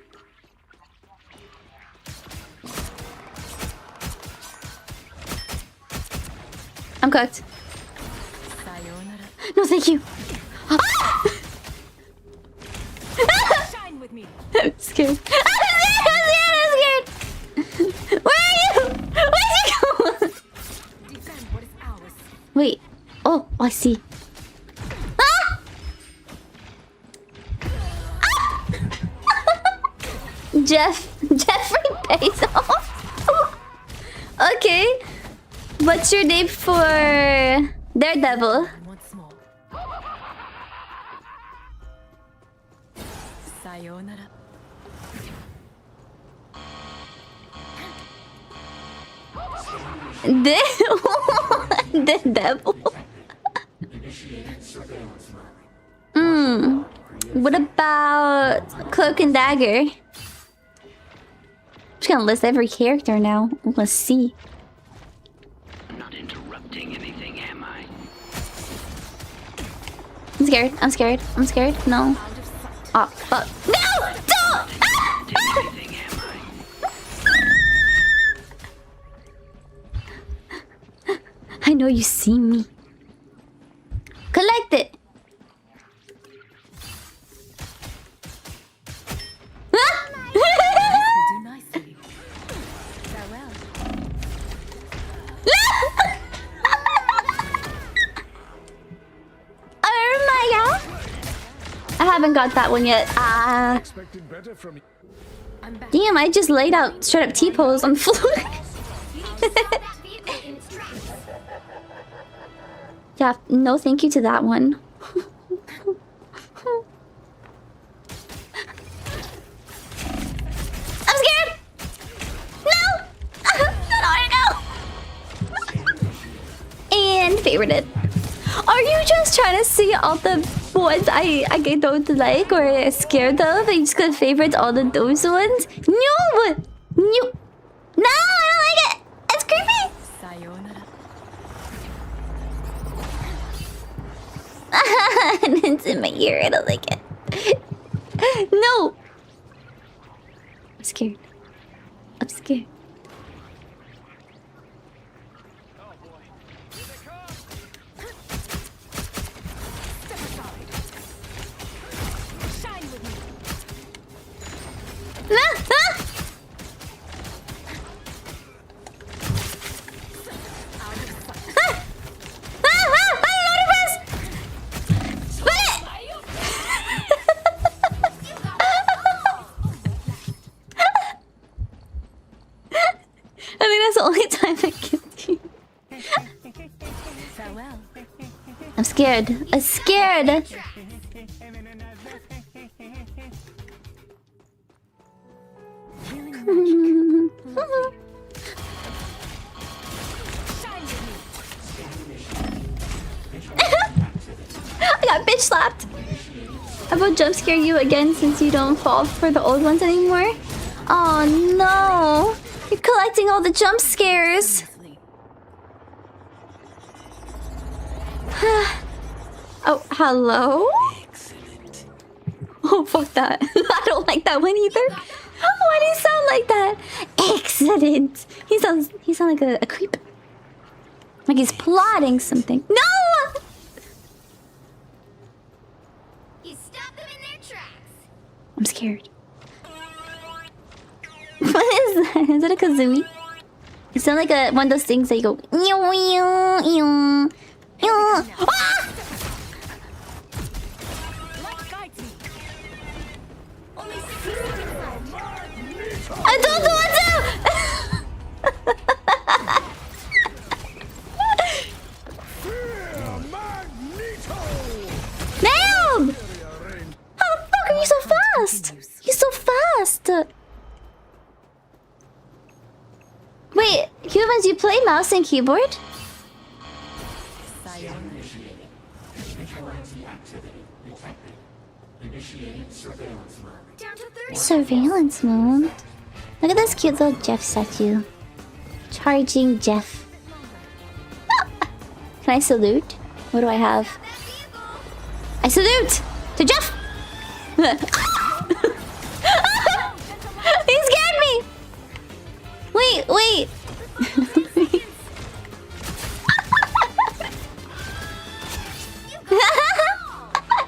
I'm cooked. No, thank you. Ah! Shine with me. I'm scared. I'm scared. Where are you? Where'd you go? Defend what is ours. Wait. Oh, I see. Ah! Jeffrey Bezos. Okay. What's your name for Daredevil? Once more. Sayonara. Daredevil. What about Cloak and Dagger? I'm just gonna list every character now. Let's see. I'm not interrupting anything, am I? I'm scared. No. Oh, fuck. No! Don't! Anything, am I? I know you see me. Collect it. Do nicely. Farewell. Oh my god! I haven't got that one yet. Expected better from you. I'm back. Damn, I just laid out straight up T-pose on the floor. Yeah, no thank you to that one. I'm scared! No! No! And favorited. Are you just trying to see all the ones I don't like or scared of? And you just gonna favorite all of those ones? No! No! No! I don't like it! It's creepy! Sayonara. It's in my ear. I don't like it. No! I'm scared. I think that's the only time I killed you. Farewell. I'm scared. I'm scared. I got bitch slapped. I will jump scare you again since you don't fall for the old ones anymore. Oh no! You're collecting all the jump scares. Oh, hello? Oh, fuck that. I don't like that one either. Why do you sound like that? Excellent. He sounds like a creep. Like he's plotting something. No! You stop them in their tracks. I'm scared. What is that? Is that a kazooie? It sounds like one of those things that you go. Ah! I don't want to! Damn! How the fuck are you so fast? You're so fast! Wait, humans, you play mouse and keyboard? Surveillance mode. Look at this cute little Jeff statue. Charging Jeff. Can I salute? What do I have? I salute to Jeff. He scared me. Wait.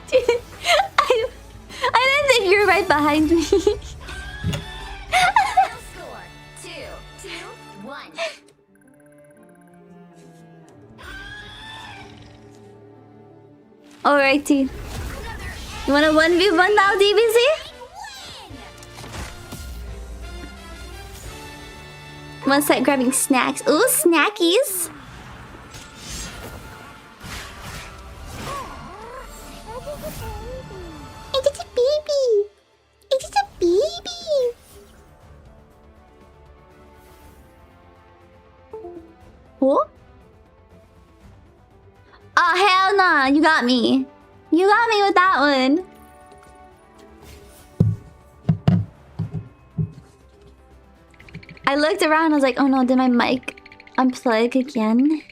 Dude, I didn't think you were right behind me. Score 2-1. Alrighty. You want a 1v1 now, DBZ? One side grabbing snacks. Ooh, snackies. It's just a baby. It's just a baby. What? Oh, hell nah. You got me. You got me with that one. I looked around. I was like, oh no, did my mic unplug again?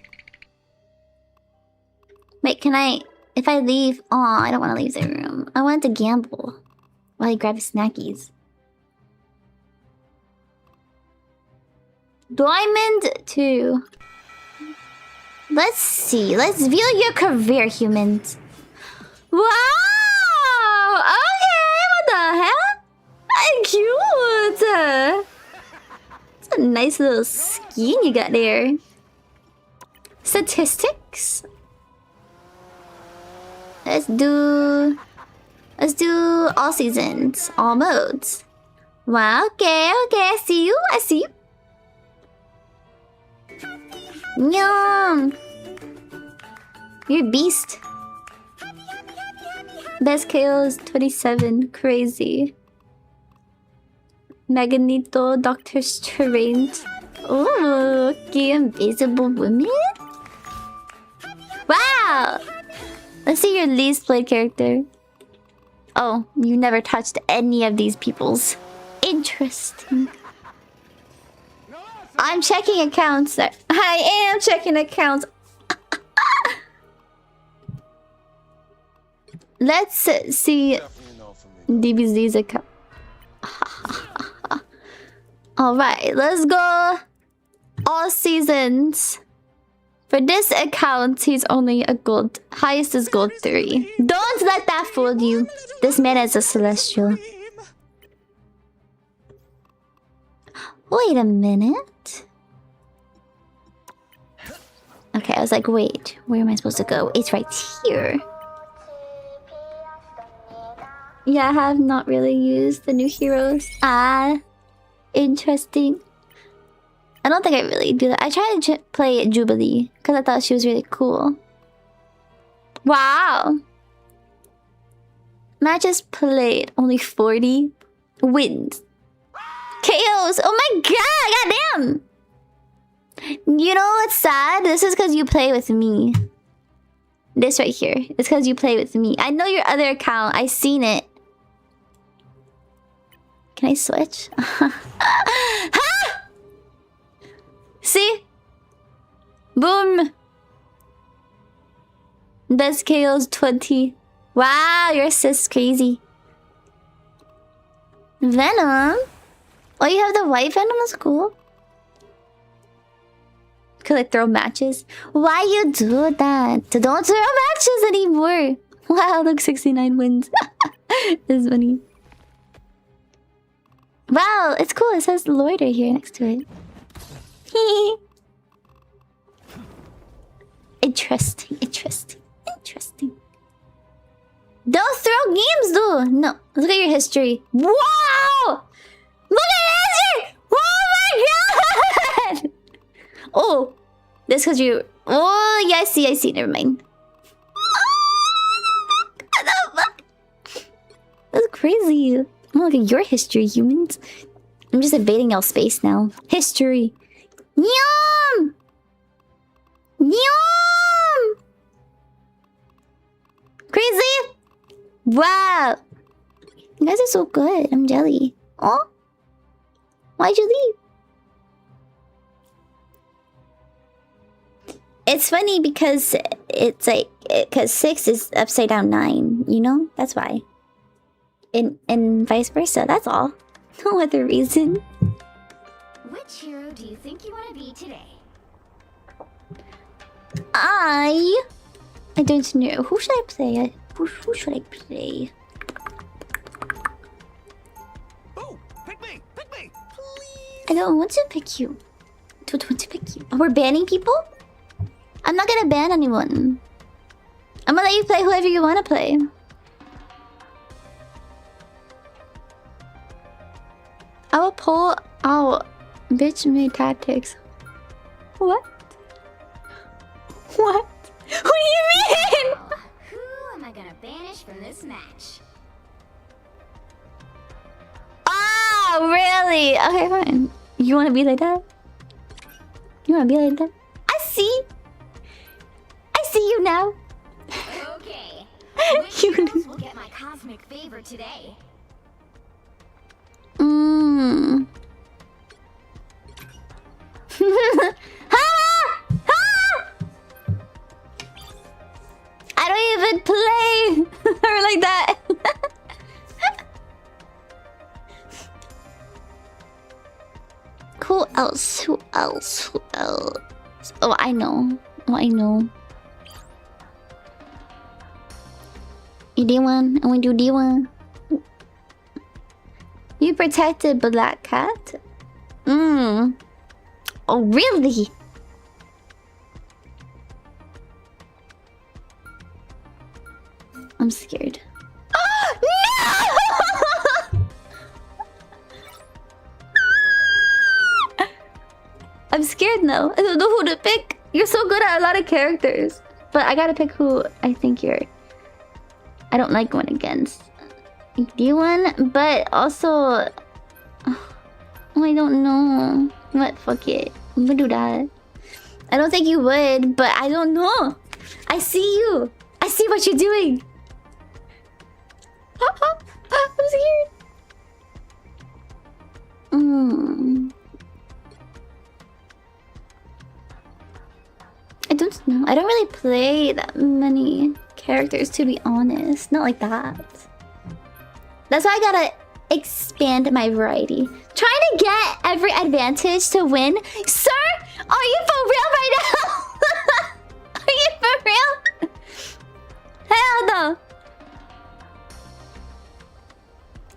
Wait, can I... If I leave... Oh, I don't want to leave the room. I wanted to gamble while I grab snackies. Diamond 2. Let's see. Let's view your career, humans. Wow! Okay, what the hell? Cute! It's a nice little skin you got there. Statistics. Let's do all seasons, all modes. Wow, okay, I see you. Yum! You're a beast. Best KOs 27. Crazy. Magneto, Doctor Strange. Ooh, okay, Invisible Woman? Wow! Let's see your least played character. Oh, you never touched any of these people's. Interesting. I'm checking accounts. I am checking accounts. Let's see DBZ's account. Alright, let's go. All seasons. For this account, he's only a gold. Highest is gold 3. Don't let that fool you. This man is a celestial. Wait a minute. Okay, I was like, wait, where am I supposed to go? It's right here. Yeah, I have not really used the new heroes. Ah, interesting. I don't think I really do that. I tried to play Jubilee because I thought she was really cool. Wow. Matches played, only 40 wins. KOs. Oh my god, goddamn. You know what's sad? This is because you play with me. This right here. It's because you play with me. I know your other account. I seen it. Can I switch? Ha! See? Boom. Best KOs 20. Wow, your sis crazy. Venom? Oh, you have the white Venom? That's cool. Could I throw matches? Why you do that? Don't throw matches anymore. Wow, look, 69 wins. This is funny. Wow, it's cool. It says Loiter here next to it. Interesting, interesting, interesting. Don't throw games, though. No, look at your history. Wow! Look at history! Oh my god! Oh, that's because you. Oh, yeah, I see. Never mind. What the fuck? That's crazy. Oh, look at your history, humans. I'm just invading y'all space now. History. Yum! Yum! Crazy! Wow! You guys are so good. I'm jelly. Oh? Why'd you leave? It's funny because it's like... Because 6 is upside down 9, you know? That's why. And vice versa, that's all. No other reason. Which hero do you think you want to be today? I don't know. Who should I play? Who should I play? Oh, pick me, please. I don't want to pick you. Don't want to pick you. Oh, we're banning people? I'm not gonna ban anyone. I'm gonna let you play whoever you want to play. I will pull out bitch made tactics. What? What? What do you mean? Who am I gonna banish from this match? Oh, really? Okay, fine. You want to be like that? You want to be like that? I see you now. Okay. Which heroes will get my cosmic favor today? I don't even play her like that. Who else? Who else? Who else? Oh, I know. Oh, I know. You D1? I want to do D1. You protected Black Cat? Oh, really? I'm scared. Oh, no! I'm scared now. I don't know who to pick. You're so good at a lot of characters. But I gotta pick who I think I don't like going against. D1, but also... Oh, I don't know. What? Fuck it. I'm gonna do that. I don't think you would, but I don't know. I see you. I see what you're doing. I'm scared. I don't know. I don't really play that many characters, to be honest. Not like that. That's why I gotta expand my variety. Trying to get every advantage to win. Sir, are you for real right now? Are you for real? Hell no.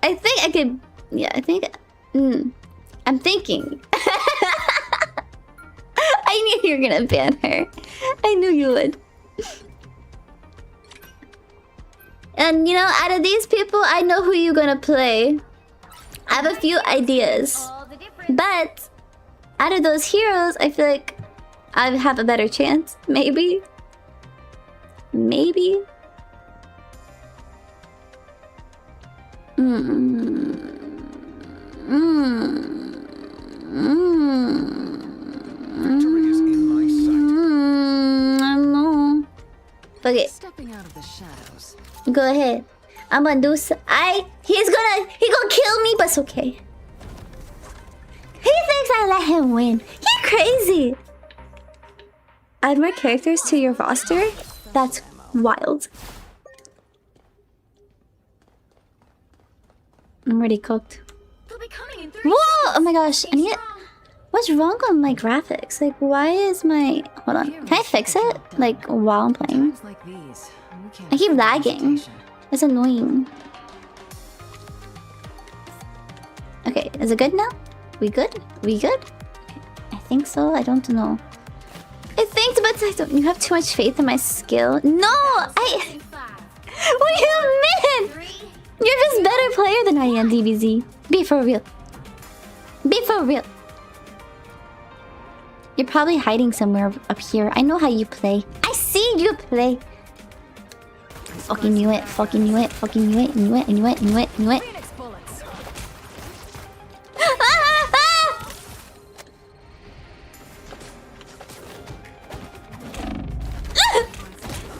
I think I could... Yeah, I think... I'm thinking. I knew you were gonna ban her. I knew you would. And you know, out of these people, I know who you're gonna play. I have a few ideas. But out of those heroes, I feel like I have a better chance. Maybe. Maybe. Victory is in my sight. I don't know. Fuck it. Stepping out of the shadows. Go ahead. I'm gonna do he's gonna kill me, but it's okay. He thinks I let him win. He's crazy. Add more characters to your roster? That's wild. I'm already cooked. They'll be coming in 3 Whoa! Oh my gosh. I need it. What's wrong with my graphics? Like, why is my... Hold on. Can I fix it? Like, while I'm playing? Times like these, we can't I keep afford lagging. hesitation. It's annoying. Okay, is it good now? We good? We good? Okay. I think so. I don't know. I think, but I don't... You have too much faith in my skill. No! What do you mean? You're just better player than I am, DBZ. Be for real. Be for real. You're probably hiding somewhere up here. I know how you play. I see you play. Fucking knew it. Fucking knew it. Fucking knew it. Knew it. Knew it. Knew it. Knew it. Phoenix bullets.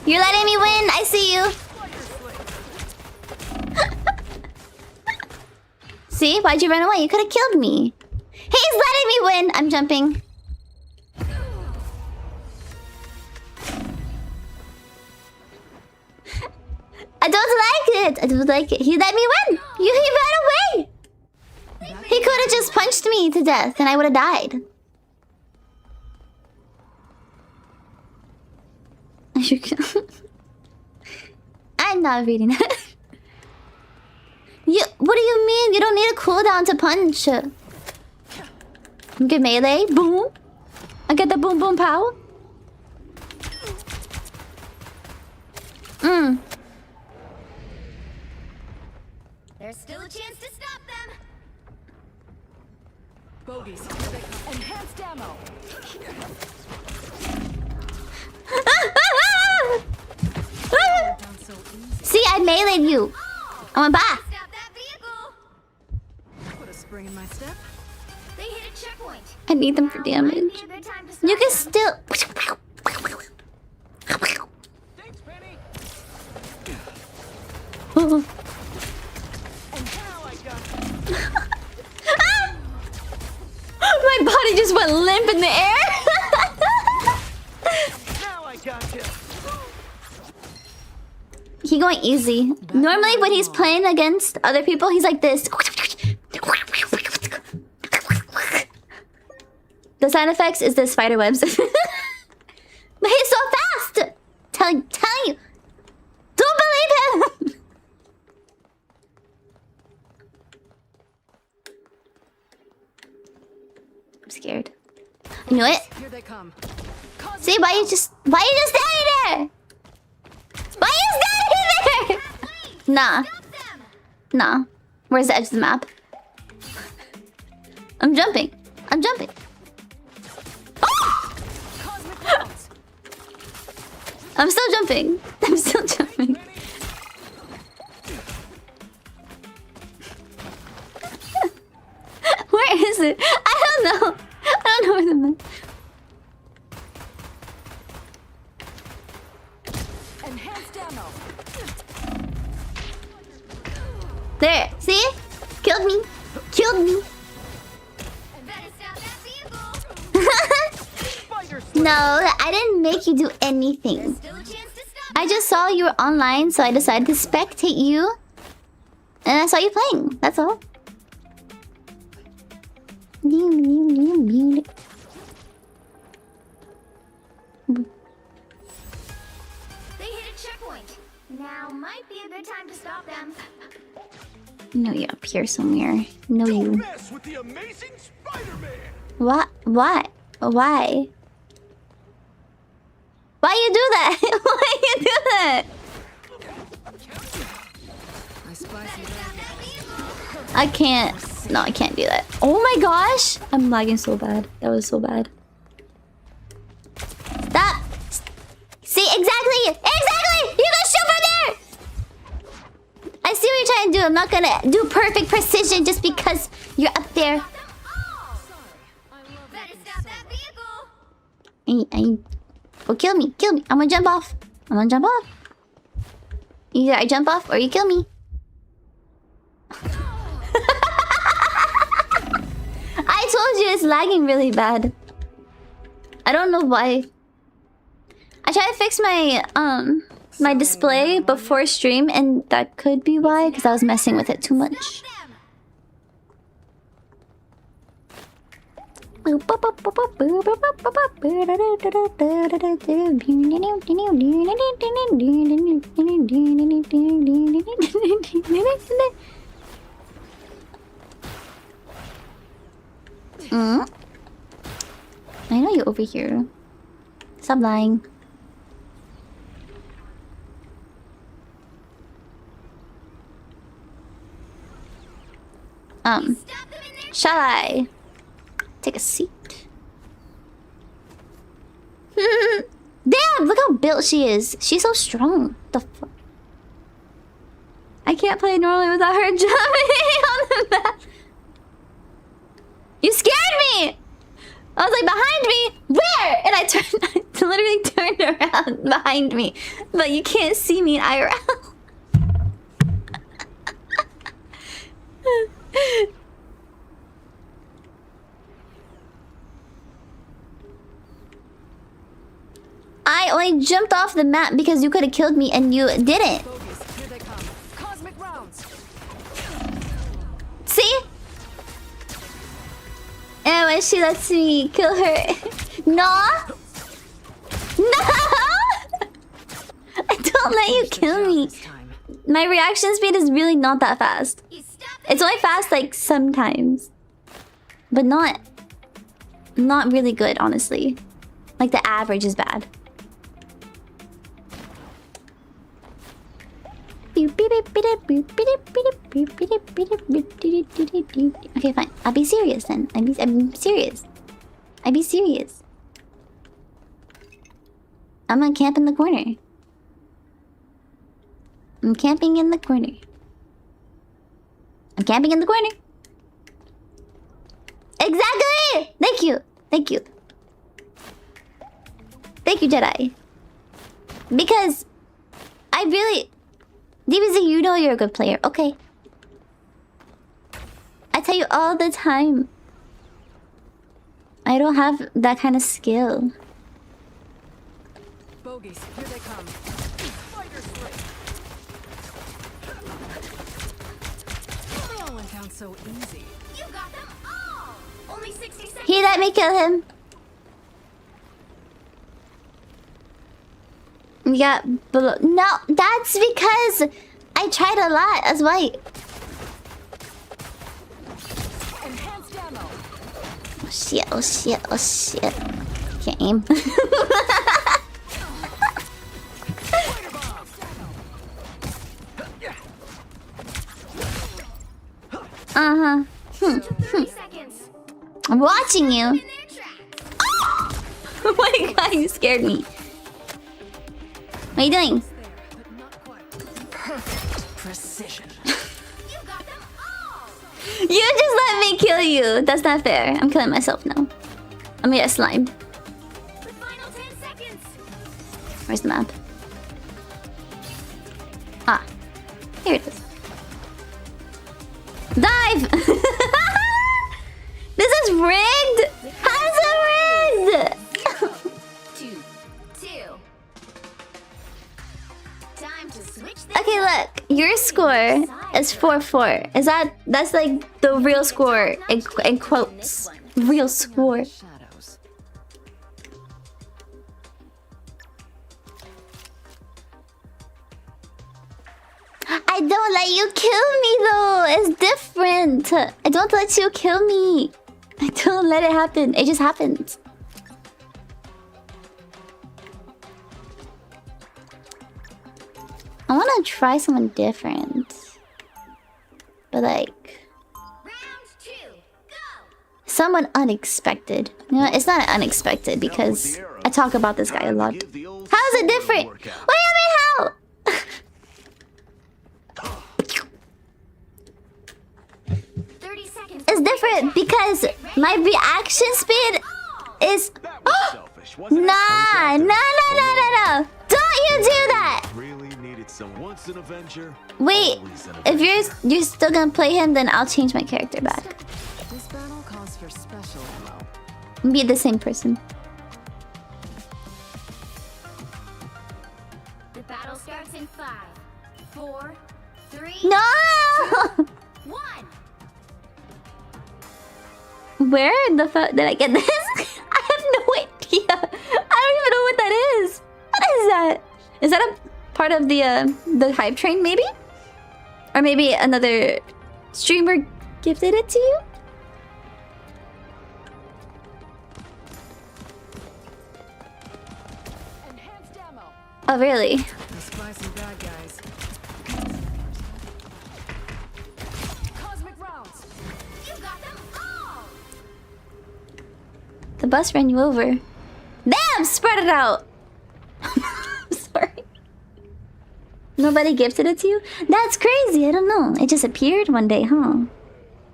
You're letting me win. I see you. See? Why'd you run away? You could have killed me. He's letting me win. I'm jumping. I don't like it. I don't like it. He let me win. He ran away. He could have just punched me to death and I would have died. I'm not reading that. What do you mean? You don't need a cooldown to punch. You get melee. Boom. I get the boom boom pow. There's still a chance to stop them. Bogies. Enhanced ammo. Down so easy. See, I meleeed you. I went back. Stop that vehicle. Put a spring in my step. They hit a checkpoint. I need them for Now might be damage. a good time to stop You can them. still... Thanks, Penny. My body just went limp in the air. Now I got you. He going easy. Normally when he's playing against other people, he's like this. The sound effects is the spider webs. But he's so fast. Tell you. Don't believe him. I'm scared. You know it? Here they come. See, why you just standing there? Why you standing there? Nah. Nah. Where's the edge of the map? I'm jumping. Oh! I'm still jumping. Where is it? I don't know where the map. Enhanced ammo. There. See? Killed me. Better stop that vehicle. No, I didn't make you do anything. Still a chance to stop. I just saw you were online, so I decided to spectate you. And I saw you playing. That's all. They hit a checkpoint. Now might be a good time to stop them. No, you're up here somewhere. No, Don't you. mess with the amazing Spider-Man. What? What? Why? Why you do that? Why you do that? I spice it Stop up. that vehicle. I can't. No, I can't do that. Oh my gosh! I'm lagging so bad. That was so bad. Stop! See, exactly! Exactly! You can shoot from there! I see what you're trying to do. I'm not gonna do perfect precision just because you're up there. Better stop that vehicle. Oh, kill me. Kill me. I'm gonna jump off. I'm gonna jump off. Either I jump off or you kill me. I told you it's lagging really bad. I don't know why. I tried to fix my my display before stream, and that could be why, because I was messing with it too much. I know you're over here. Stop lying. Shall I take a seat? Damn, look how built she is. She's so strong. The fuck? I can't play normally without her jumping on the map. You scared me! I was like, behind me? Where? And I literally turned around behind me. But you can't see me in IRL. I only jumped off the map because you could have killed me and you didn't. Here they come. Cosmic rounds. See? And when she lets me kill her. No! No! I don't let you kill me. My reaction speed is really not that fast. It's only fast like sometimes. But not really good, honestly. Like the average is bad. Okay, fine. I'll be serious then. I'm serious. I'll be serious. I'm gonna camp in the corner. I'm camping in the corner. I'm camping in the corner. Exactly! Thank you. Thank you. Thank you, Jedi. Because I really... DBZ, you know you're a good player. Okay. I tell you all the time. I don't have that kind of skill. Bogies, here they come. Spider strike. It all went down so easy. You got them all. Only 60 seconds. He let me kill him. Yeah, but no, that's because I tried a lot. That's why. Enhanced ammo. Oh shit! Oh shit! Oh shit! Can't aim. Uh-huh. 30 seconds. I'm watching you. Oh my god, you scared me. What are you doing? Perfect precision. You got them all. You just let me kill you. That's not fair. I'm killing myself now. I'm gonna get slimed. The final 10 seconds. Where's the map? Ah. Here it is. Dive! This is rigged! How is it rigged? 2, 2. Time to switch things. Okay, look. Your score is 4-4. That's like the real score in quotes. Real score. Shadows. I don't let you kill me though. It's different. I don't let you kill me. I don't let it happen. It just happens. I want to try someone different. But like... Round Someone unexpected. You know, it's not unexpected because I talk about this guy a lot. How is it different? What do you mean how? 30 seconds. It's different because my reaction speed is... Nah. Don't you do that. Really needed some once an Avenger. Wait, if you're still gonna play him, then I'll change my character back. This battle calls for special ammo. Be the same person. The battle starts in 5, 4, 3, No! 1. Where the fuck did I get this? I have no idea. I don't even know what that is. What is that? Is that a part of the hype train, maybe? Or maybe another streamer gifted it to you? Enhanced ammo. Oh, really? I spy some bad guys. Cosmic rounds. You got them all. The bus ran you over. Damn, spread it out. Sorry. Nobody gifted it to you? That's crazy. I don't know. It just appeared one day, huh?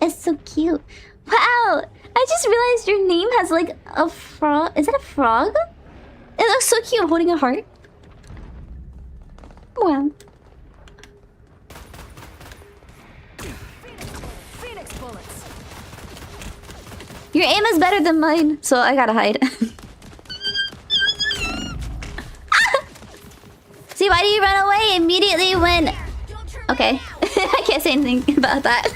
It's so cute. Wow. I just realized your name has like a frog. Is that a frog? It looks so cute holding a heart. Wow. Phoenix bullets. Your aim is better than mine, so I gotta hide. See, why do you run away immediately when... Okay. I can't say anything about that.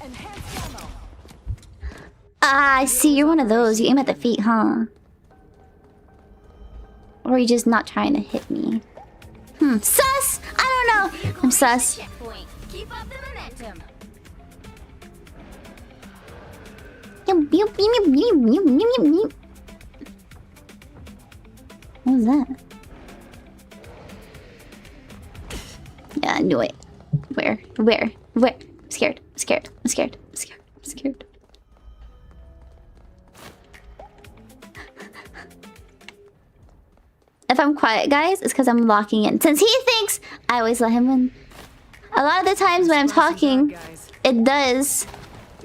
Enhanced ammo. Ah, I see. You're one of those. You aim at the feet, huh? Or are you just not trying to hit me? Sus! I don't know. I'm sus. Checkpoint. Keep up the momentum. What was that? Yeah, I knew it. Where? I'm scared. If I'm quiet, guys, it's because I'm locking in. Since he thinks I always let him in. A lot of the times when I'm talking, it does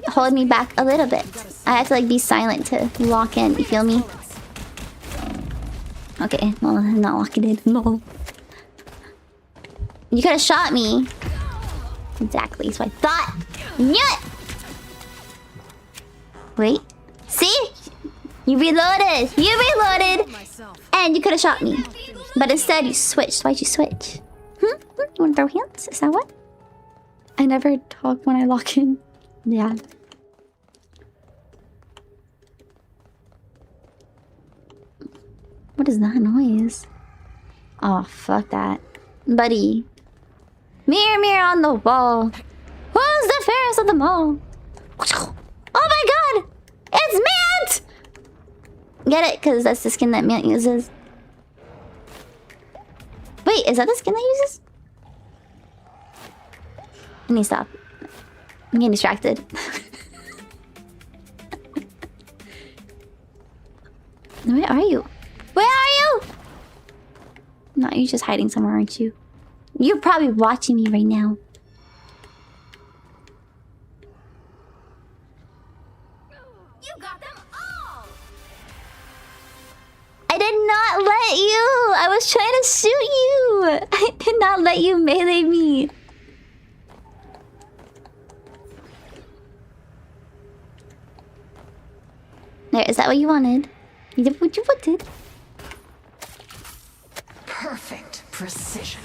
hold me back a little bit. I have to like be silent to lock in, you feel me? Okay, well, I'm not locking in. No. You could have shot me. Exactly, so I thought. Yeah. Wait. See? You reloaded. And you could have shot me. But instead, you switched. Why'd you switch? You want to throw hands? Is that what? I never talk when I lock in. Yeah. What is that noise? Oh, fuck that. Buddy. Mirror, mirror on the wall. Who's the fairest of them all? Oh my god! It's Mant! Get it? Because that's the skin that Mant uses. Wait, is that the skin that he uses? I need to stop. I'm getting distracted. Where are you? Where are you? No, you're just hiding somewhere, aren't you? You're probably watching me right now. You got them all. I did not let you! I was trying to shoot you! I did not let you melee me. There, is that what you wanted? You did what you wanted. Perfect precision.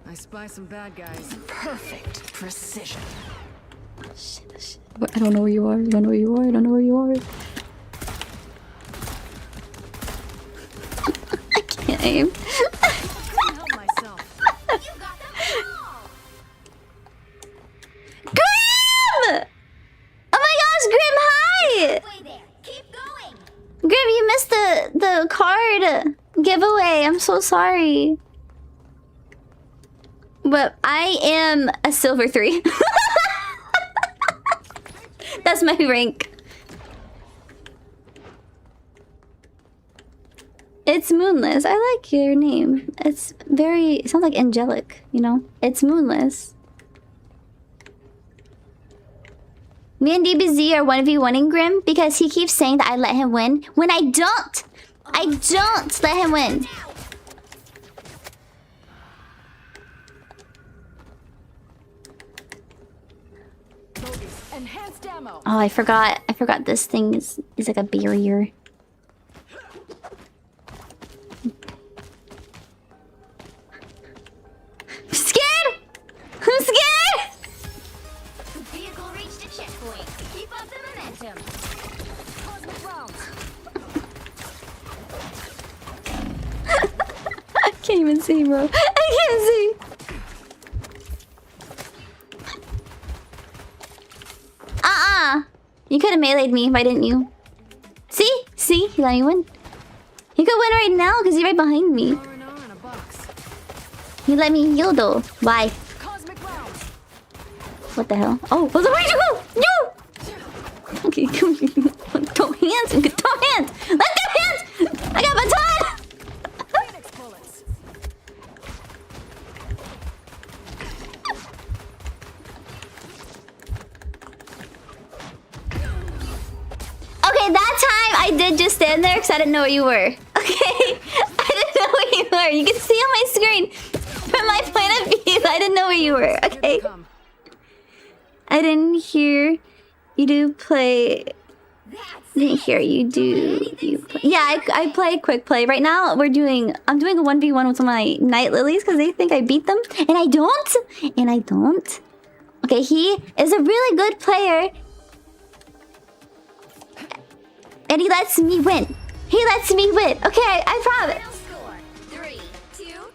I spy some bad guys. Perfect precision. Shit. I don't know where you are. I don't know where you are. I can't aim. Help myself. You got them all. Grim! Oh my gosh, Grim, hi! Way there. Keep going. Grim, you missed the card giveaway. I'm so sorry. But I am a silver 3. That's my rank. It's Moonless. I like your name. It's very... It sounds like angelic, you know? It's Moonless. Me and DBZ are 1v1ing Grim because he keeps saying that I let him win when I don't. I don't let him win. Enhanced ammo. Oh, I forgot. I forgot this thing is like a barrier. I'm scared! I'm scared! The vehicle reached a checkpoint. Keep up the momentum. Cosmic rounds. I can't even see, bro. I can't see. You could have meleeed me. Why didn't you? See? See? He let me win. He could win right now because he's right behind me. He let me heal though. Why? What the hell? Oh, where'd you go? No! Okay, come here. Don't hands. Don't hands. Let go hands! I got baton! Okay, that time I did just stand there because I didn't know where you were. Okay? I didn't know where you were. You can see on my screen. From my point of view, I didn't know where you were. Okay? I didn't hear you do play... Didn't hear you do... Yeah, I play quick play. Right now, I'm doing a 1v1 with some of my Nightlilies because they think I beat them. And I don't. And I don't. Okay, he is a really good player. And he lets me win. He lets me win. Okay, I promise. Score 3,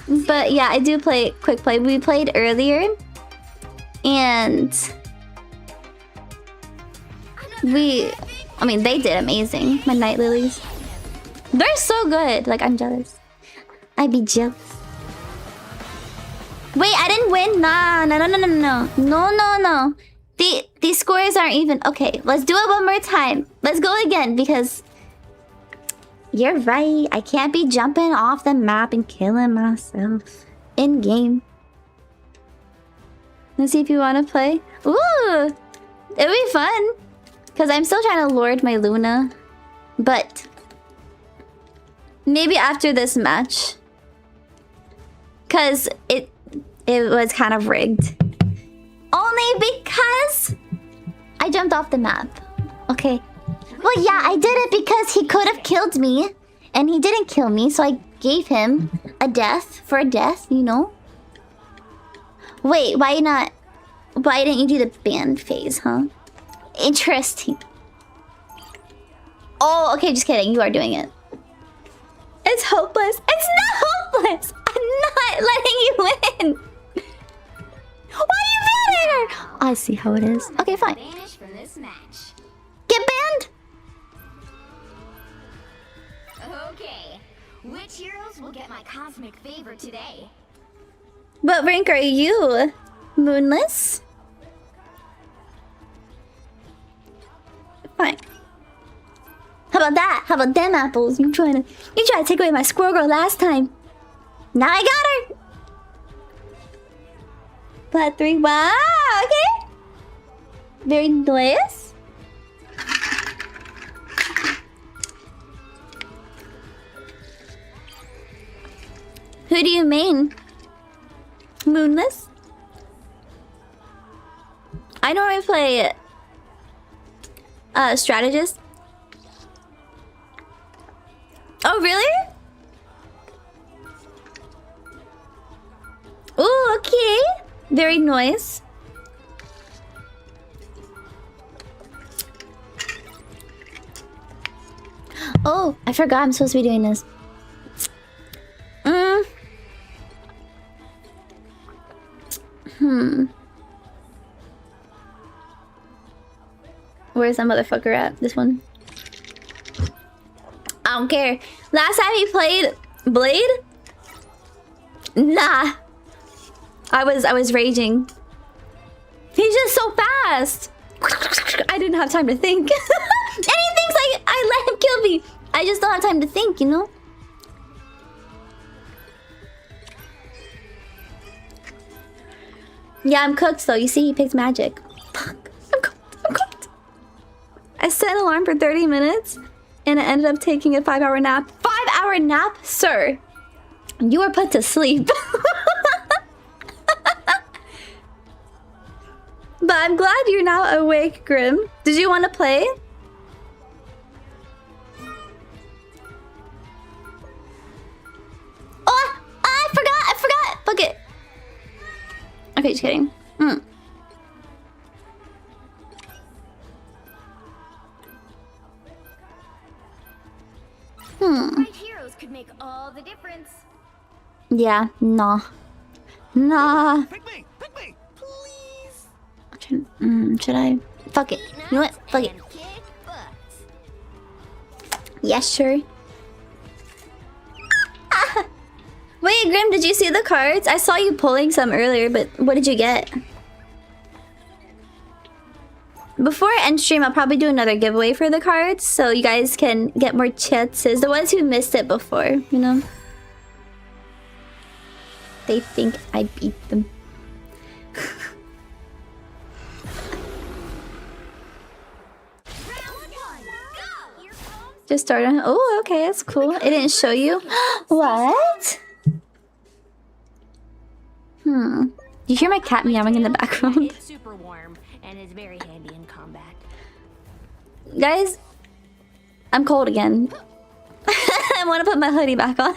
2. But yeah, I do play quick play. We played earlier. And... I mean, they did amazing. My Nightlilies. They're so good. Like, I'm jealous. I'd be jealous. Wait, I didn't win? Nah, no. No. These scores aren't even... Okay, let's do it one more time. Let's go again, because... You're right. I can't be jumping off the map and killing myself. In-game. Let's see if you want to play. Ooh! It'll be fun. Because I'm still trying to lord my Luna. But... maybe after this match. Because it was kind of rigged. Only because I jumped off the map. Okay. Well, yeah, I did it because he could have killed me. And he didn't kill me, so I gave him a death for a death, you know? Wait, why not? Why didn't you do the band phase, huh? Interesting. Oh, okay, just kidding. You are doing it. It's hopeless. It's not hopeless. I'm not letting you win. Why are you there? I see how it is. Okay, fine. Vanish from this match. Get banned. Okay. Which heroes will get my cosmic favor today? What rank are you? Moonless? Fine. How about that? How about them apples? You trying to take away my squirrel girl last time. Now I got her. Plat 3. Wow, okay. Very nice. Who do you main? Moonless? I normally play strategist. Oh, really? Oh, okay. Very nice. Oh, I forgot I'm supposed to be doing this. Where's that motherfucker at? This one? I don't care. Last time he played Blade? Nah. I was raging. He's just so fast. I didn't have time to think. And he thinks I let him kill me. I just don't have time to think, you know? Yeah, I'm cooked though. You see, he picked magic. Fuck. I'm cooked. I'm cooked. I set an alarm for 30 minutes and I ended up taking a 5-hour nap. 5-hour nap? Sir, you were put to sleep. But I'm glad you're now awake, Grim. Did you want to play? Oh, I forgot. Fuck it. Okay, just kidding. Right heroes could make all the difference. Yeah, nah. Pick me, please. Should I? Fuck it. You know what? Fuck it. And kick butt. Yeah, sure. Wait, Grim, did you see the cards? I saw you pulling some earlier, but what did you get? Before I end stream, I'll probably do another giveaway for the cards, so you guys can get more chances. The ones who missed it before, you know? They think I beat them. Just started. Oh, okay, that's cool. It didn't show you. What? You hear my cat meowing in the background? It's super warm and is very handy in combat. Guys, I'm cold again. I want to put my hoodie back on.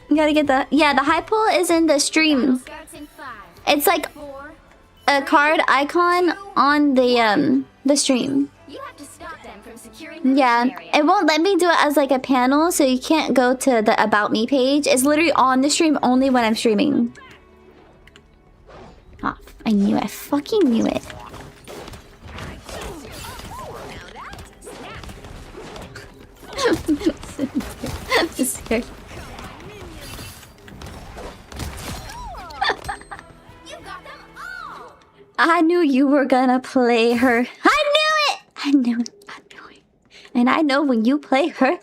You gotta get the... Yeah, the high pull is in the stream. Starts in 5, It's like 4. a card icon on the stream. You have to stop them from securing the Yeah, mission area. it won't let me do it as like a panel, so you can't go to the About Me page. It's literally on the stream only when I'm streaming. Oh, I knew it. I fucking knew it. I'm just scared. You got them all. I knew you were gonna play her. I knew it! I knew it. I knew it. And I know when you play her,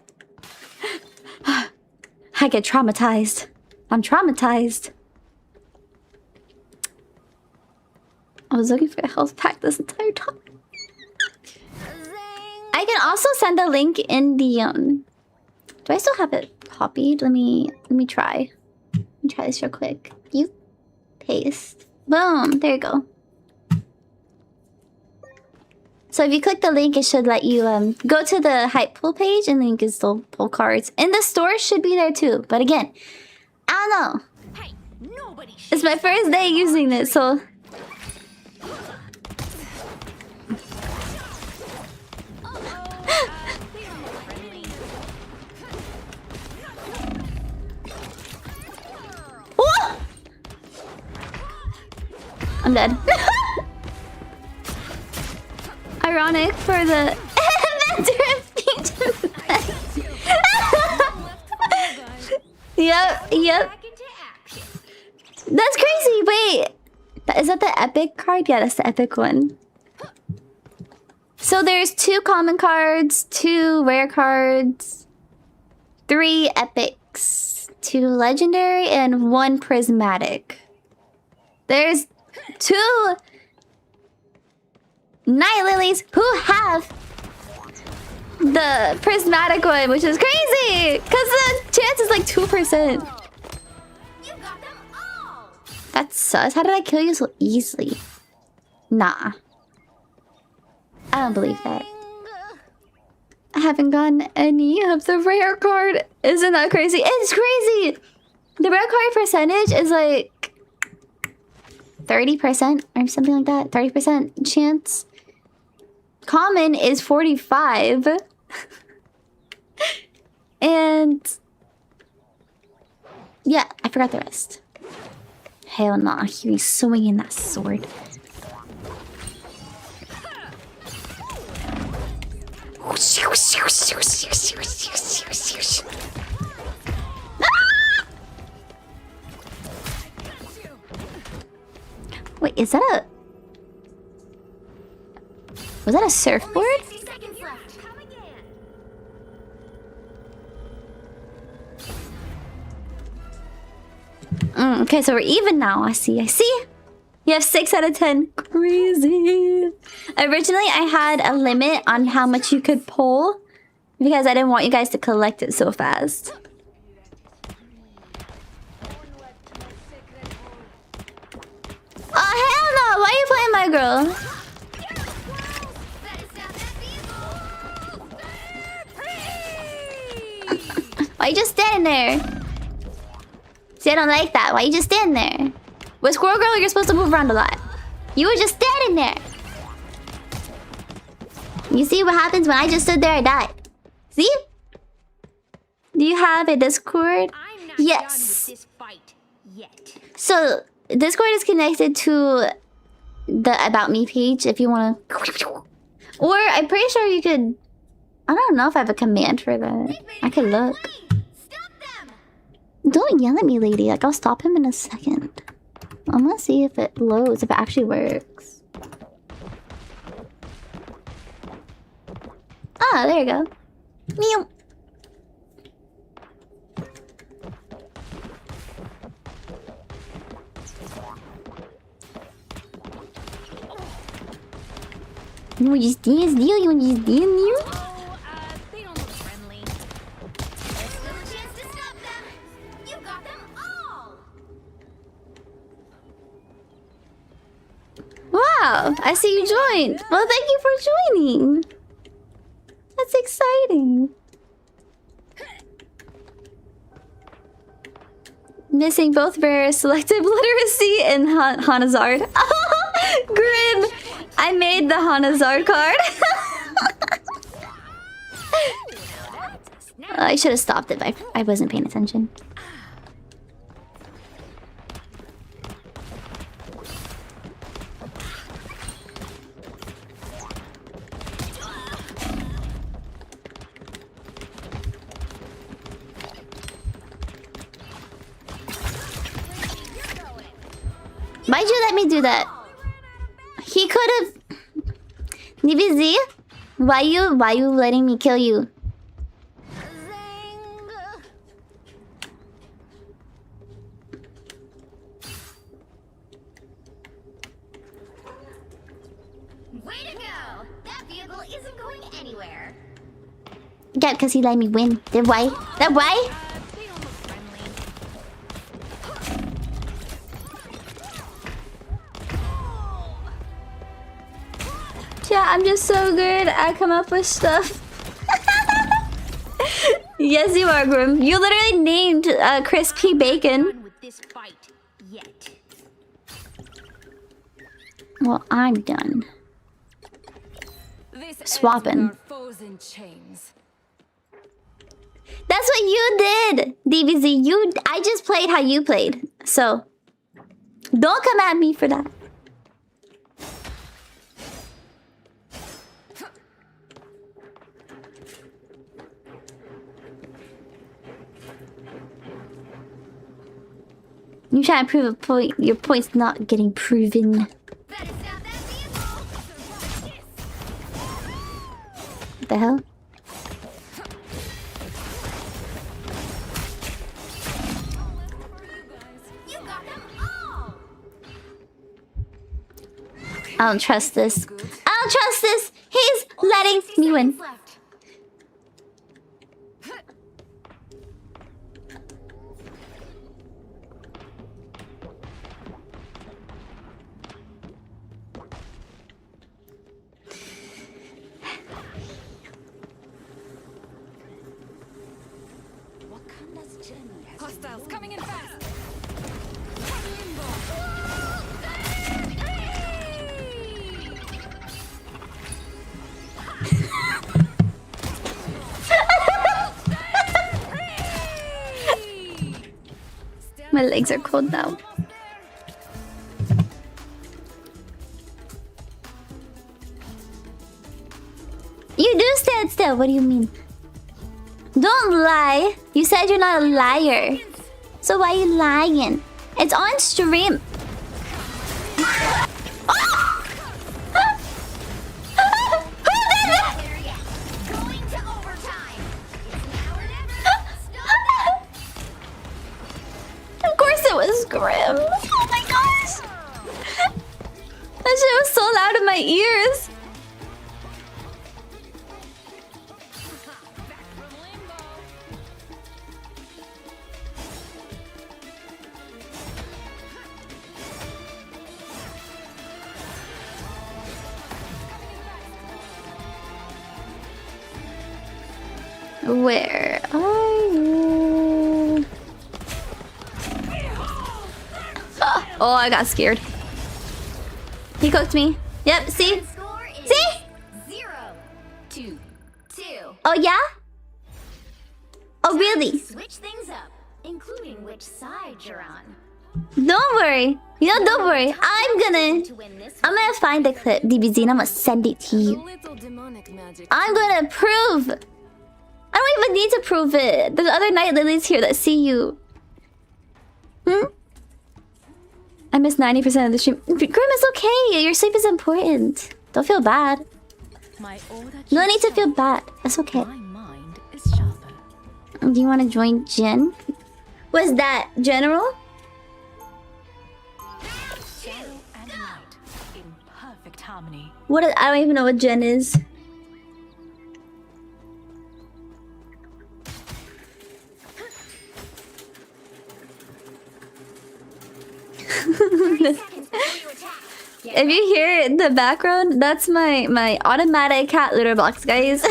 I get traumatized. I'm traumatized. I was looking for a health pack this entire time. I can also send a link in the Do I still have it copied? Let me try. Let me try this real quick. You paste. Boom. There you go. So if you click the link, it should let you go to the hype pool page, and then you can still pull cards. And the store should be there too. But again, I don't know. Hey, nobody It's my first day using this, so. Whoa! I'm dead. Ironic for the Yep. back into action. That's crazy. Wait. Is that the epic card? Yeah, that's the epic one. So there's 2 common cards, 2 rare cards, 3 epics, 2 legendary, and 1 prismatic. There's 2 Nightlilies who have the prismatic one, which is crazy, because the chance is like 2%. You got them all. That's sus. How did I kill you so easily? Nah. I don't believe that. I haven't gotten any of the rare card. Isn't that crazy? It's crazy! The rare card percentage is like 30% or something like that. 30% chance. Common is 45. And yeah, I forgot the rest. Hell nah, he's swinging that sword. Wait, is that a... Was that a surfboard? 60 seconds left. Come again. Okay, so we're even now. I see. You have 6 out of 10. Crazy. Originally, I had a limit on how much you could pull because I didn't want you guys to collect it so fast. Oh, hell no! Why are you playing my girl? Why you just standing there? See, I don't like that. Why you just standing there? With Squirrel Girl, you're supposed to move around a lot. You were just standing there. You see what happens when I just stood there and died? See? Do you have a Discord? I'm not Yes. done with this fight yet. So, Discord is connected to the About Me page if you want to... Or, I'm pretty sure you could... I don't know if I have a command for that. I could look. Stop them. Don't yell at me, lady. Like, I'll stop him in a second. I'm gonna see if it loads, if it actually works. Ah, there you go. Meow. You want to just dance, deal? You want to just dance, deal? They don't look friendly. There's still a chance to stop them. You got them all. Wow, I see you joined. Well, thank you for joining. That's exciting. Missing both rare selective literacy and Hanazard. Grim! I made the Hanazard card. I should have stopped it, but I wasn't paying attention. Why'd you let me do that? He could have... DBZ? Why you letting me kill you? Way to go! That vehicle isn't going anywhere. Yeah, because he let me win. That why? That why? They don't look friendly. Yeah, I'm just so good. I come up with stuff. Yes, you are, Grim. You literally named Crispy Bacon. Done with this fight yet. Well, I'm done. This Swapping. ends with our foes in chains. That's what you did, DBZ. I just played how you played. So, don't come at me for that. You trying to prove a point. Your point's not getting proven. Better stop that vehicle. What the hell? You got them all. I don't trust this. I don't trust this. He's letting me win. Seconds left. Hostiles coming in fast. My legs are cold now. You do stand still. What do you mean? Don't lie. You said you're not a liar. So why are you lying? It's on stream. Going to overtime. It's now or never. Stop Of course it was Grim. Oh my gosh. That shit was so loud in my ears. Where are you? Oh, I got scared. He cooked me. Yep, see? Score is See? 0-2. Oh, yeah? Oh, really? Switch things up, including which side you're on. Don't worry. You know, don't worry. To win this I'm gonna find the clip, DBZ, and I'm gonna send it to you. Little demonic magic. I'm gonna prove. I don't even need to prove it. There's other Nightlilies here that see you. I missed 90% of the stream. Grim, it's okay. Your sleep is important. Don't feel bad. My order No need to feel bad. That's okay. My mind is sharper. Do you want to join Jen? What's that, General? Shadow and light in perfect harmony. What? I don't even know what Jen is. If you hear the background, that's my automatic cat litter box, guys.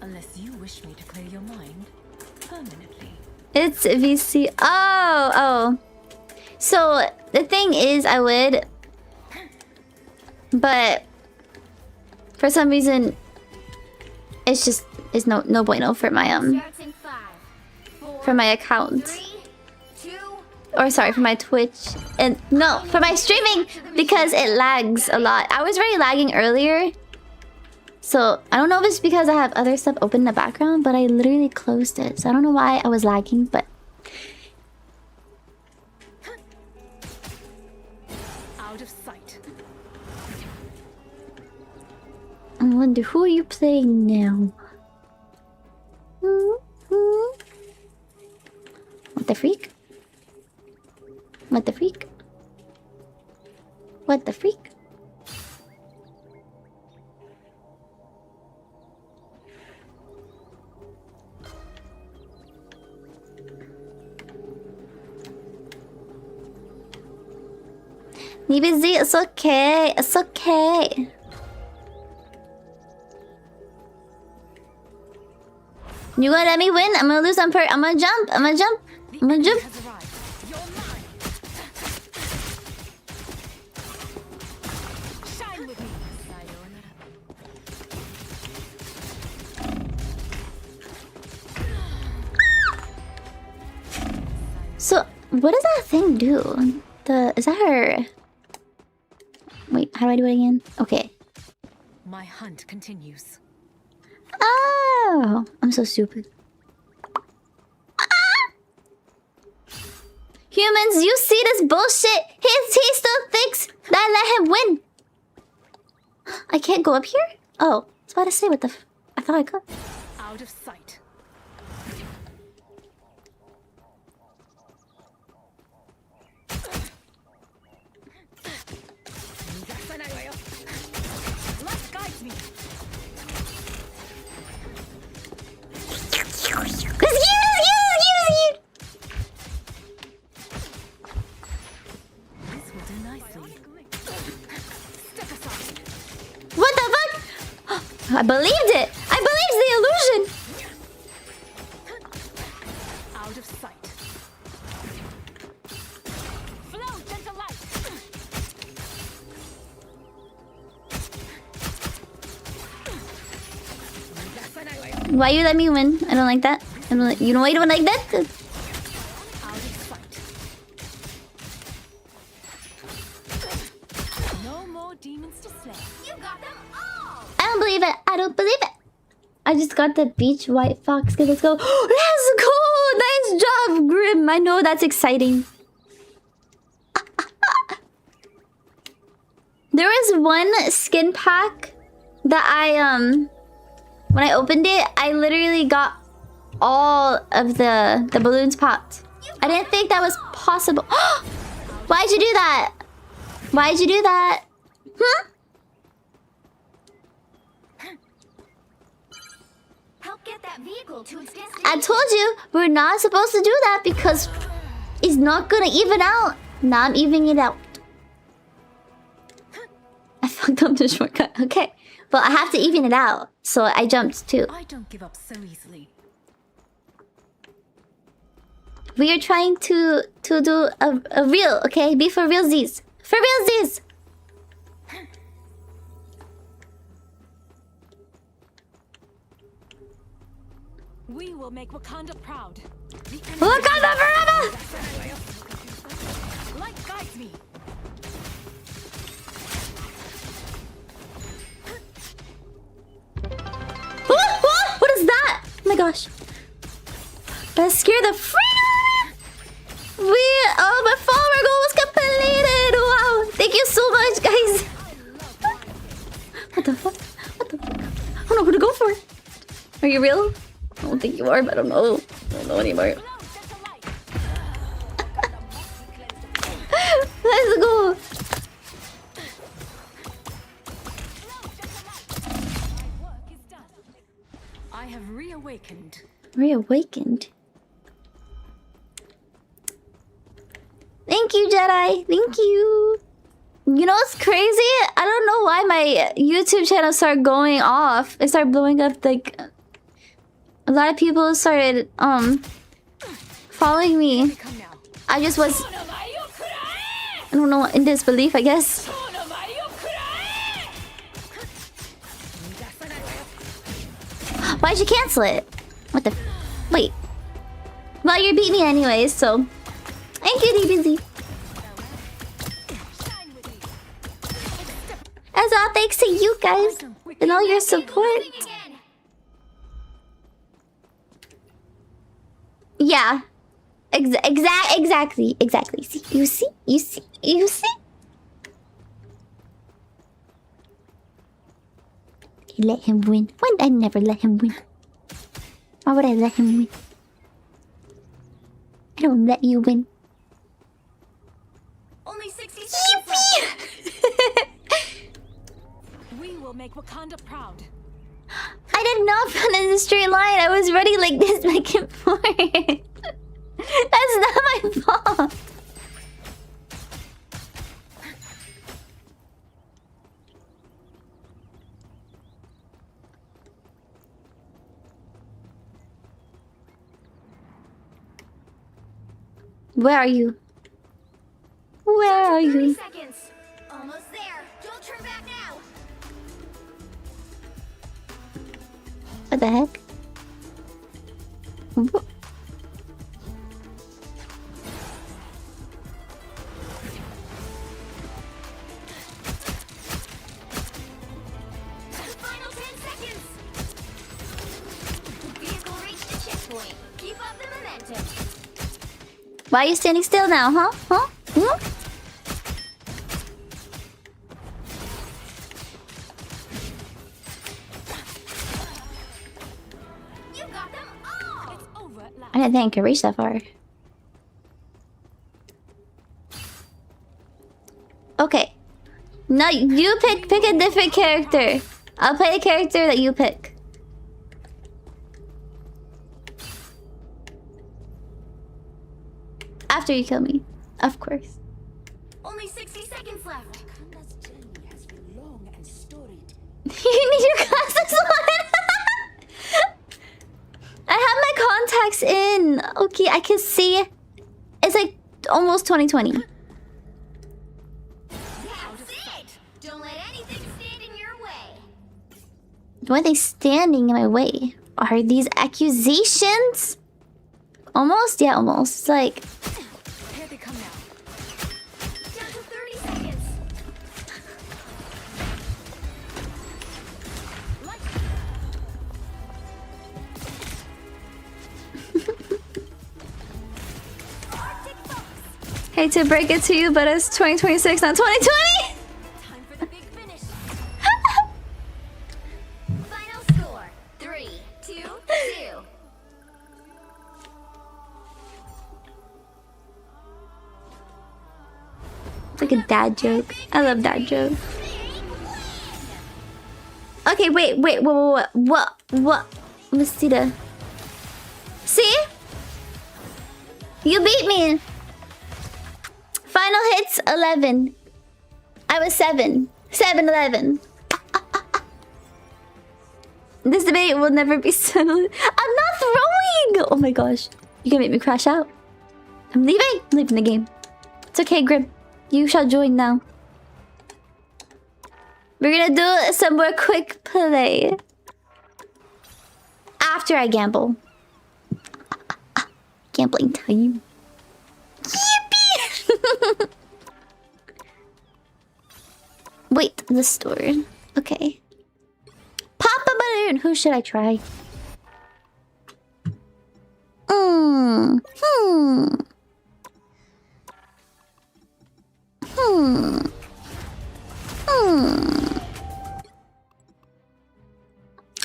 Unless you wish me to clear your mind permanently. It's VC. Oh. So the thing is, I would, but for some reason, it's no bueno for my starts in 5, 4, for my account. 3, 2, Or sorry, for my Twitch. And no, for my streaming, because it lags a lot. I was very lagging earlier. So I don't know if it's because I have other stuff open in the background, but I literally closed it. So I don't know why I was lagging, but Out of sight. I wonder who are you playing now? What the freak? What the freak? What the freak? DBZ, it's okay. It's okay. You gonna let me win? I'm gonna lose on per. I'm gonna jump. I'm gonna jump. I'm gonna jump. Has arrived. You're mine. Shine with me. So, what does that thing do? Is that her? Wait, how do I do it again? Okay. My hunt continues. Oh, I'm so stupid. Humans, you see this bullshit? He still thinks that I let him win. I can't go up here? Oh, I was about to say what the I thought I could. Out of sight. Luck guides me. This will do nicely. Step aside. What the fuck? I believed it. I believed the illusion. Out of sight. Flow, gentle light. Why you let me win? I don't like that. I don't like, you know why you don't like that? Out of sight. No more demons to slay. You got them all. I don't believe it. I don't believe it. I just got the beach white fox skin. Let's go. Let's go. Nice job, Grim. I know that's exciting. There was one skin pack that when I opened it, I literally got all of the balloons popped. I didn't think that was possible. Why'd you do that? Why'd you do that? Hmm? Help get that vehicle to its destination. I told you we're not supposed to do that because it's not gonna even out. Now I'm evening it out. I fucked up the shortcut. Okay. Well, I have to even it out. So I jumped too. I don't give up so easily. We are trying to do a real, okay? Be for realsies. For realsies! We will make Wakanda proud. Wakanda forever! Light guides me. What is that? Oh my gosh. That scared the freak out of me. My follower goal was completed. Wow. Thank you so much, guys. What the fuck? What the fuck? I don't know who to go for. Are you real? I don't think you are, but I don't know. I don't know anymore. Let's go. I have reawakened. Reawakened. Thank you, Jedi. Thank you. You know what's crazy? I don't know why my YouTube channel started going off. It started blowing up. Like a lot of people started following me. I just was, I don't know, in disbelief, I guess. Why'd you cancel it? What the? Wait. Well, you beat me anyways, so. Thank you, DBZ. As all thanks to you guys and all your support. Yeah. Exactly. See, you see. Let him win. When I never let him win. Why would I let him win? I don't let you win. Only 60 seconds left. We will make Wakanda proud. I did not run in the straight line. I was running like this back and forth. That's not my fault. Where are you? Where are 30 you? seconds. Almost there. Don't turn back now. What the heck? Final 10 seconds. Vehicle reached the checkpoint. Keep up the momentum. Why are you standing still now, huh? Huh? Hmm? You got them all. It's over at last. I didn't think I could reach that far. Okay. No, you pick a different character. I'll play the character that you pick. After you kill me, of course. Only 60 seconds left. You need your glasses on. I have my contacts in. Okay, I can see. It's like almost 2020. That's it. Don't let anything stand in your way. Why are they standing in my way? Are these accusations? Almost? Yeah, almost. It's like... Here they come now. Down to 30 seconds. Hate to break it to you, but it's 2026, not 2020! It's like a dad joke. I love dad jokes. Okay, wait. What? Let's see the... See? You beat me. Final hits 11. I was 7. 7-11. This debate will never be settled. I'm not throwing! Oh my gosh. You can make me crash out. I'm leaving. I'm leaving the game. It's okay, Grim. You shall join now. We're gonna do some more quick play. After I gamble. Gambling time. Yippee! Wait, the store. Okay. Pop a balloon. Who should I try?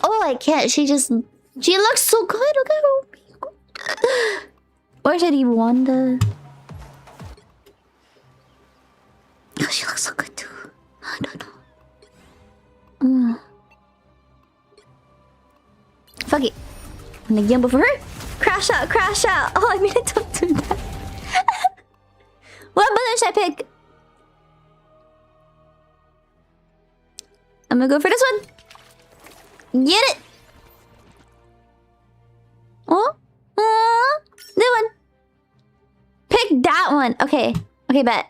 Oh, I can't. She looks so good. Look at her. Or should he Wanda? Oh, she looks so good too. I don't know. Fuck it. I'm gonna gamble for her. Crash out, crash out. Oh, I mean, don't do that. What balloon should I pick? I'm gonna go for this one. Get it. Oh, that one. Pick that one. Okay. Okay, bet.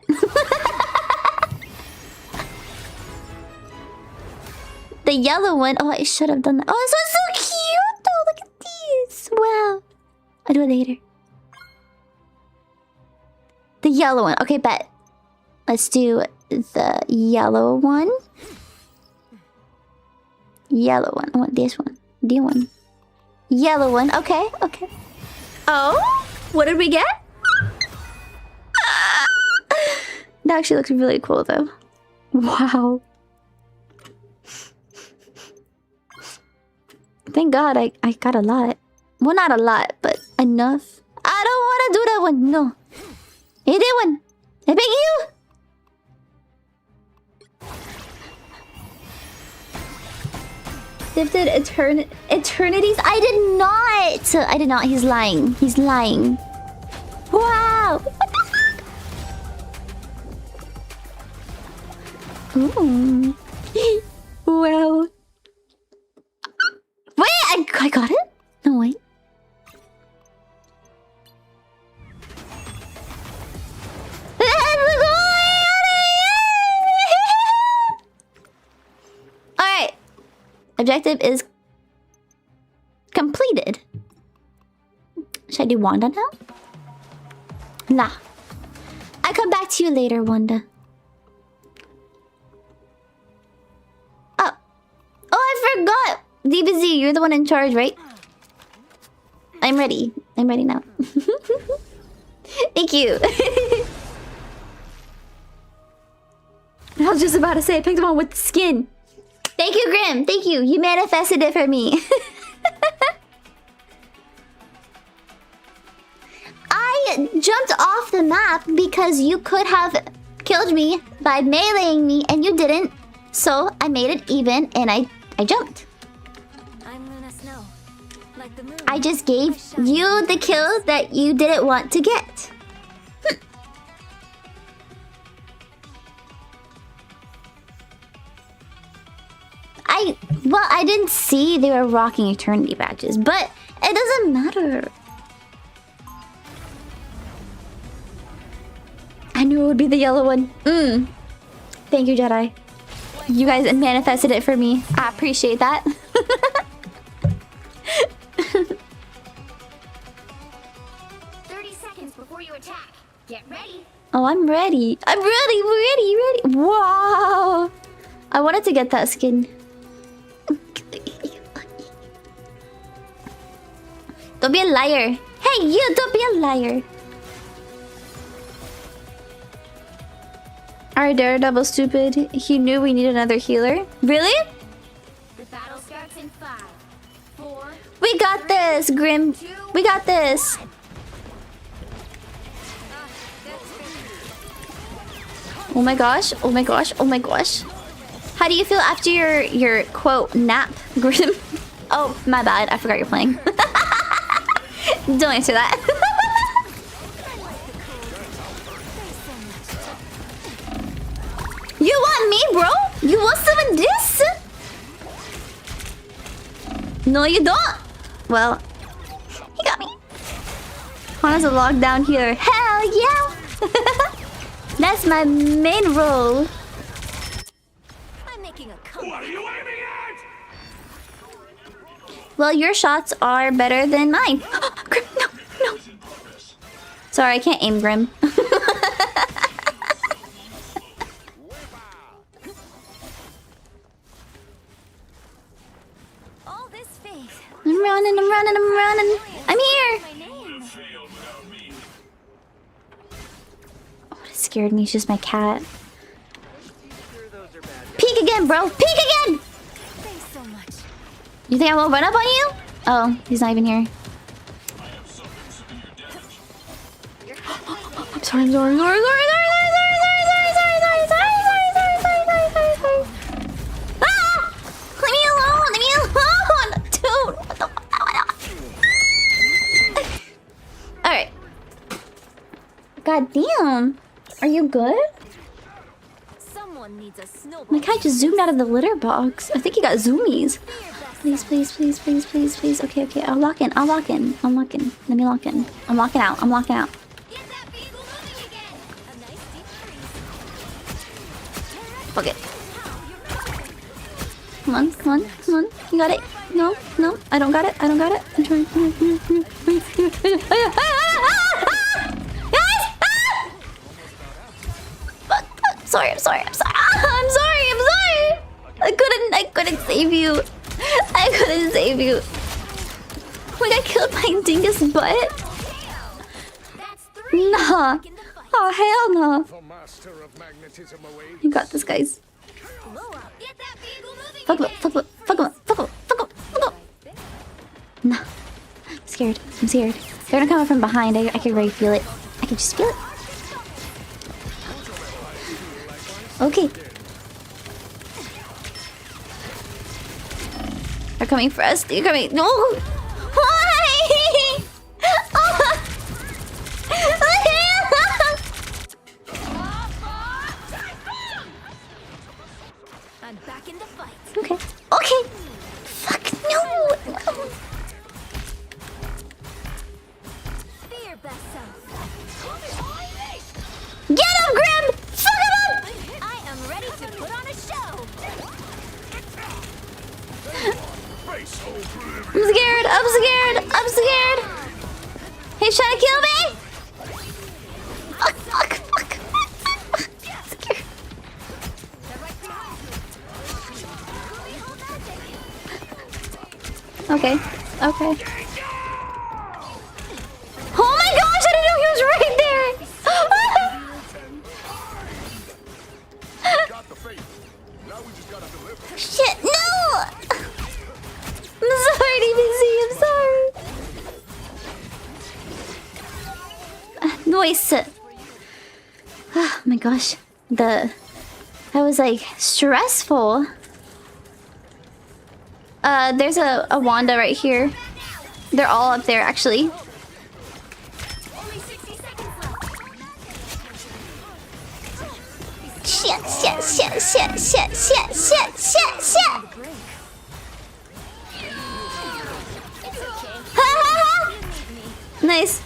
The yellow one. Oh, I should have done that. Oh, this one's so cute though. Look at these. Wow. I'll do it later. The yellow one. Okay, bet. Let's do the yellow one. Yellow one. I want this one. The one. Yellow one. Okay, okay. Oh, what did we get? That actually looks really cool though. Wow. Thank God I got a lot. Well, not a lot, but enough. I don't want to do that one. No. Hey, that one. I beg you. Gifted eternities? I did not! I did not. He's lying. He's lying. Wow! What the fuck? Ooh. Wow. Wait! I got it? No, wait. Alright. Objective is completed. Should I do Wanda now? Nah. I'll come back to you later, Wanda. Oh. Oh, I forgot! DBZ, you're the one in charge, right? I'm ready. I'm ready now. Thank you. I was just about to say, I picked the one with skin. Thank you, Grim. Thank you. You manifested it for me. I jumped off the map because you could have killed me by meleeing me and you didn't. So I made it even and I jumped. I just gave you the kill that you didn't want to get. Well, I didn't see they were rocking eternity badges, but it doesn't matter. I knew it would be the yellow one. Thank you, Jedi. You guys manifested it for me. I appreciate that. 30 seconds before you attack. Get ready. Oh, I'm ready. I'm ready. Wow. I wanted to get that skin. Don't be a liar. Hey, you, don't be a liar. Our Daredevil stupid. He knew we needed another healer. Really? The battle starts in 5, 4. We got this, Grim. We got this. Oh my gosh. Oh my gosh. Oh my gosh. How do you feel after your quote nap, Grim? Oh, my bad. I forgot you're playing. Don't answer that. You want me, bro? You want some of this? No, you don't. Well, he got me. Hana's a lockdown healer. Hell yeah! That's my main role. I'm making a comeback. Well, your shots are better than mine. Grim, no, no. Sorry, I can't aim, Grim. All this faith. I'm running, I'm running, I'm running. I'm here. My name. What scared me is just my cat. Peek again, bro. Peek again. Thanks so much. You think I won't run up on you? Oh, he's not even here. I'm sorry, I'm sorry, sorry, sorry, sorry, sorry, sorry, sorry, sorry, sorry, sorry, sorry, sorry. Ah! Leave me alone, leave me alone, dude. What the fuck? All right. God damn. Are you good? Someone needs a snowball. My cat just zoomed out of the litter box. I think he got zoomies. Please, please, please, please, please, please. Okay, okay. I'll lock in. I'll lock in. I'm locking. Let me lock in. I'm locking out. I'm locking out. Get that beagle moving again. A nice deep freeze. Fuck it. Come on, come on, come on. You got it. No, no. I don't got it. I don't got it. I'm trying. Guys! Fuck, fuck. Sorry, I'm sorry. I'm sorry. I'm sorry. I'm sorry. I couldn't save you. I couldn't save you. Like I killed my dingus butt. Nah. Oh hell no. The master of magnetism awaits. You got this, guys. Get that beagle moving Fuck him up. again. Fuck him up. Fuck him up. Fuck him up. Fuck him up. Fuck him up. Nah. I'm scared. I'm scared. They're gonna come from behind. I can already feel it. I can just feel it. Okay. They're coming for us. They're coming. No. Why? I'm back in the fight. Okay. Okay. Fuck no. No. Fear best self. Get him, Grim. Fuck him up. I am ready to put on a show. I'm scared. I'm scared. I'm scared. He's trying to kill me. Fuck. Fuck. Fuck. I'm scared. Okay. Okay. Oh my gosh! I didn't know he was right there. Shit! No! I'm sorry, DBC. I'm sorry. Noise. Oh my gosh. That was like stressful. There's a Wanda right here. They're all up there actually. Only 60 seconds left. Shit, shit, shit, shit, shit, shit, shit, shit, shit. Ha ha ha! Nice.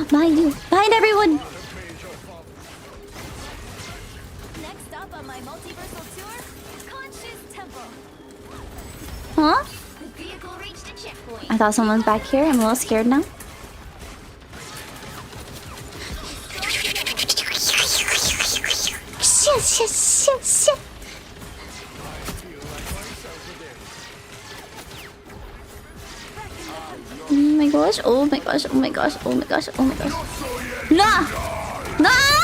Behind you. Behind everyone. Next stop on my multiversal tour, Conscious Temple. Huh? The vehicle reached a checkpoint. I thought someone was back here. I'm a little scared now. Shit, shit, shit, shit. Oh my gosh, oh my gosh, oh my gosh, oh my gosh, oh my gosh. Nah! Nah!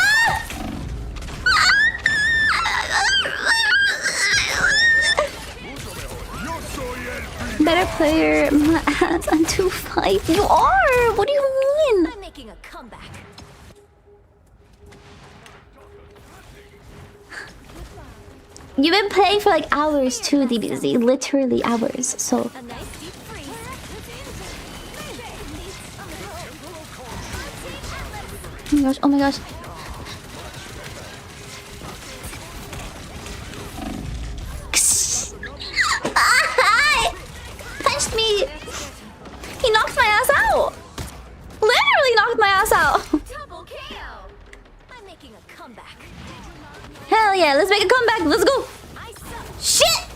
Better player, my ass, I'm 2-5. You are! What do you mean? I'm making a comeback. You've been playing for like hours too, DBZ. Literally hours. So. A nice deep freeze. Oh my gosh. Oh my gosh. Punched me. He knocked my ass out. Literally knocked my ass out. Double KO. I'm making a comeback. Hell yeah, let's make a comeback. Let's go. I suck. Shit!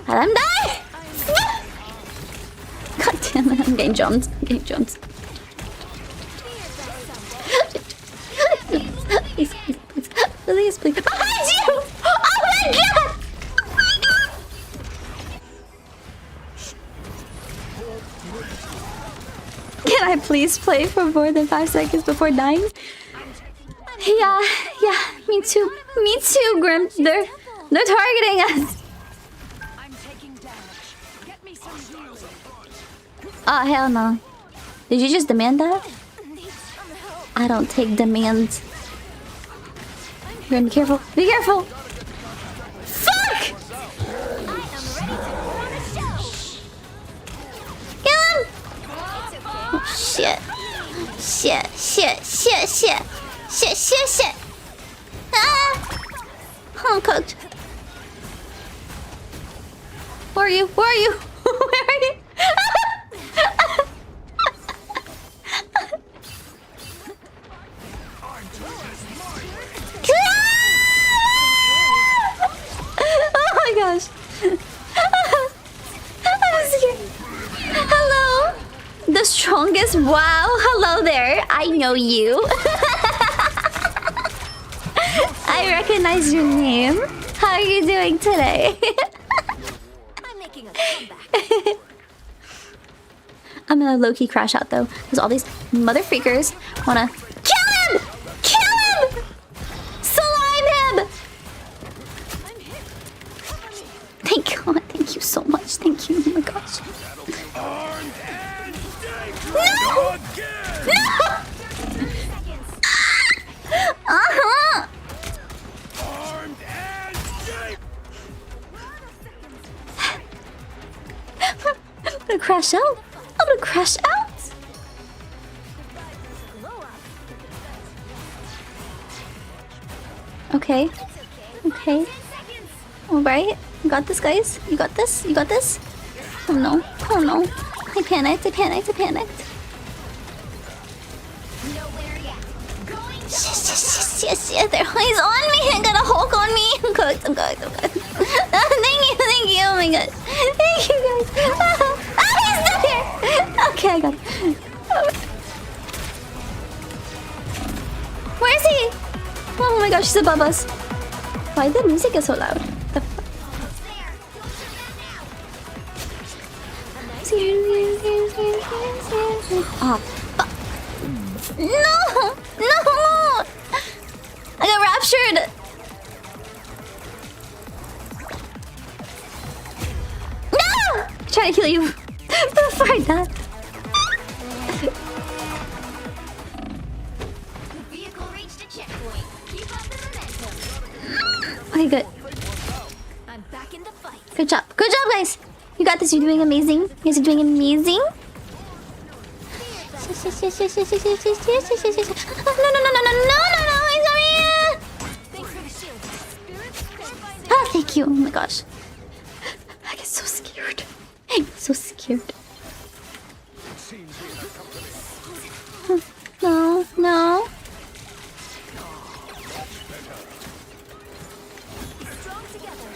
Let him die! God damn it, I'm getting jumped. I'm getting jumped. Please, please, please. Please, please. Behind you! Oh my god! Oh my god! Can I please play for more than 5 seconds before dying? Yeah, me too. Me too, Grim. They're targeting us. I'm taking damage. Get me some healing. Oh, hell no. Did you just demand that? I don't take demands. Grim, be careful. Be careful. Fuck! Kill him! Oh, shit. Shit. Ah! I'm cooked. Where are you? Where are you? Where are you? Oh my gosh. I'm scared. Hello. The strongest. Wow. Hello there. I know you. I recognize your name. How are you doing today? I'm making a comeback. I'm gonna low-key crash out though, because all these mother freakers wanna kill him! Kill him! Slime him! Thank God, thank you so much. Thank you. Oh my gosh. No! No! Uh-huh! I'm gonna crash out. I'm gonna crash out. Okay. Okay. Alright. You got this, guys. You got this. You got this. Oh no. Oh no. I panicked. Yes. He's on me. I got a Hulk on me. I'm cooked. Thank you. Oh my god. Thank you, guys. Oh, he's still here. Okay, I got it. Where is he? Oh my gosh, he's above us. Why did the music get so loud? The fuck? Oh, fuck. No! I got raptured! No! I'm trying to kill you before I die. Vehicle reached a checkpoint. Keep up the momentum. Okay, good. I'm back in the fight. Good job. Good job, guys. You got this. You're doing amazing. You guys are doing amazing. No. Thanks for the shield. Oh, thank you. Oh my gosh. I get so scared. I'm so scared. No. Strong together.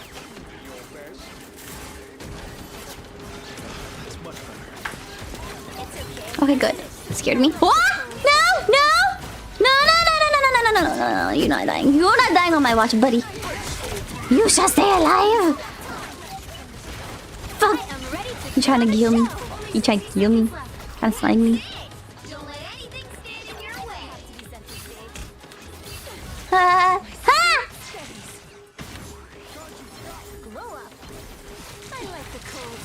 Okay, good. It scared me. What? No. You're not dying. You're not dying on my watch, buddy. You shall stay alive. Fuck. You trying to kill me? You trying to kill me? Trying to slime me? Don't let anything stand in your way. Glow up. I like the cold.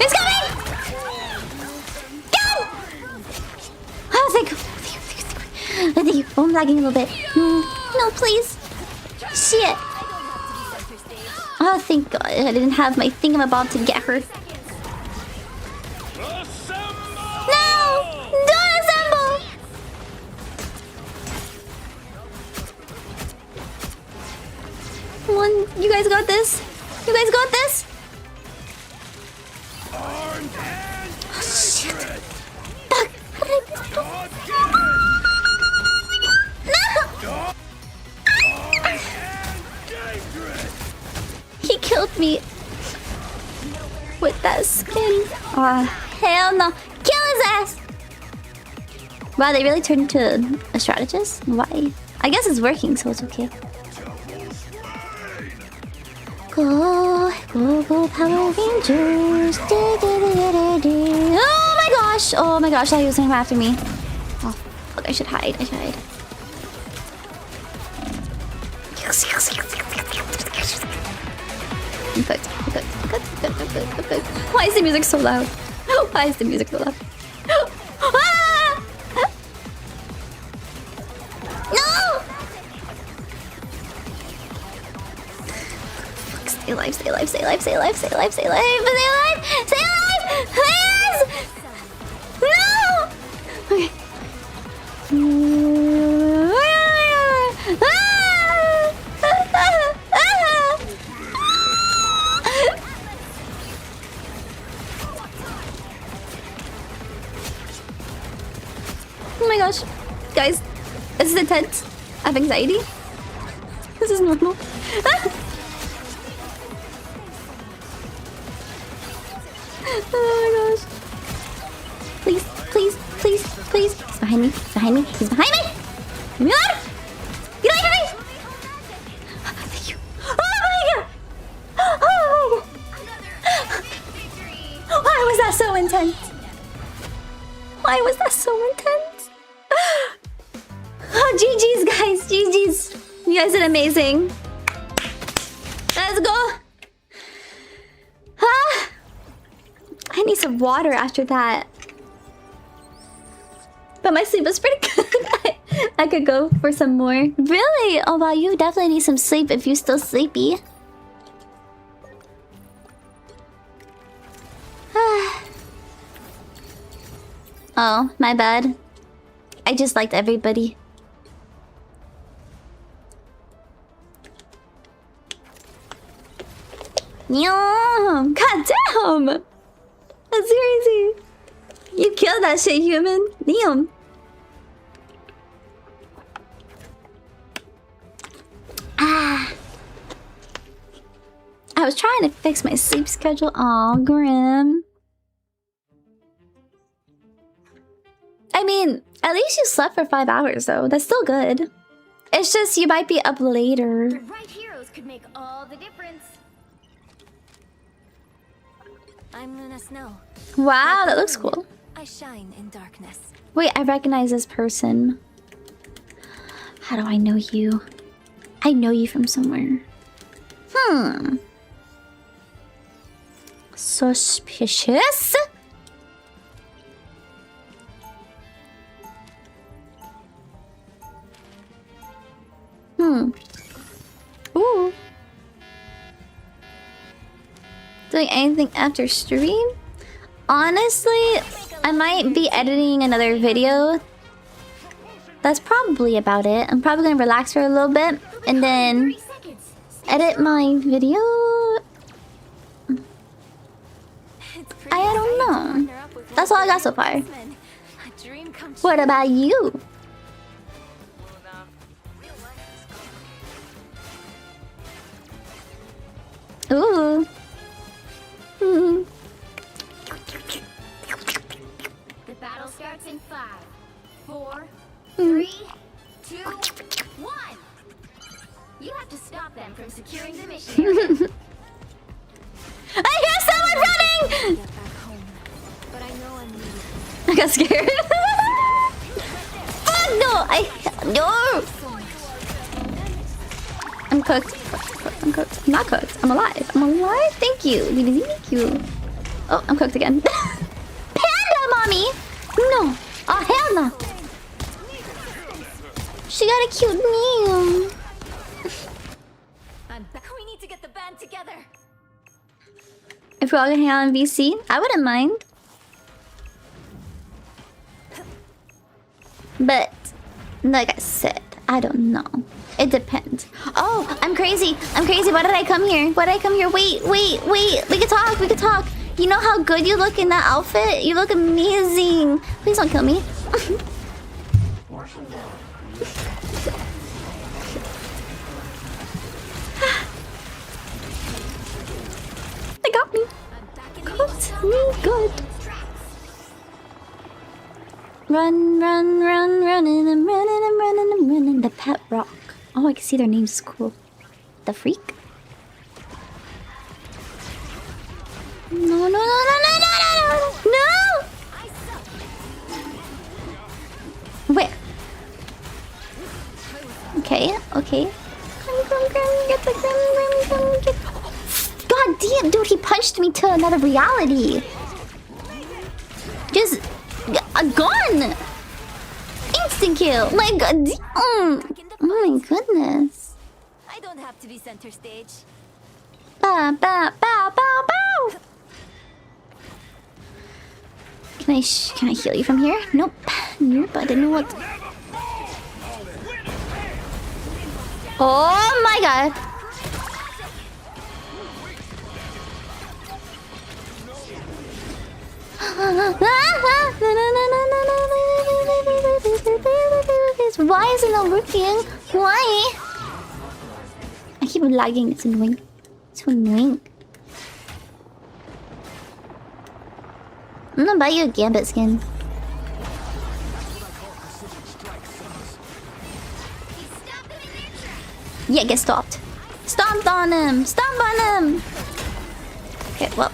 It's coming! Go! Oh, thank you. Oh, I'm lagging a little bit. No, please. shit. Oh, thank God. I didn't have my thingamabob to get her. No! Don't assemble! Come on, you guys got this. You guys got this. Oh, shit. Fuck. What did I do? No! He killed me with that skin. Oh, hell no. Kill his ass! Wow, they really turned into a strategist? Why? I guess it's working, so it's okay. Go, go, go, Power Rangers. Oh my gosh! Oh my gosh, I thought he was gonna come after me. Oh, fuck, I should hide. I should hide. I'm cooked. I'm cooked. I'm cooked. I'm cooked. I'm cooked. Why is the music so loud? Why is the music so loud? Ah! No! Fuck, stay alive, stay alive, stay alive, stay alive, stay alive, stay alive, stay alive, stay alive! Please! No! Okay. Oh my gosh. Guys, this is intense. I have anxiety. This is normal. Oh my gosh. Please, please, please, please. He's behind me. He's behind me. He's behind me! Leave me alone! Get away from me! Thank you. Oh my god! Oh my god! Why was that so intense? Why was that so intense? Oh, GG's, guys. GG's. You guys did amazing. Let's go. Ah, I need some water after that. But my sleep was pretty good. I could go for some more. Really? Oh, wow. You definitely need some sleep if you're still sleepy. Oh, my bad. I just liked everybody. Yum! God damn! Seriously. You killed that shit, human. Damn. Ah. I was trying to fix my sleep schedule. Aw, Grim. I mean, at least you slept for 5 hours, though. That's still good. It's just you might be up later. The right heroes could make all the difference. I'm Luna Snow. Wow, that looks cool. I shine in darkness. Wait, I recognize this person. How do I know you? I know you from somewhere. Suspicious? Ooh. Doing anything after stream? Honestly, I might be editing another video. That's probably about it. I'm probably gonna relax for a little bit and then edit my video. I don't know. That's all I got so far. What about you? Ooh. The battle starts in 5, 4, 3, 2, 1. You have to stop them from securing the mission area. I hear someone running! Get back home, but I know I'm needed. I got scared. Fuck no! No! I'm cooked. I'm cooked. I'm not cooked. I'm alive. I'm alive. Thank you. Thank you. Oh, I'm cooked again. Panda, mommy! No. Oh, hell no. She got a cute meal. band together. If we all hang out in VC, I wouldn't mind. But like I said, I don't know. It depends. Oh, I'm crazy. I'm crazy. Why did I come here? Why did I come here? Wait. We can talk. We can talk. You know how good you look in that outfit? You look amazing. Please don't kill me. They got me. Got me good. Run, run, run, running, I'm running, I'm running, I'm running. The pet rock. Oh, I can see their names. Cool. The freak. No, no, no, no, no, no, no, no! Where? Okay, okay. God damn, dude, he punched me to another reality. Just a gun. Instant kill. My God. Oh my goodness. I don't have to be center stage. Bow, bow, bow, bow, bow. Can I heal you from here? Nope. Nope. I didn't know what. Oh my God. Why is it not working? Why? I keep lagging. It's annoying. It's so annoying. I'm gonna buy you a Gambit skin. Yeah, get stopped. Stomped on him. Stomp on him. Okay, well.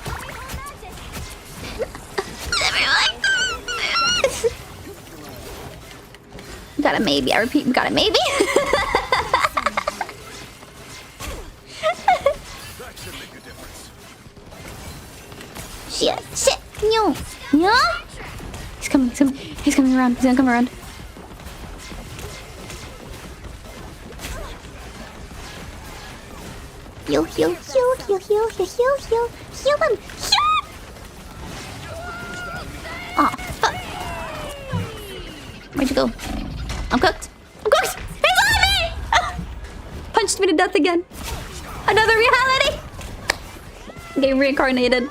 Got a maybe. I repeat, got a maybe. Shit, shit. No. No. He's coming. He's coming around. He's gonna come around. Heal, heal, heal, heal, heal, heal, heal, heal. Heal him. Heal him. Aw, fuck. Where'd you go? I'm cooked. I'm cooked. He's on me! Punched me to death again. Another reality. Game reincarnated.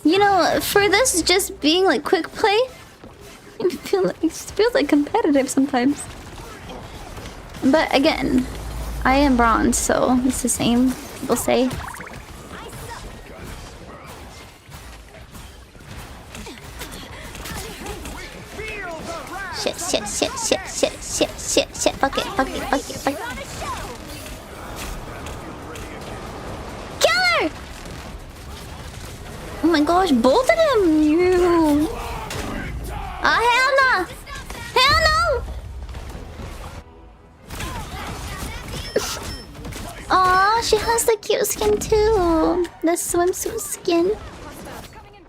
You know, for this just being like quick play, it feels like competitive sometimes. But again, I am bronze, so it's the same. People say. Shit, shit, shit, shit, shit, shit, shit, shit. Fuck it, fuck it, fuck it, fuck it. Kill her! Oh my gosh, both of them! You. Ah, hell no! Hell no! Aw, she has the cute skin too. The swimsuit skin.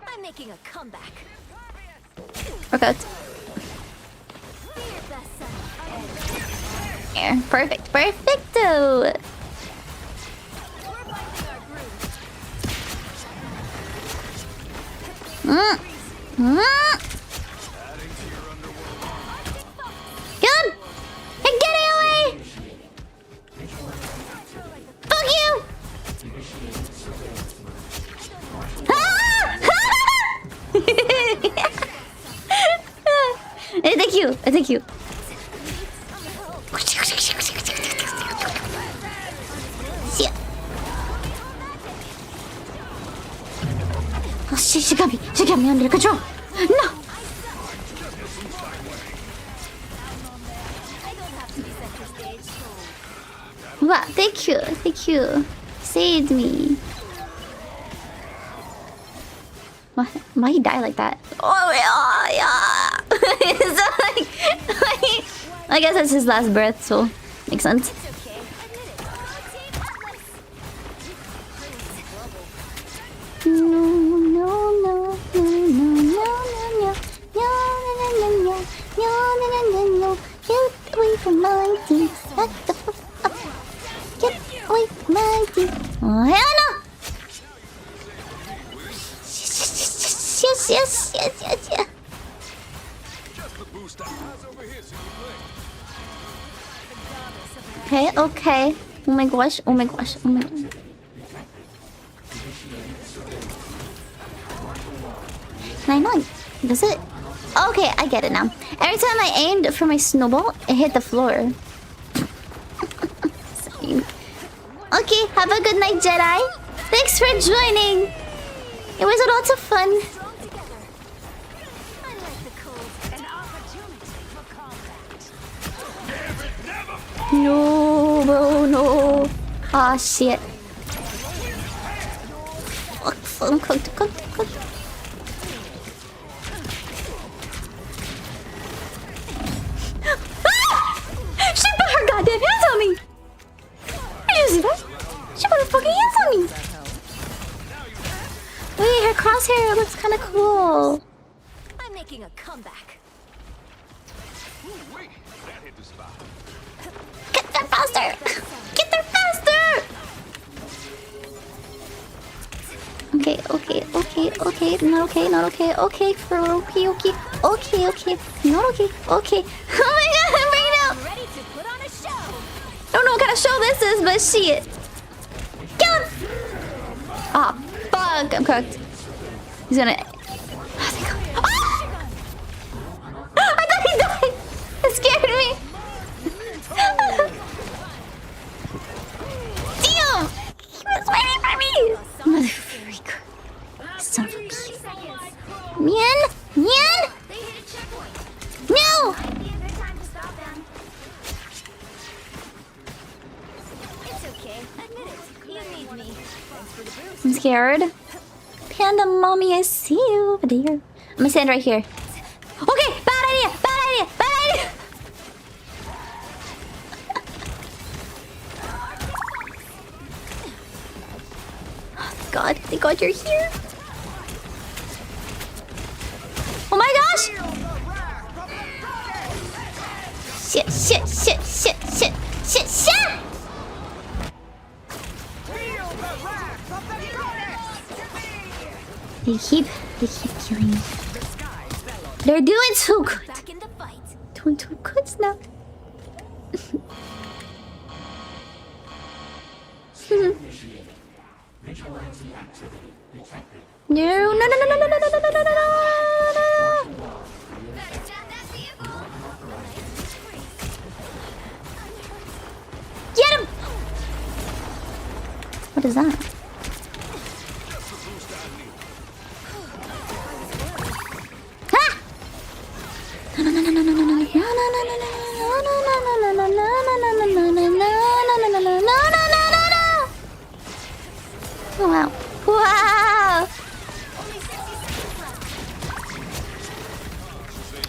I'm making a comeback. Workout. There. Perfect. Perfecto. Kill him! Hey, get it away! Fuck you! Thank you. Thank you. Shit. Oh shit, she got me. She got me under control. No. Wow, thank you. Thank you. Saved me. Why he die like that? Oh yeah. It's like, I guess that's his last breath, so makes sense. No, no, no, no, no, no, no, from my team. Back the fuck up. Get away from my team. Oh, hell no! Yes. Okay. Oh my gosh. Can I not? Does it? Okay, I get it now. Every time I aimed for my snowball, it hit the floor. Okay, have a good night, Jedi. Thanks for joining. It was lots of fun. No, bro, no. Ah, shit. Fuck, I'm cooked. She put her goddamn hands on me! Did you see that? She put her fucking hands on me! Wait, her crosshair looks kind of cool. I'm making a comeback. Get there faster! Get there faster! Okay. Not okay. Okay, for okay. Not okay. Oh my god, I'm right now! Ready to put on a show. I don't know what kind of show this is, but shit. Kill him! Ah, fuck, I'm cooked. He's gonna... Ah! I thought he died! It scared me! Damn! He was waiting for me! Motherfucker. Son of a bitch. Mian! They hit a checkpoint. No! Might be a good time to stop them. It's okay. Admit it. You need me. Thanks for the boost. I'm scared. Panda mommy, I see you over there. I'm gonna stand right here. Okay, bad idea. Oh, thank God you're here. Oh my gosh! Shit! They keep killing me. They're doing too good. Back in the fight. Doing too good now. No. Get him! What is that? Wow.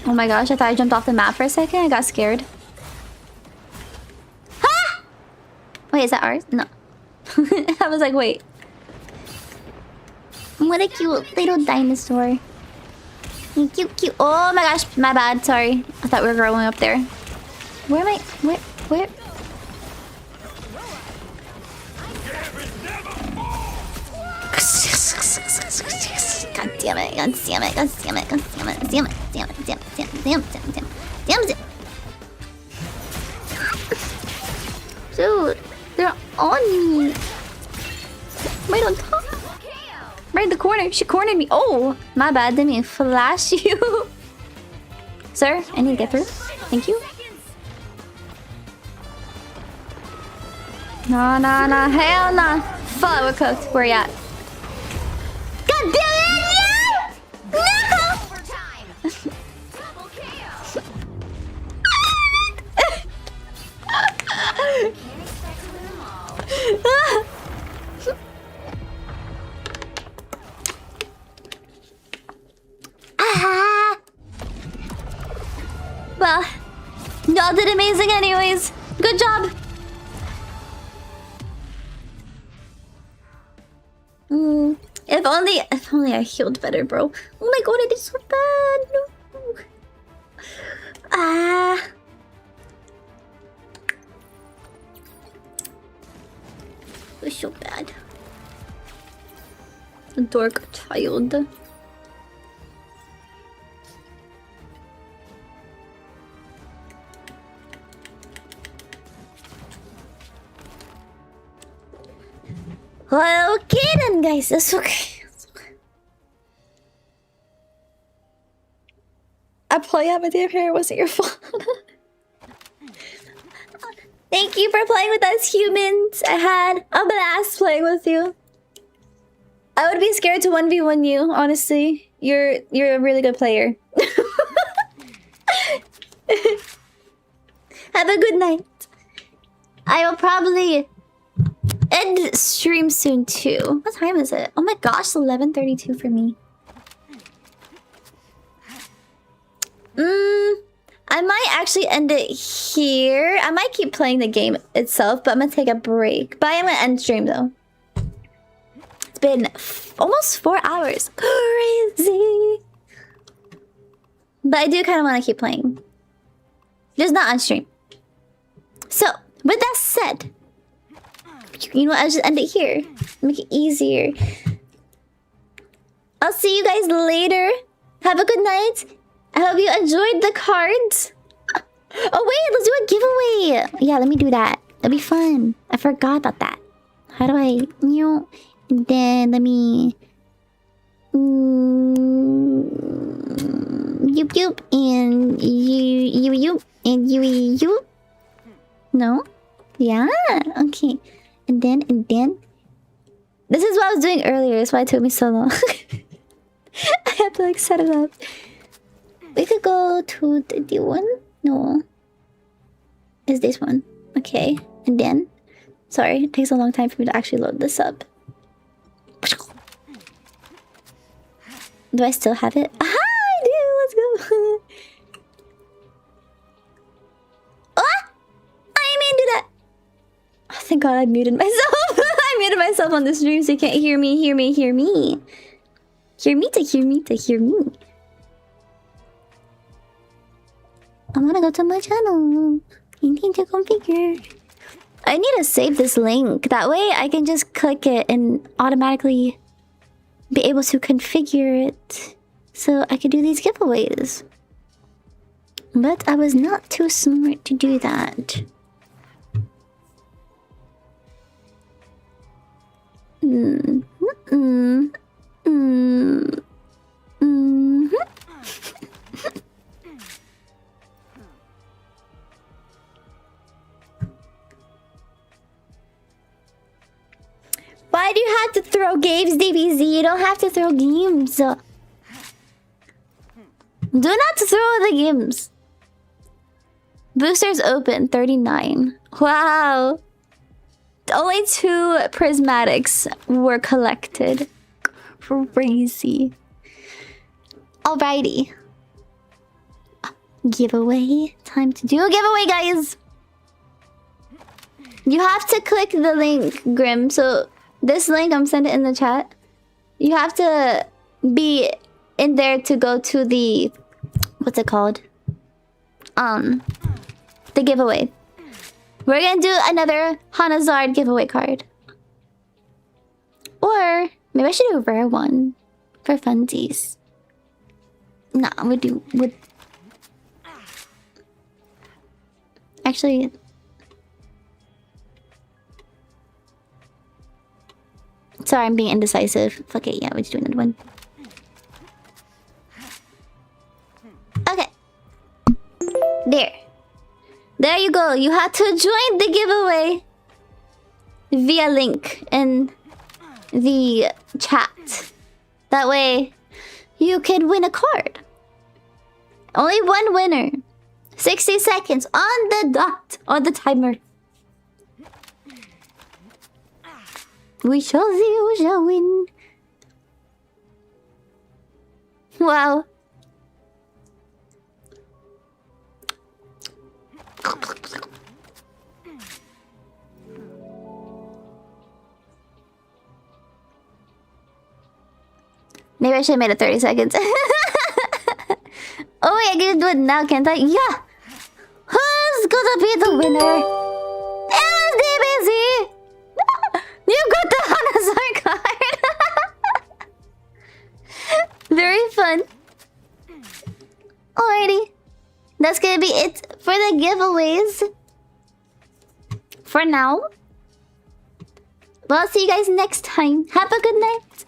Oh my gosh, I thought I jumped off the map for a second. I got scared. Ah! Wait, is that ours? No. I was like, wait. What a cute little dinosaur. Cute. Oh my gosh, my bad. Sorry. I thought we were growing up there. Where am I? Where? God damn it. Dude, they're on me. Right on top. Right in the corner. She cornered me. Oh, my bad. Didn't mean to flash you. Sir, I need to get through. Thank you. No. Hell no. Fuck, we're cooked. Where you at? God damn it! No! Well, y'all did amazing anyways. Good job. If only I healed better, bro. Oh my god, I did so bad. No. so bad. A dork child. Well, okay then, guys. That's okay. I probably have a damn hair. It wasn't your fault. Thank you for playing with us, humans. I had a blast playing with you. I would be scared to 1v1 you, honestly. You're a really good player. Have a good night. I will probably end stream soon too. What time is it? Oh my gosh, it's 11:32 for me. I might actually end it here. I might keep playing the game itself, but I'm gonna take a break. But I'm gonna end stream though. It's been almost 4 hours. Crazy. But I do kind of want to keep playing. Just not on stream. So, with that said, you know what? I'll just end it here. Make it easier. I'll see you guys later. Have a good night. I hope you enjoyed the cards. Oh wait, let's do a giveaway. Yeah, let me do that. That'll be fun. I forgot about that. How do I, and then let me yoop yoop and you and you. No? Yeah. Okay. And then this is what I was doing earlier. That's why it took me so long. I had to like set it up. We could go to the one. No. Is this one? Okay. And then, sorry, it takes a long time for me to actually load this up. Do I still have it? Aha, I do. Let's go. Ah! I mean, do that. Oh, thank God I muted myself. I muted myself on the stream so you can't hear me. Hear me. Hear me to hear me. I'm gonna go to my channel. You need to configure. I need to save this link. That way I can just click it and automatically be able to configure it so I could do these giveaways. But I was not too smart to do that. Why do you have to throw games, DBZ? You don't have to throw games. Do not throw the games. Boosters open, 39. Wow. Only 2 prismatics were collected. Crazy. Alrighty. Giveaway. Time to do a giveaway, guys. You have to click the link, Grim. So this link, I'm sending it in the chat. You have to be in there to go to the... What's it called? The giveaway. We're gonna do another Hanazard giveaway card. Or maybe I should do a rare one for funsies. Nah, would actually. Sorry, I'm being indecisive. Fuck it, yeah, we'll just do another one. Okay. There you go. You have to join the giveaway via link in the chat. That way, you can win a card. Only one winner. 60 seconds on the dot, on the timer. We shall see who shall win. Wow. Maybe I should have made it 30 seconds. Oh wait, I can do it now, can't I? Yeah! Who's gonna be the winner? It was DBZ! You got fun. Alrighty. That's gonna be it for the giveaways. For now. But I'll see you guys next time. Have a good night.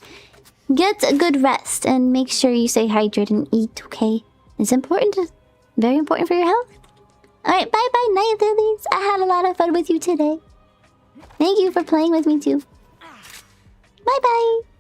Get a good rest and make sure you stay hydrated and eat, okay? It's important. Very important for your health. Alright, bye-bye, Nightlilies. I had a lot of fun with you today. Thank you for playing with me too. Bye-bye.